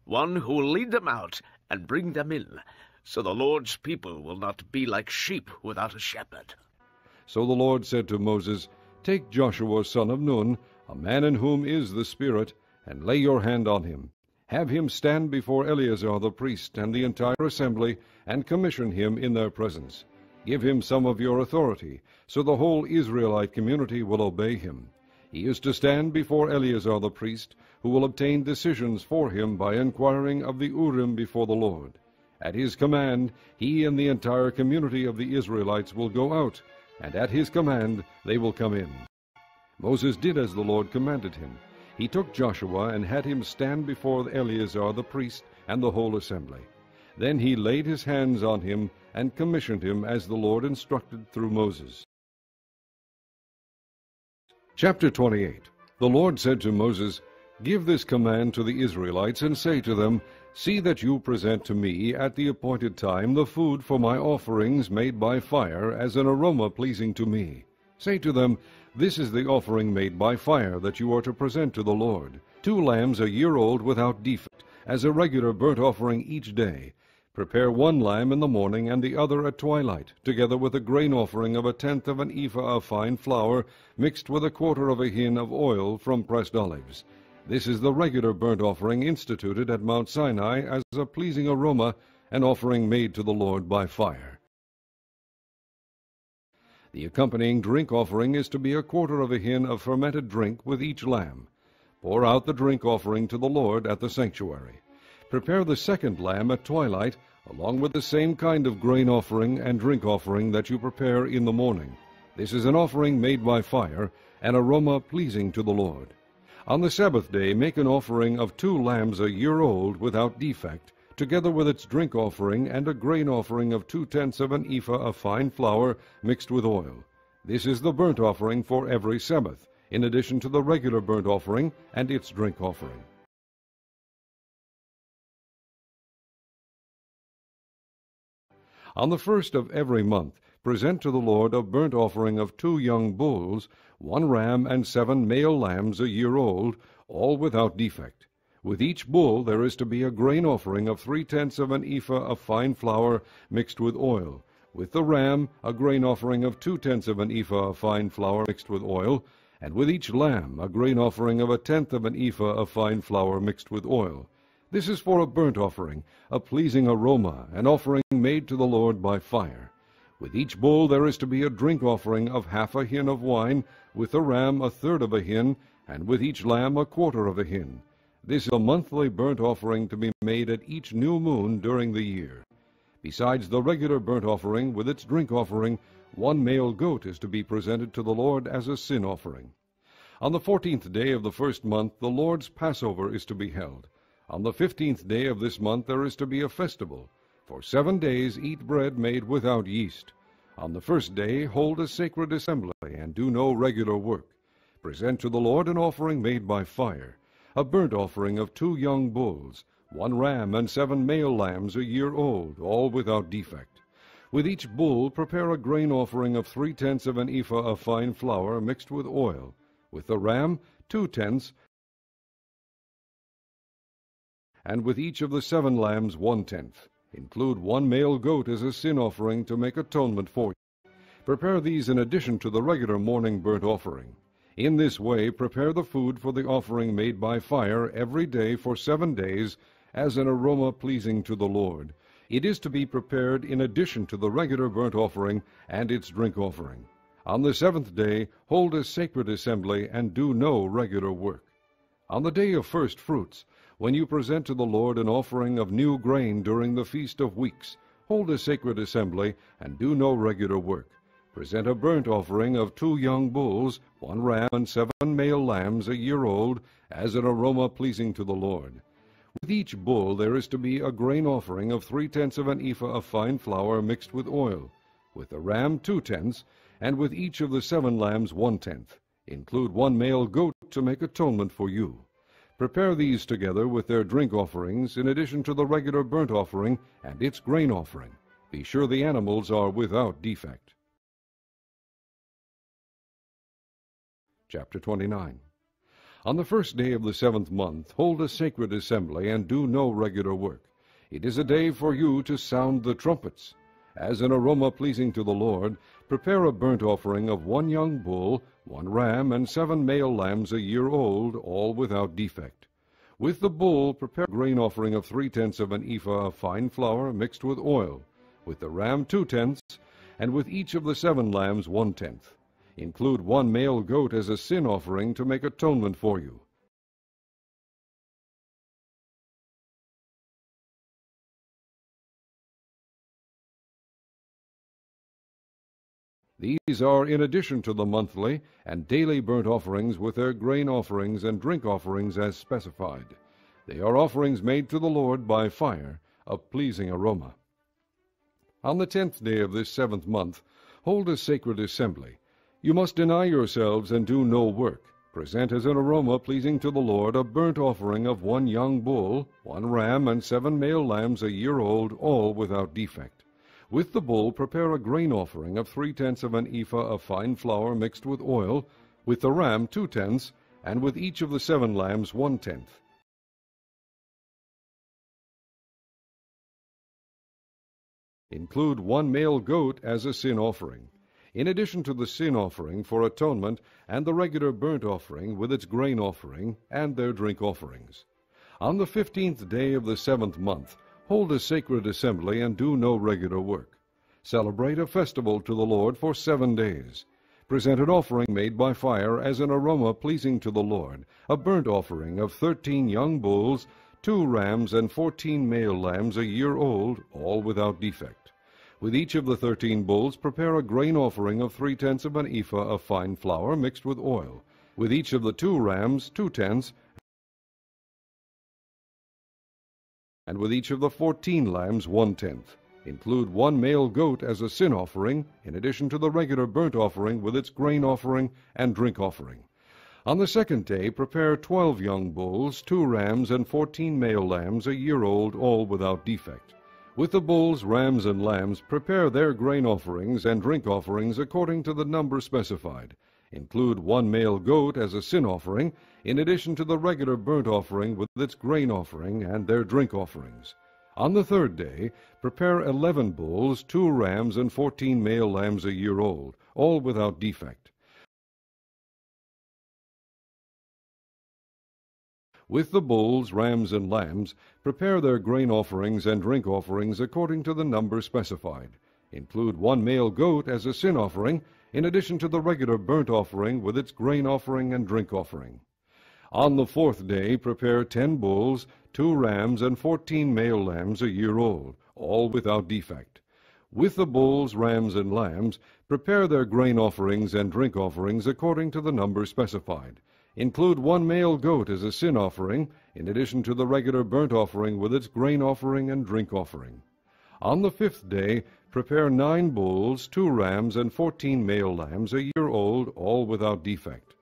one who will lead them out and bring them in, so the Lord's people will not be like sheep without a shepherd. So the Lord said to Moses, Take Joshua son of Nun, a man in whom is the Spirit, and lay your hand on him. Have him stand before Eleazar the priest and the entire assembly, and commission him in their presence. Give him some of your authority, so the whole Israelite community will obey him. He is to stand before Eleazar the priest, who will obtain decisions for him by inquiring of the Urim before the Lord. At his command, he and the entire community of the Israelites will go out, and at his command they will come in. Moses did as the Lord commanded him. He took Joshua and had him stand before Eleazar the priest and the whole assembly. Then he laid his hands on him and commissioned him as the Lord instructed through Moses. Chapter 28. The Lord said to Moses, Give this command to the Israelites, and say to them, See that you present to me at the appointed time the food for my offerings made by fire as an aroma pleasing to me. Say to them, This is the offering made by fire that you are to present to the Lord. 2 lambs a year old without defect, as a regular burnt offering each day. Prepare 1 lamb in the morning and the other at twilight, together with a grain offering of 1/10 of an ephah of fine flour, mixed with 1/4 of a hin of oil from pressed olives. This is the regular burnt offering instituted at Mount Sinai as a pleasing aroma, an offering made to the Lord by fire. The accompanying drink offering is to be 1/4 of a hin of fermented drink with each lamb. Pour out the drink offering to the Lord at the sanctuary. Prepare the 2nd lamb at twilight, along with the same kind of grain offering and drink offering that you prepare in the morning. This is an offering made by fire, an aroma pleasing to the Lord. On the Sabbath day make an offering of 2 lambs a year old without defect, together with its drink offering and a grain offering of 2/10 of an ephah of fine flour mixed with oil. This is the burnt offering for every Sabbath, in addition to the regular burnt offering and its drink offering. On the 1st of every month, present to the Lord a burnt offering of 2 young bulls, 1 ram, and 7 male lambs a year old, all without defect. With each bull there is to be a grain offering of 3/10 of an ephah of fine flour mixed with oil. With the ram, a grain offering of 2/10 of an ephah of fine flour mixed with oil, and with each lamb a grain offering of 1/10 of an ephah of fine flour mixed with oil. This is for a burnt offering, a pleasing aroma, an offering made to the Lord by fire. With each bull there is to be a drink offering of half a hin of wine, with the ram a third of a hin, and with each lamb a quarter of a hin. This is a monthly burnt offering to be made at each new moon during the year. Besides the regular burnt offering with its drink offering, one male goat is to be presented to the Lord as a sin offering. On the 14th day of the first month the Lord's Passover is to be held. On the 15th day of this month there is to be a festival. For 7 days eat bread made without yeast. On the first day hold a sacred assembly, and do no regular work. Present to the Lord an offering made by fire, a burnt offering of 2 young bulls, 1 ram and 7 male lambs a year old, all without defect. With each bull prepare a grain offering of 3/10 of an ephah of fine flour mixed with oil. With the ram 2/10, and with each of the 7 lambs 1/10. Include 1 male goat as a sin offering to make atonement for you. Prepare these in addition to the regular morning burnt offering. In this way prepare the food for the offering made by fire every day for 7 days as an aroma pleasing to the Lord. It is to be prepared in addition to the regular burnt offering and its drink offering. On the 7th day hold a sacred assembly and do no regular work. On the day of first fruits, when you present to the Lord an offering of new grain during the Feast of Weeks, hold a sacred assembly and do no regular work. Present a burnt offering of 2 young bulls, 1 ram and 7 male lambs a year old, as an aroma pleasing to the Lord. With each bull there is to be a grain offering of 3/10 of an ephah of fine flour mixed with oil. With the ram 2/10, and with each of the 7 lambs 1/10. Include 1 male goat to make atonement for you. Prepare these together with their drink offerings, in addition to the regular burnt offering and its grain offering. Be sure the animals are without defect. Chapter 29. On the first day of the 7th month, hold a sacred assembly and do no regular work. It is a day for you to sound the trumpets. As an aroma pleasing to the Lord, prepare a burnt offering of 1 young bull, 1 ram, and 7 male lambs a year old, all without defect. With the bull prepare a grain offering of 3/10 of an ephah of fine flour mixed with oil. With the ram 2/10, and with each of the 7 lambs 1/10. Include 1 male goat as a sin offering to make atonement for you. These are in addition to the monthly and daily burnt offerings with their grain offerings and drink offerings as specified. They are offerings made to the Lord by fire, a pleasing aroma. On the 10th day of this 7th month, hold a sacred assembly. You must deny yourselves and do no work. Present as an aroma pleasing to the Lord a burnt offering of 1 young bull, 1 ram, and 7 male lambs a year old, all without defect. With the bull prepare a grain offering of 3/10 of an ephah of fine flour mixed with oil. With the ram 2/10, and with each of the 7 lambs 1/10. Include 1 male goat as a sin offering. In addition to the sin offering for atonement and the regular burnt offering with its grain offering and their drink offerings. On the 15th day of the 7th month, hold a sacred assembly and do no regular work. Celebrate a festival to the Lord for 7 days. Present an offering made by fire as an aroma pleasing to the Lord, a burnt offering of 13 young bulls, 2 rams, and 14 male lambs a year old, all without defect. With each of the 13 bulls prepare a grain offering of 3/10 of an ephah of fine flour mixed with oil. With each of the 2 rams 2/10, and with each of the 14 lambs 1/10. Include 1 male goat as a sin offering, in addition to the regular burnt offering with its grain offering and drink offering. On the 2nd day prepare 12 young bulls, 2 rams, and 14 male lambs a year old, all without defect. With the bulls, rams, and lambs prepare their grain offerings and drink offerings according to the number specified. Include 1 male goat as a sin offering, in addition to the regular burnt offering with its grain offering and their drink offerings. On the 3rd day, prepare 11 bulls, 2 rams, and 14 male lambs a year old, all without defect. With the bulls, rams, and lambs, prepare their grain offerings and drink offerings according to the number specified. Include 1 male goat as a sin offering, in addition to the regular burnt offering with its grain offering and drink offering. On the 4th day prepare 10 bulls, 2 rams, and 14 male lambs a year old, all without defect. With the bulls, rams, and lambs, prepare their grain offerings and drink offerings according to the number specified. Include 1 male goat as a sin offering, in addition to the regular burnt offering with its grain offering and drink offering. On the 5th day, prepare 9 bulls, 2 rams, and 14 male lambs a year old, all without defect.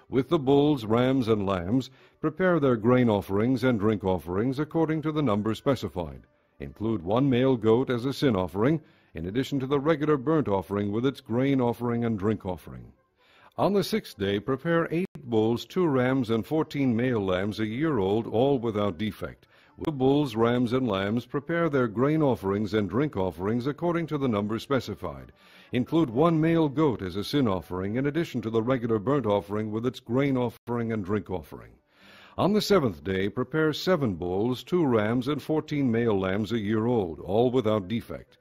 With the bulls, rams, and lambs, prepare their grain offerings and drink offerings according to the number specified. Include 1 male goat as a sin offering, in addition to the regular burnt offering with its grain offering and drink offering. On the 6th day, prepare 8 bulls, 2 rams, and 14 male lambs a year old, all without defect. With the bulls, rams, and lambs, prepare their grain offerings and drink offerings according to the number specified. Include 1 male goat as a sin offering, in addition to the regular burnt offering with its grain offering and drink offering. On the 7th day, prepare 7 bulls, 2 rams, and 14 male lambs a year old, all without defect.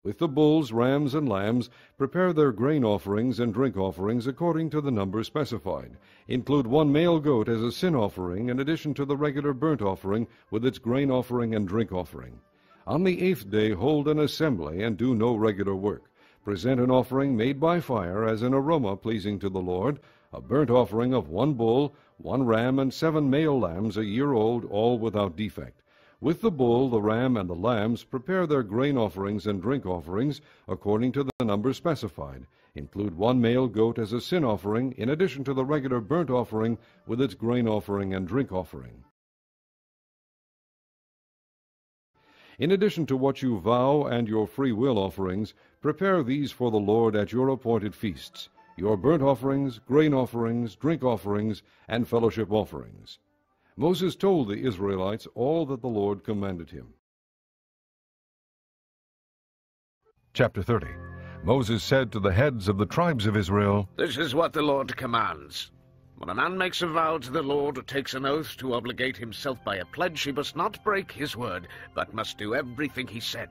With the bulls, rams, and lambs, prepare their grain offerings and drink offerings according to the number specified. Include 1 male goat as a sin offering, in addition to the regular burnt offering with its grain offering and drink offering. On the 8th day, hold an assembly and do no regular work. Present an offering made by fire as an aroma pleasing to the Lord, a burnt offering of 1 bull, 1 ram, and 7 male lambs a year old, all without defect. With the bull, the ram, and the lambs, prepare their grain offerings and drink offerings according to the number specified. Include 1 male goat as a sin offering, in addition to the regular burnt offering with its grain offering and drink offering. In addition to what you vow and your free will offerings, prepare these for the Lord at your appointed feasts, your burnt offerings, grain offerings, drink offerings, and fellowship offerings. Moses told the Israelites all that the Lord commanded him. Chapter 30. Moses said to the heads of the tribes of Israel, This is what the Lord commands. When a man makes a vow to the Lord or takes an oath to obligate himself by a pledge, he must not break his word, but must do everything he said.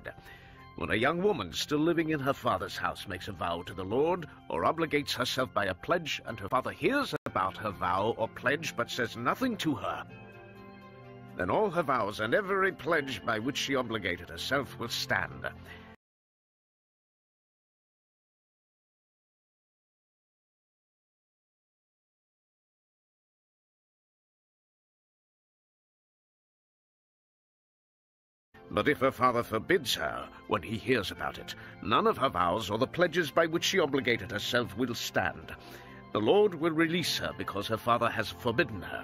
When a young woman still living in her father's house makes a vow to the Lord or obligates herself by a pledge, and her father hears about her vow or pledge but says nothing to her, then all her vows and every pledge by which she obligated herself will stand. But if her father forbids her when he hears about it, none of her vows or the pledges by which she obligated herself will stand. The Lord will release her because her father has forbidden her.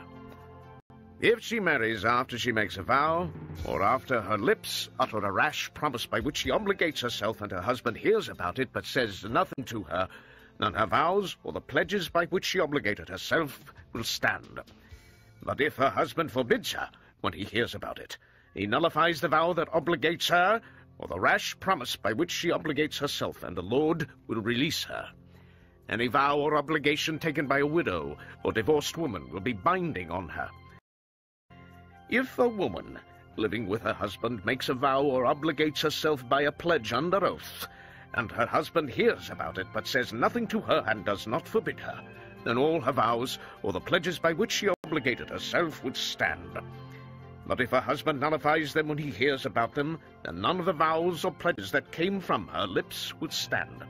If she marries after she makes a vow, or after her lips utter a rash promise by which she obligates herself and her husband hears about it but says nothing to her, then her vows or the pledges by which she obligated herself will stand. But if her husband forbids her when he hears about it, he nullifies the vow that obligates her, or the rash promise by which she obligates herself, and the Lord will release her. Any vow or obligation taken by a widow or divorced woman will be binding on her. If a woman living with her husband makes a vow or obligates herself by a pledge under oath, and her husband hears about it but says nothing to her and does not forbid her, then all her vows or the pledges by which she obligated herself would stand. But if her husband nullifies them when he hears about them, then none of the vows or pledges that came from her lips would stand.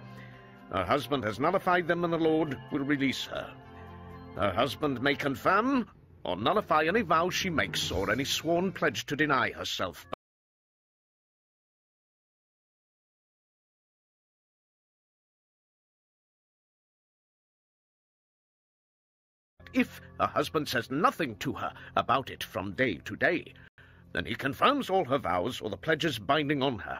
Her husband has nullified them, and the Lord will release her. Her husband may confirm or nullify any vow she makes, or any sworn pledge to deny herself. If her husband says nothing to her about it from day to day, then he confirms all her vows or the pledges binding on her.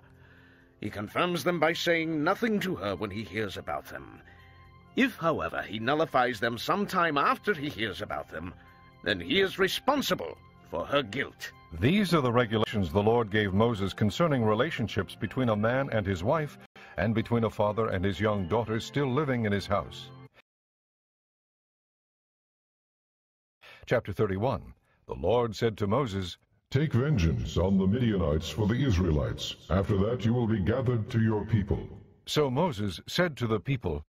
He confirms them by saying nothing to her when he hears about them. If, however, he nullifies them some time after he hears about them, then he is responsible for her guilt. These are the regulations the Lord gave Moses concerning relationships between a man and his wife, and between a father and his young daughters still living in his house. Chapter 31. The Lord said to Moses, Take vengeance on the Midianites for the Israelites. After that you will be gathered to your people. So Moses said to the people,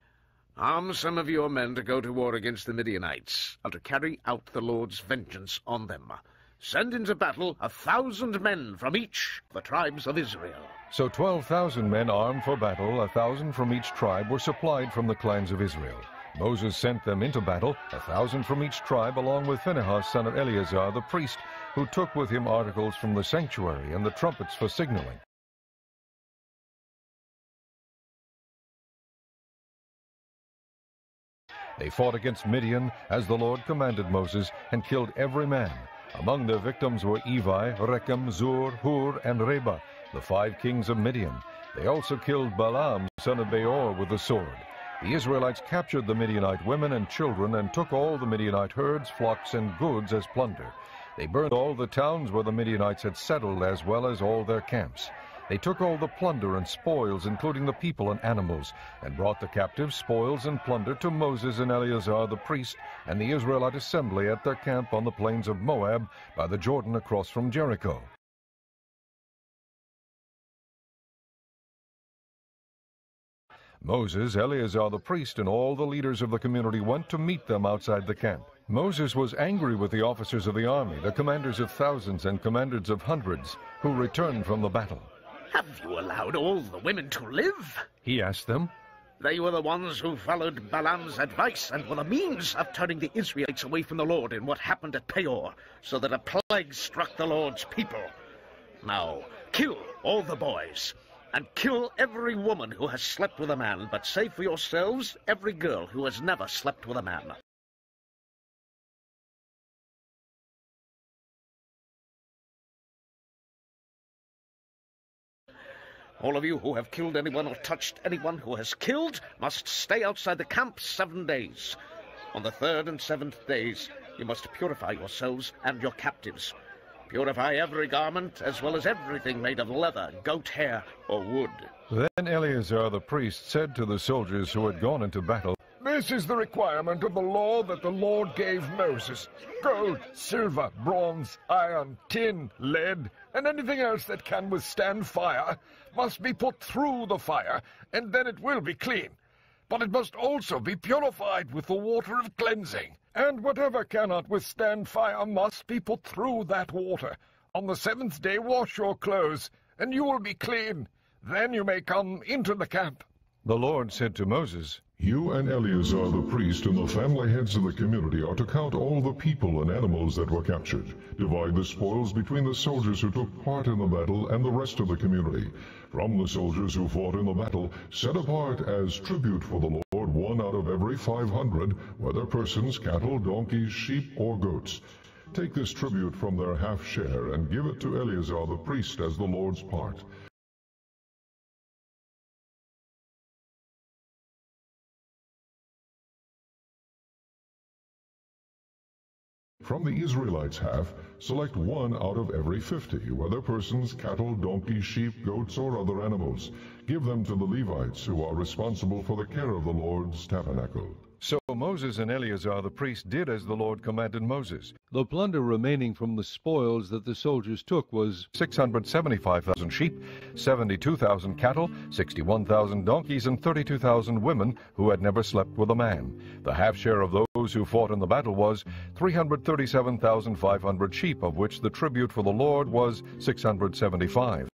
Arm some of your men to go to war against the Midianites, and to carry out the Lord's vengeance on them. Send into battle 1,000 men from each of the tribes of Israel. So 12,000 men armed for battle, 1,000 from each tribe, were supplied from the clans of Israel. Moses sent them into battle, 1,000 from each tribe, along with Phinehas, son of Eleazar, the priest, who took with him articles from the sanctuary and the trumpets for signaling. They fought against Midian, as the Lord commanded Moses, and killed every man. Among their victims were Evi, Rechem, Zur, Hur, and Reba, the 5 kings of Midian. They also killed Balaam, son of Beor, with the sword. The Israelites captured the Midianite women and children and took all the Midianite herds, flocks, and goods as plunder. They burned all the towns where the Midianites had settled, as well as all their camps. They took all the plunder and spoils, including the people and animals, and brought the captives, spoils, and plunder to Moses and Eleazar the priest and the Israelite assembly at their camp on the plains of Moab by the Jordan across from Jericho. Moses, Eleazar the priest, and all the leaders of the community went to meet them outside the camp. Moses was angry with the officers of the army, the commanders of thousands and commanders of hundreds, who returned from the battle. Have you allowed all the women to live? He asked them. They were the ones who followed Balaam's advice and were the means of turning the Israelites away from the Lord in what happened at Peor, so that a plague struck the Lord's people. Now, kill all the boys, and kill every woman who has slept with a man, but save for yourselves every girl who has never slept with a man. All of you who have killed anyone or touched anyone who has killed must stay outside the camp 7 days. On the 3rd and 7th days, you must purify yourselves and your captives. Purify every garment, as well as everything made of leather, goat hair, or wood. Then Eleazar the priest said to the soldiers who had gone into battle, This is the requirement of the law that the Lord gave Moses. Gold, silver, bronze, iron, tin, lead, and anything else that can withstand fire must be put through the fire, and then it will be clean. But it must also be purified with the water of cleansing. And whatever cannot withstand fire must be put through that water. On the 7th day wash your clothes, and you will be clean. Then you may come into the camp. The Lord said to Moses, You and Eleazar the priest and the family heads of the community are to count all the people and animals that were captured. Divide the spoils between the soldiers who took part in the battle and the rest of the community. From the soldiers who fought in the battle, set apart as tribute for the Lord 1 out of every 500, whether persons, cattle, donkeys, sheep, or goats. Take this tribute from their half share and give it to Eleazar the priest as the Lord's part. From the Israelites' half, select 1 out of every 50, whether persons, cattle, donkeys, sheep, goats, or other animals. Give them to the Levites, who are responsible for the care of the Lord's tabernacle. So Moses and Eleazar the priest did as the Lord commanded Moses. The plunder remaining from the spoils that the soldiers took was 675,000 sheep, 72,000 cattle, 61,000 donkeys, and 32,000 women who had never slept with a man. The half share of those who fought in the battle was 337,500 sheep, of which the tribute for the Lord was 675.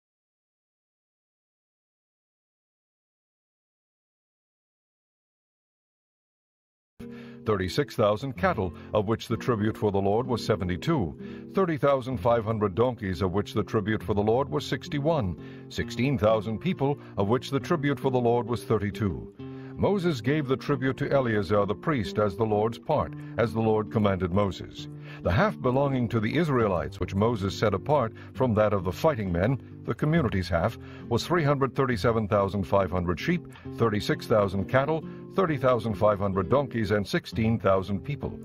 36,000 cattle, of which the tribute for the Lord was 72, 30,500 donkeys, of which the tribute for the Lord was 61, 16,000 people, of which the tribute for the Lord was 32. Moses gave the tribute to Eleazar the priest as the Lord's part, as the Lord commanded Moses. The half belonging to the Israelites, which Moses set apart from that of the fighting men, the community's half, was 337,500 sheep, 36,000 cattle, 30,500 donkeys, and 16,000 people.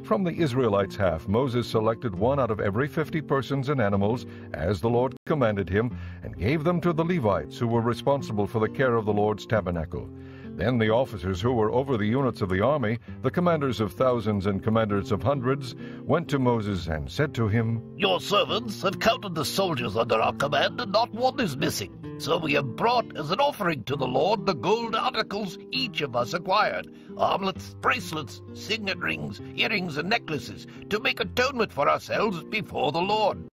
From the Israelites' half, Moses selected one out of every 50 persons and animals, as the Lord commanded him, and gave them to the Levites, who were responsible for the care of the Lord's tabernacle. Then the officers who were over the units of the army, the commanders of thousands and commanders of hundreds, went to Moses and said to him, Your servants have counted the soldiers under our command, and not one is missing. So we have brought as an offering to the Lord the gold articles each of us acquired, armlets, bracelets, signet rings, earrings, and necklaces, to make atonement for ourselves before the Lord.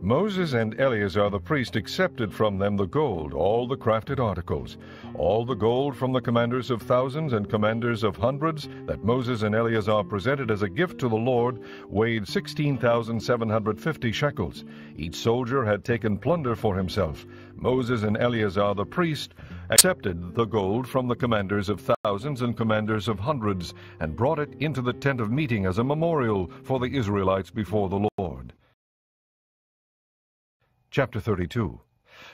Moses and Eleazar the priest accepted from them the gold, all the crafted articles, all the gold from the commanders of thousands and commanders of hundreds that Moses and Eleazar presented as a gift to the Lord weighed 16,750 shekels. Each soldier had taken plunder for himself. Moses and Eleazar the priest accepted the gold from the commanders of thousands and commanders of hundreds and brought it into the tent of meeting as a memorial for the Israelites before the Lord. Chapter 32.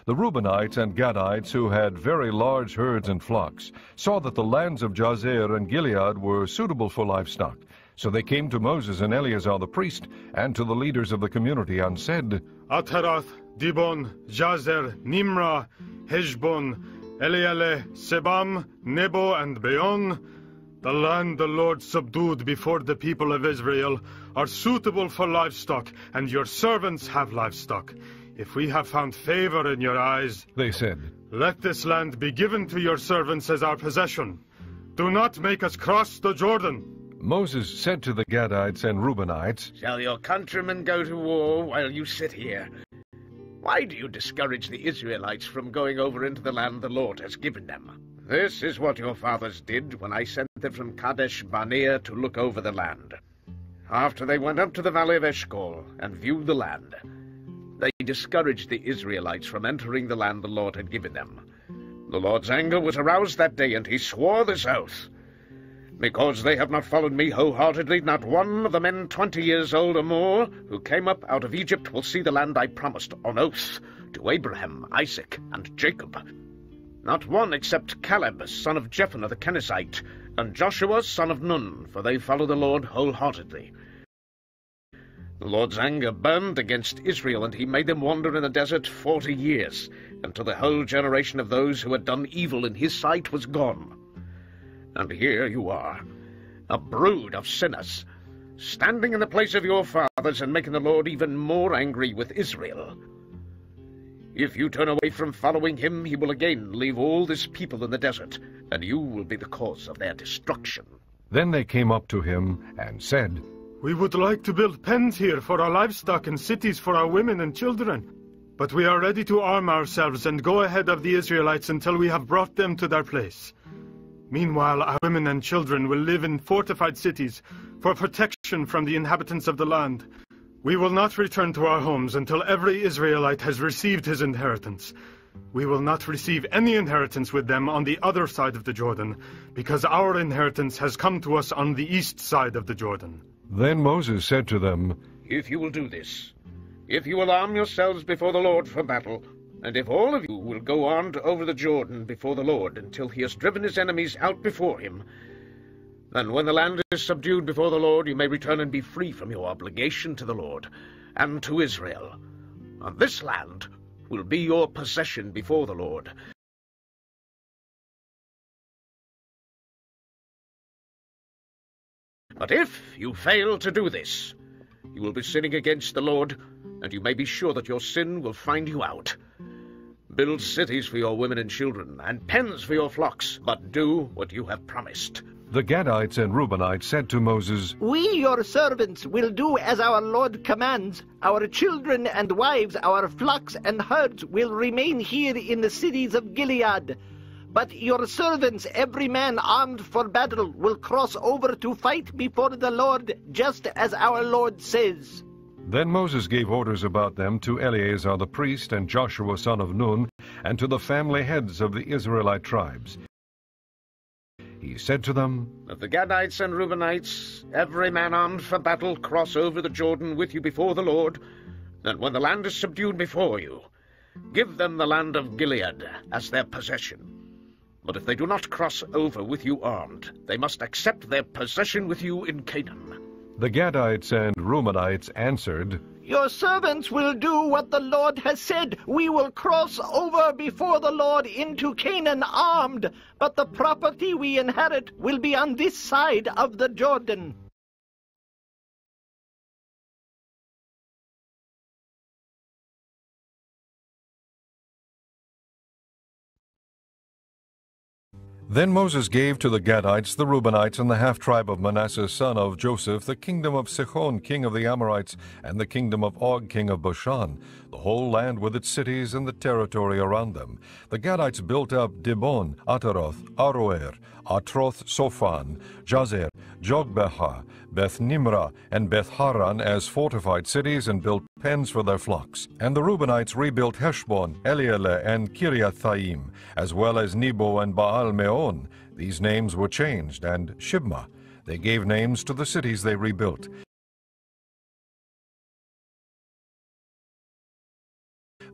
The Reubenites and Gadites, who had very large herds and flocks, saw that the lands of Jazer and Gilead were suitable for livestock. So they came to Moses and Eleazar the priest, and to the leaders of the community, and said, Ataroth, Dibon, Jazer, Nimrah, Heshbon, Elealeh, Sebam, Nebo, and Beon, the land the Lord subdued before the people of Israel, are suitable for livestock, and your servants have livestock. If we have found favor in your eyes, they said, let this land be given to your servants as our possession. Do not make us cross the Jordan. Moses said to the Gadites and Reubenites, Shall your countrymen go to war while you sit here? Why do you discourage the Israelites from going over into the land the Lord has given them? This is what your fathers did when I sent them from Kadesh Barnea to look over the land. After they went up to the valley of Eshcol and viewed the land, they discouraged the Israelites from entering the land the Lord had given them. The Lord's anger was aroused that day, and he swore this oath. Because they have not followed me wholeheartedly, not one of the men 20 years old or more who came up out of Egypt will see the land I promised on oath to Abraham, Isaac, and Jacob. Not one except Caleb, son of Jephunneh the Kenizzite, and Joshua, son of Nun, for they follow the Lord wholeheartedly. The Lord's anger burned against Israel, and he made them wander in the desert 40 years, until the whole generation of those who had done evil in his sight was gone. And here you are, a brood of sinners, standing in the place of your fathers and making the Lord even more angry with Israel. If you turn away from following him, he will again leave all this people in the desert, and you will be the cause of their destruction. Then they came up to him and said, We would like to build pens here for our livestock and cities for our women and children. But we are ready to arm ourselves and go ahead of the Israelites until we have brought them to their place. Meanwhile, our women and children will live in fortified cities for protection from the inhabitants of the land. We will not return to our homes until every Israelite has received his inheritance. We will not receive any inheritance with them on the other side of the Jordan, because our inheritance has come to us on the east side of the Jordan. Then Moses said to them, If you will do this, if you will arm yourselves before the Lord for battle, and if all of you will go armed over the Jordan before the Lord until he has driven his enemies out before him, then when the land is subdued before the Lord, you may return and be free from your obligation to the Lord and to Israel. And this land will be your possession before the Lord. But if you fail to do this, you will be sinning against the Lord, and you may be sure that your sin will find you out. Build cities for your women and children, and pens for your flocks, but do what you have promised. The Gadites and Reubenites said to Moses, We, your servants, will do as our Lord commands. Our children and wives, our flocks and herds will remain here in the cities of Gilead. But your servants, every man armed for battle, will cross over to fight before the Lord, just as our Lord says. Then Moses gave orders about them to Eleazar the priest and Joshua son of Nun, and to the family heads of the Israelite tribes. He said to them, Let the Gadites and Reubenites, every man armed for battle, cross over the Jordan with you before the Lord, and when the land is subdued before you, Give them the land of Gilead as their possession. But if they do not cross over with you armed, they must accept their possession with you in Canaan. The Gadites and Reubenites answered, Your servants will do what the Lord has said. We will cross over before the Lord into Canaan armed, but the property we inherit will be on this side of the Jordan. Then Moses gave to the Gadites, the Reubenites, and the half-tribe of Manasseh son of Joseph the kingdom of Sihon king of the Amorites, and the kingdom of Og king of Bashan, the whole land with its cities and the territory around them. The Gadites built up Dibon, Ataroth, Aroer, Atroth Sophan, Jazer, Jogbeha, Beth Nimrah, and Beth Haran as fortified cities, and built pens for their flocks. And the Reubenites rebuilt Heshbon, Elealeh, and Kiriathaim, as well as Nebo and Baal Meon. These names were changed, and Shibmah. They gave names to the cities they rebuilt.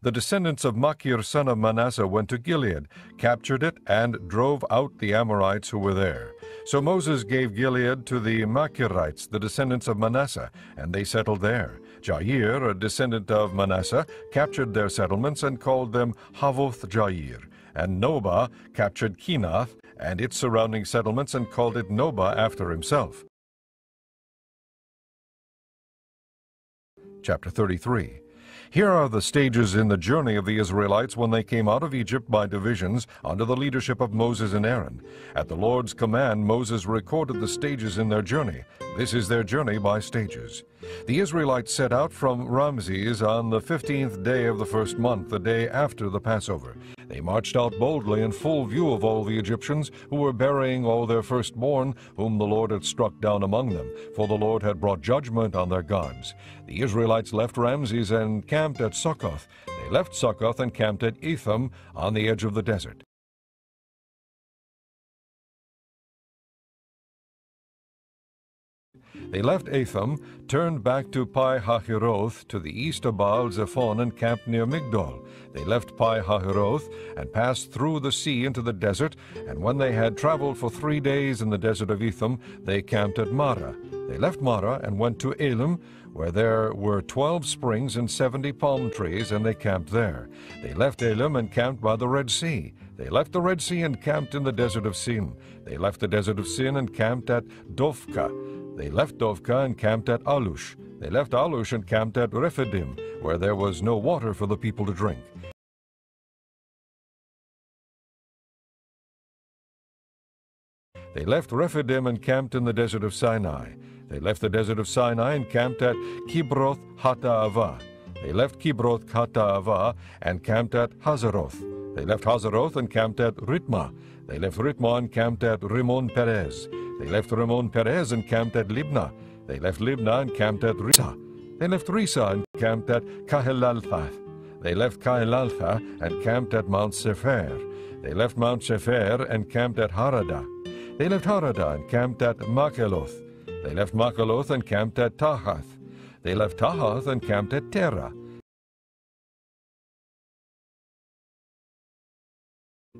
The descendants of Machir son of Manasseh went to Gilead, captured it, and drove out the Amorites who were there. So Moses gave Gilead to the Machirites, the descendants of Manasseh, and they settled there. Jair, a descendant of Manasseh, captured their settlements and called them Havoth Jair. And Nobah captured Kenath and its surrounding settlements and called it Nobah after himself. Chapter 33. Here are the stages in the journey of the Israelites when they came out of Egypt by divisions under the leadership of Moses and Aaron. At the Lord's command, Moses recorded the stages in their journey. This is their journey by stages. The Israelites set out from Ramses on the 15th day of the first month, the day after the Passover. They marched out boldly in full view of all the Egyptians, who were burying all their firstborn, whom the Lord had struck down among them, for the Lord had brought judgment on their gods. The Israelites left Ramses and camped at Succoth. They left Succoth and camped at Etham on the edge of the desert. They left Etham, turned back to Pi-Hahiroth to the east of Baal-Zephon, and camped near Migdol. They left Pi-Hahiroth and passed through the sea into the desert, and when they had traveled for 3 days in the desert of Etham, they camped at Marah. They left Marah and went to Elim, where there were 12 springs and 70 palm trees, and they camped there. They left Elim and camped by the Red Sea. They left the Red Sea and camped in the desert of Sin. They left the desert of Sin and camped at Dovka. They left Dovka and camped at Alush. They left Alush and camped at Rephidim, where there was no water for the people to drink. They left Rephidim and camped in the desert of Sinai. They left the desert of Sinai and camped at Kibroth Hattaavah. They left Kibroth Hattaavah and camped at Hazeroth. They left Hazeroth and camped at Ritmah. They left Ritmah and camped at Rimmon Perez. They left Rimmon Perez and camped at Libnah. They left Libnah and camped at Risa. They left Risa and camped at Kahelalthath. They left Kahelalthath and camped at Mount Sephir. They left Mount Sephir and camped at Harada. They left Harada and camped at Makeloth. They left Makeloth and camped at Tahath. They left Tahath and camped at Terah.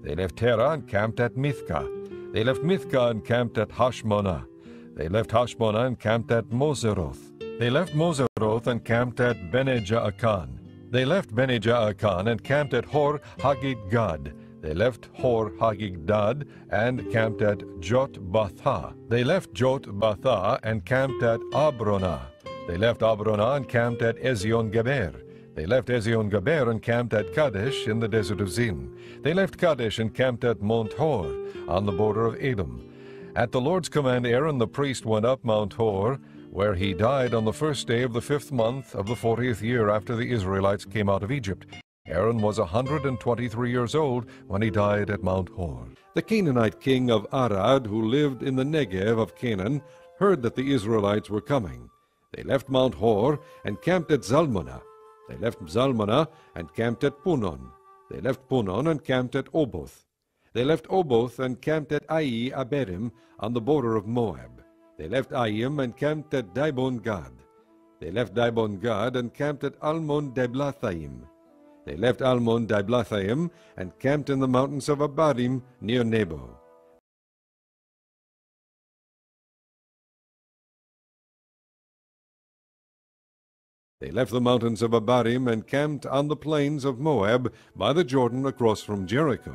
They left Terah and camped at Mithkah. They left Mithkah and camped at Hashmonah. They left Hashmonah and camped at Moseroth. They left Moseroth and camped at Bene-Jaakan. They left Bene-Jaakan and camped at Hor Haggidgad. They left Hor Haggidgad and camped at Jotbathah. They left Jotbathah and camped at Abronah. They left Abronah and camped at Ezion-Geber. They left Ezion-Geber and camped at Kadesh in the desert of Zin. They left Kadesh and camped at Mount Hor on the border of Edom. At the Lord's command, Aaron the priest went up Mount Hor, where he died on the first day of the 5th month of the 40th year after the Israelites came out of Egypt. Aaron was 123 years old when he died at Mount Hor. The Canaanite king of Arad, who lived in the Negev of Canaan, heard that the Israelites were coming. They left Mount Hor and camped at Zalmunna. They left Zalmunna and camped at Punon. They left Punon and camped at Oboth. They left Oboth and camped at Ai Aberim on the border of Moab. They left Aim and camped at Dibon Gad. They left Dibon Gad and camped at Almon Deblathaim. They left Almon Diblathaim and camped in the mountains of Abarim near Nebo. They left the mountains of Abarim and camped on the plains of Moab by the Jordan across from Jericho.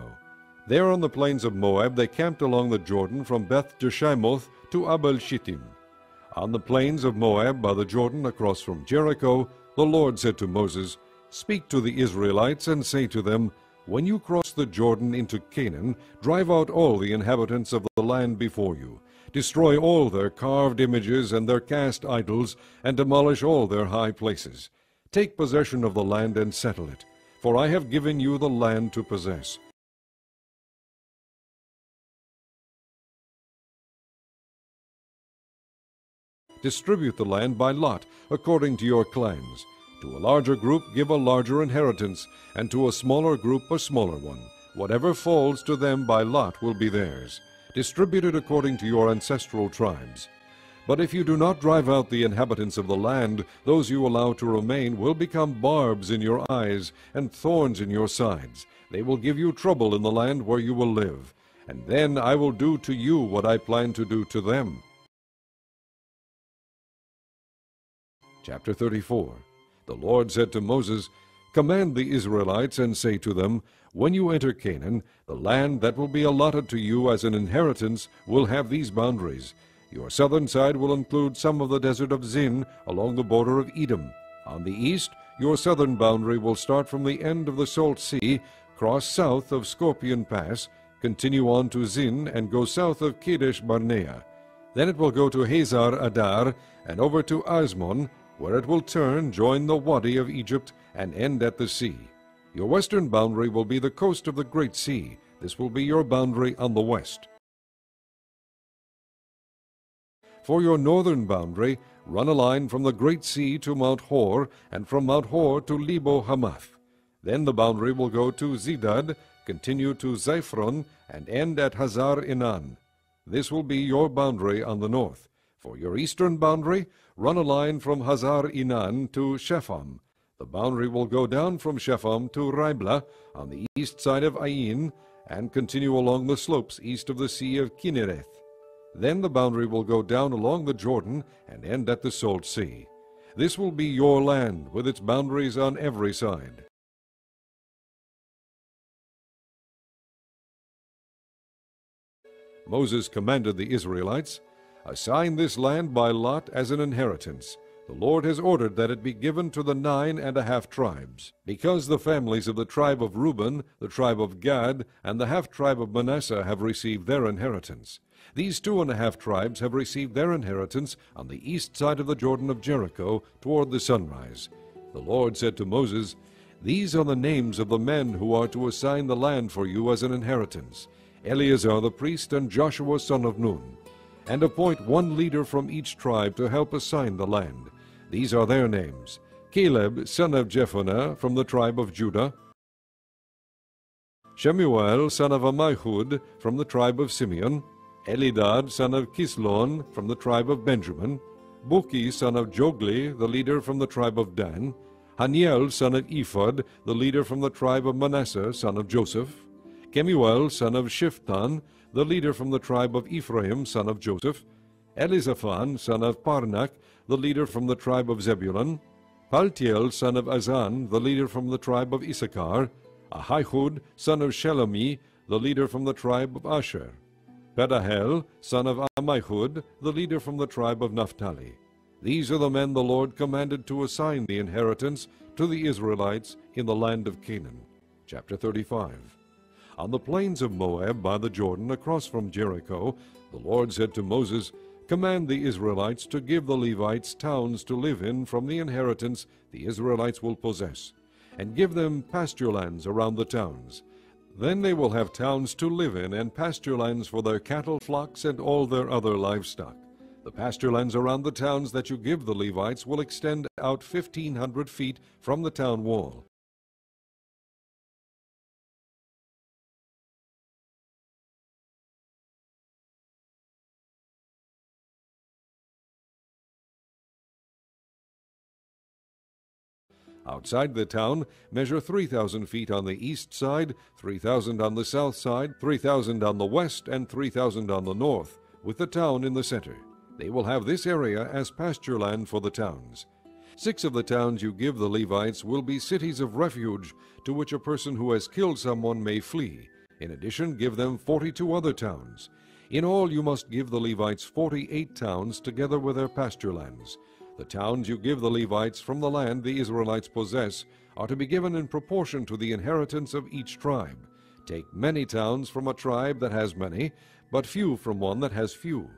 There on the plains of Moab they camped along the Jordan from Beth Jeshimoth to Abel Shittim. On the plains of Moab by the Jordan across from Jericho, the Lord said to Moses, "Speak to the Israelites and say to them, When you cross the Jordan into Canaan, drive out all the inhabitants of the land before you. Destroy all their carved images and their cast idols, and demolish all their high places. Take possession of the land and settle it, for I have given you the land to possess." Distribute the land by lot, according to your clans. To a larger group give a larger inheritance, and to a smaller group a smaller one. Whatever falls to them by lot will be theirs. Distribute it according to your ancestral tribes. But if you do not drive out the inhabitants of the land, those you allow to remain will become barbs in your eyes and thorns in your sides. They will give you trouble in the land where you will live. And then I will do to you what I plan to do to them. Chapter 34. The Lord said to Moses, "Command the Israelites and say to them, When you enter Canaan, the land that will be allotted to you as an inheritance will have these boundaries. Your southern side will include some of the desert of Zin along the border of Edom. On the east, your southern boundary will start from the end of the Salt Sea, cross south of Scorpion Pass, continue on to Zin, and go south of Kadesh Barnea. Then it will go to Hazar Adar and over to Asmon, where it will turn, join the Wadi of Egypt, and end at the sea. Your western boundary will be the coast of the Great Sea. This will be your boundary on the west. For your northern boundary, run a line from the Great Sea to Mount Hor, and from Mount Hor to Lebo Hamath. Then the boundary will go to Zidad, continue to Ziphren, and end at Hazar Enan. This will be your boundary on the north. For your eastern boundary, run a line from Hazar Enan to Shepham. The boundary will go down from Shepham to Riblah on the east side of Ain, and continue along the slopes east of the Sea of Kinnereth. Then the boundary will go down along the Jordan and end at the Salt Sea. This will be your land, with its boundaries on every side. Moses commanded the Israelites, "Assign this land by lot as an inheritance. The Lord has ordered that it be given to the 9½ tribes, because the families of the tribe of Reuben, the tribe of Gad, and the half-tribe of Manasseh have received their inheritance. These 2½ tribes have received their inheritance on the east side of the Jordan of Jericho, toward the sunrise." The Lord said to Moses, "These are the names of the men who are to assign the land for you as an inheritance: Eleazar the priest and Joshua son of Nun. And appoint one leader from each tribe to help assign the land. These are their names: Caleb son of Jephunneh from the tribe of Judah, Shemuel son of Ammihud from the tribe of Simeon, Elidad son of Kislon from the tribe of Benjamin, Buki son of Jogli, the leader from the tribe of Dan, Haniel son of Ephod, the leader from the tribe of Manasseh son of Joseph, Kemuel son of Shiftan, the leader from the tribe of Ephraim son of Joseph, Elizaphan son of Parnak, the leader from the tribe of Zebulun, Paltiel son of Azan, the leader from the tribe of Issachar, Ahihud son of Shelemi, the leader from the tribe of Asher, Pedahel son of Ammihud, the leader from the tribe of Naphtali. These are the men the Lord commanded to assign the inheritance to the Israelites in the land of Canaan. Chapter 35. On the plains of Moab by the Jordan across from Jericho, the Lord said to Moses, "Command the Israelites to give the Levites towns to live in from the inheritance the Israelites will possess, and give them pasture lands around the towns. Then they will have towns to live in and pasture lands for their cattle, flocks, and all their other livestock. The pasture lands around the towns that you give the Levites will extend out 1,500 feet from the town wall. Outside the town, measure 3,000 feet on the east side, 3,000 on the south side, 3,000 on the west, and 3,000 on the north, with the town in the center. They will have this area as pasture land for the towns. 6 of the towns you give the Levites will be cities of refuge, to which a person who has killed someone may flee. In addition, give them 42 other towns. In all, you must give the Levites 48 towns, together with their pasture lands. The towns you give the Levites from the land the Israelites possess are to be given in proportion to the inheritance of each tribe. Take many towns from a tribe that has many, but few from one that has few.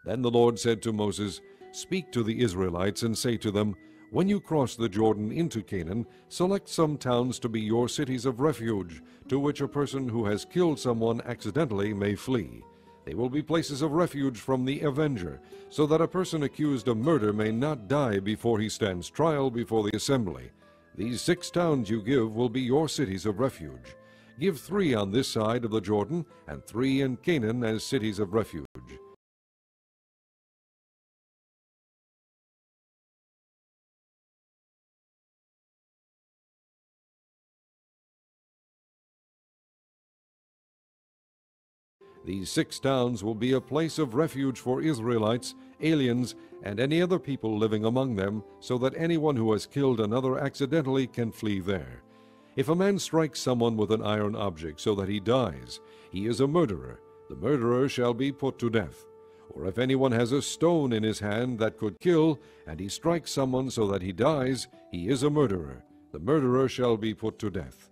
Then the Lord said to Moses, "Speak to the Israelites and say to them, when you cross the Jordan into Canaan, select some towns to be your cities of refuge, to which a person who has killed someone accidentally may flee. They will be places of refuge from the avenger, so that a person accused of murder may not die before he stands trial before the assembly. These 6 towns you give will be your cities of refuge. Give 3 on this side of the Jordan, and 3 in Canaan as cities of refuge." These 6 towns will be a place of refuge for Israelites, aliens, and any other people living among them, so that anyone who has killed another accidentally can flee there. If a man strikes someone with an iron object so that he dies, he is a murderer. The murderer shall be put to death. Or if anyone has a stone in his hand that could kill, and he strikes someone so that he dies, he is a murderer. The murderer shall be put to death.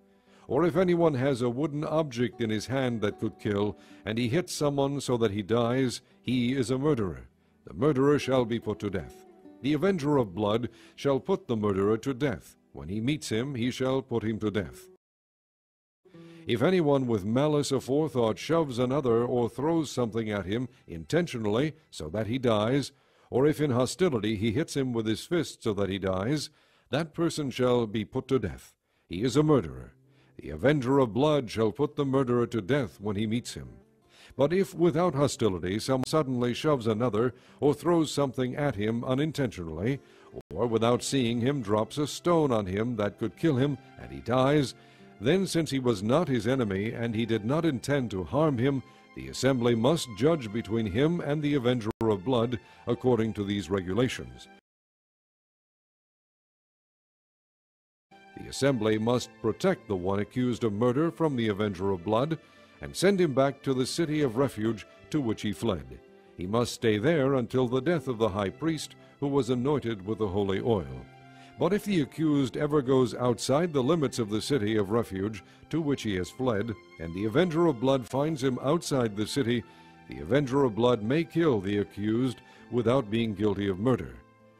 Or if anyone has a wooden object in his hand that could kill, and he hits someone so that he dies, he is a murderer. The murderer shall be put to death. The avenger of blood shall put the murderer to death. When he meets him, he shall put him to death. If anyone with malice aforethought shoves another or throws something at him intentionally so that he dies, or if in hostility he hits him with his fist so that he dies, that person shall be put to death. He is a murderer. The avenger of blood shall put the murderer to death when he meets him. But if without hostility some suddenly shoves another or throws something at him unintentionally, or without seeing him drops a stone on him that could kill him, and he dies, then since he was not his enemy and he did not intend to harm him, the assembly must judge between him and the avenger of blood according to these regulations. The assembly must protect the one accused of murder from the avenger of blood, and send him back to the city of refuge to which he fled. He must stay there until the death of the high priest, who was anointed with the holy oil. But if the accused ever goes outside the limits of the city of refuge to which he has fled, and the avenger of blood finds him outside the city, the avenger of blood may kill the accused without being guilty of murder.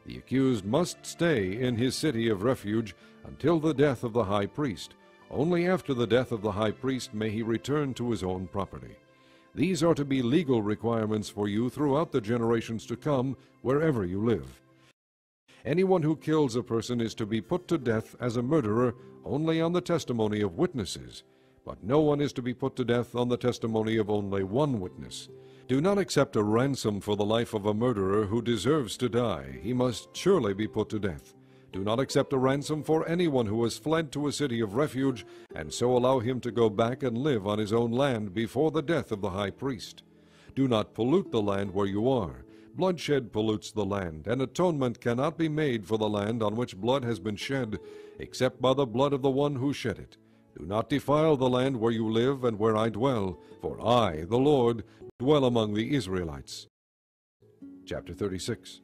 The accused must stay in his city of refuge until the death of the high priest. Only after the death of the high priest may he return to his own property. These are to be legal requirements for you throughout the generations to come, wherever you live. Anyone who kills a person is to be put to death as a murderer only on the testimony of witnesses, but no one is to be put to death on the testimony of only one witness. Do not accept a ransom for the life of a murderer who deserves to die. He must surely be put to death. Do not accept a ransom for anyone who has fled to a city of refuge, and so allow him to go back and live on his own land before the death of the high priest. Do not pollute the land where you are. Bloodshed pollutes the land, and atonement cannot be made for the land on which blood has been shed, except by the blood of the one who shed it. Do not defile the land where you live and where I dwell, for I, the Lord, dwell among the Israelites. Chapter 36.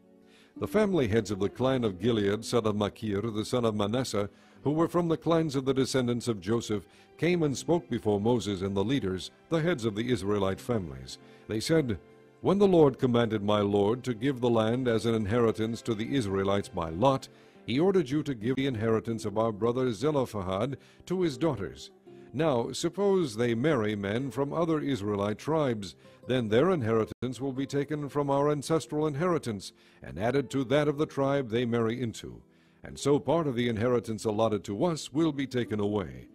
The family heads of the clan of Gilead, son of Machir, the son of Manasseh, who were from the clans of the descendants of Joseph, came and spoke before Moses and the leaders, the heads of the Israelite families. They said, "When the Lord commanded my Lord to give the land as an inheritance to the Israelites by lot, he ordered you to give the inheritance of our brother Zelophehad to his daughters. Now, suppose they marry men from other Israelite tribes, then their inheritance will be taken from our ancestral inheritance, and added to that of the tribe they marry into. And so part of the inheritance allotted to us will be taken away."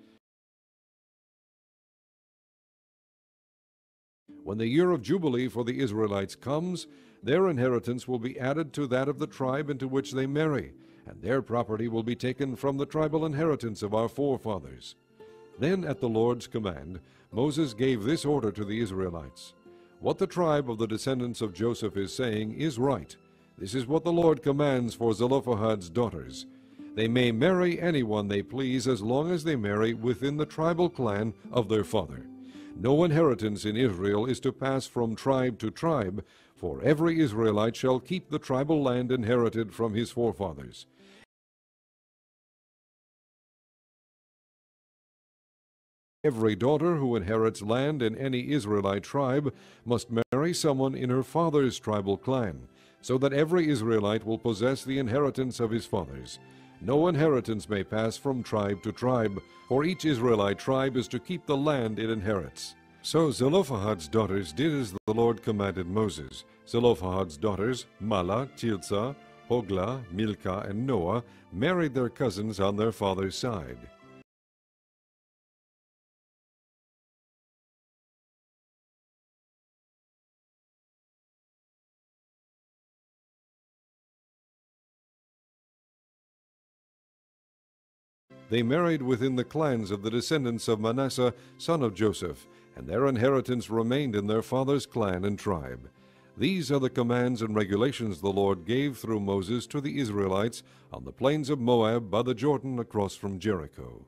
When the year of Jubilee for the Israelites comes, their inheritance will be added to that of the tribe into which they marry, and their property will be taken from the tribal inheritance of our forefathers. Then at the Lord's command, Moses gave this order to the Israelites. What the tribe of the descendants of Joseph is saying is right. This is what the Lord commands for Zelophehad's daughters. They may marry anyone they please as long as they marry within the tribal clan of their father. No inheritance in Israel is to pass from tribe to tribe, for every Israelite shall keep the tribal land inherited from his forefathers. Every daughter who inherits land in any Israelite tribe must marry someone in her father's tribal clan, so that every Israelite will possess the inheritance of his fathers. No inheritance may pass from tribe to tribe, for each Israelite tribe is to keep the land it inherits. So Zelophehad's daughters did as the Lord commanded Moses. Zelophehad's daughters, Mahlah, Tilsa, Hoglah, Milcah, and Noah, married their cousins on their father's side. They married within the clans of the descendants of Manasseh, son of Joseph, and their inheritance remained in their father's clan and tribe. These are the commands and regulations the Lord gave through Moses to the Israelites on the plains of Moab by the Jordan across from Jericho.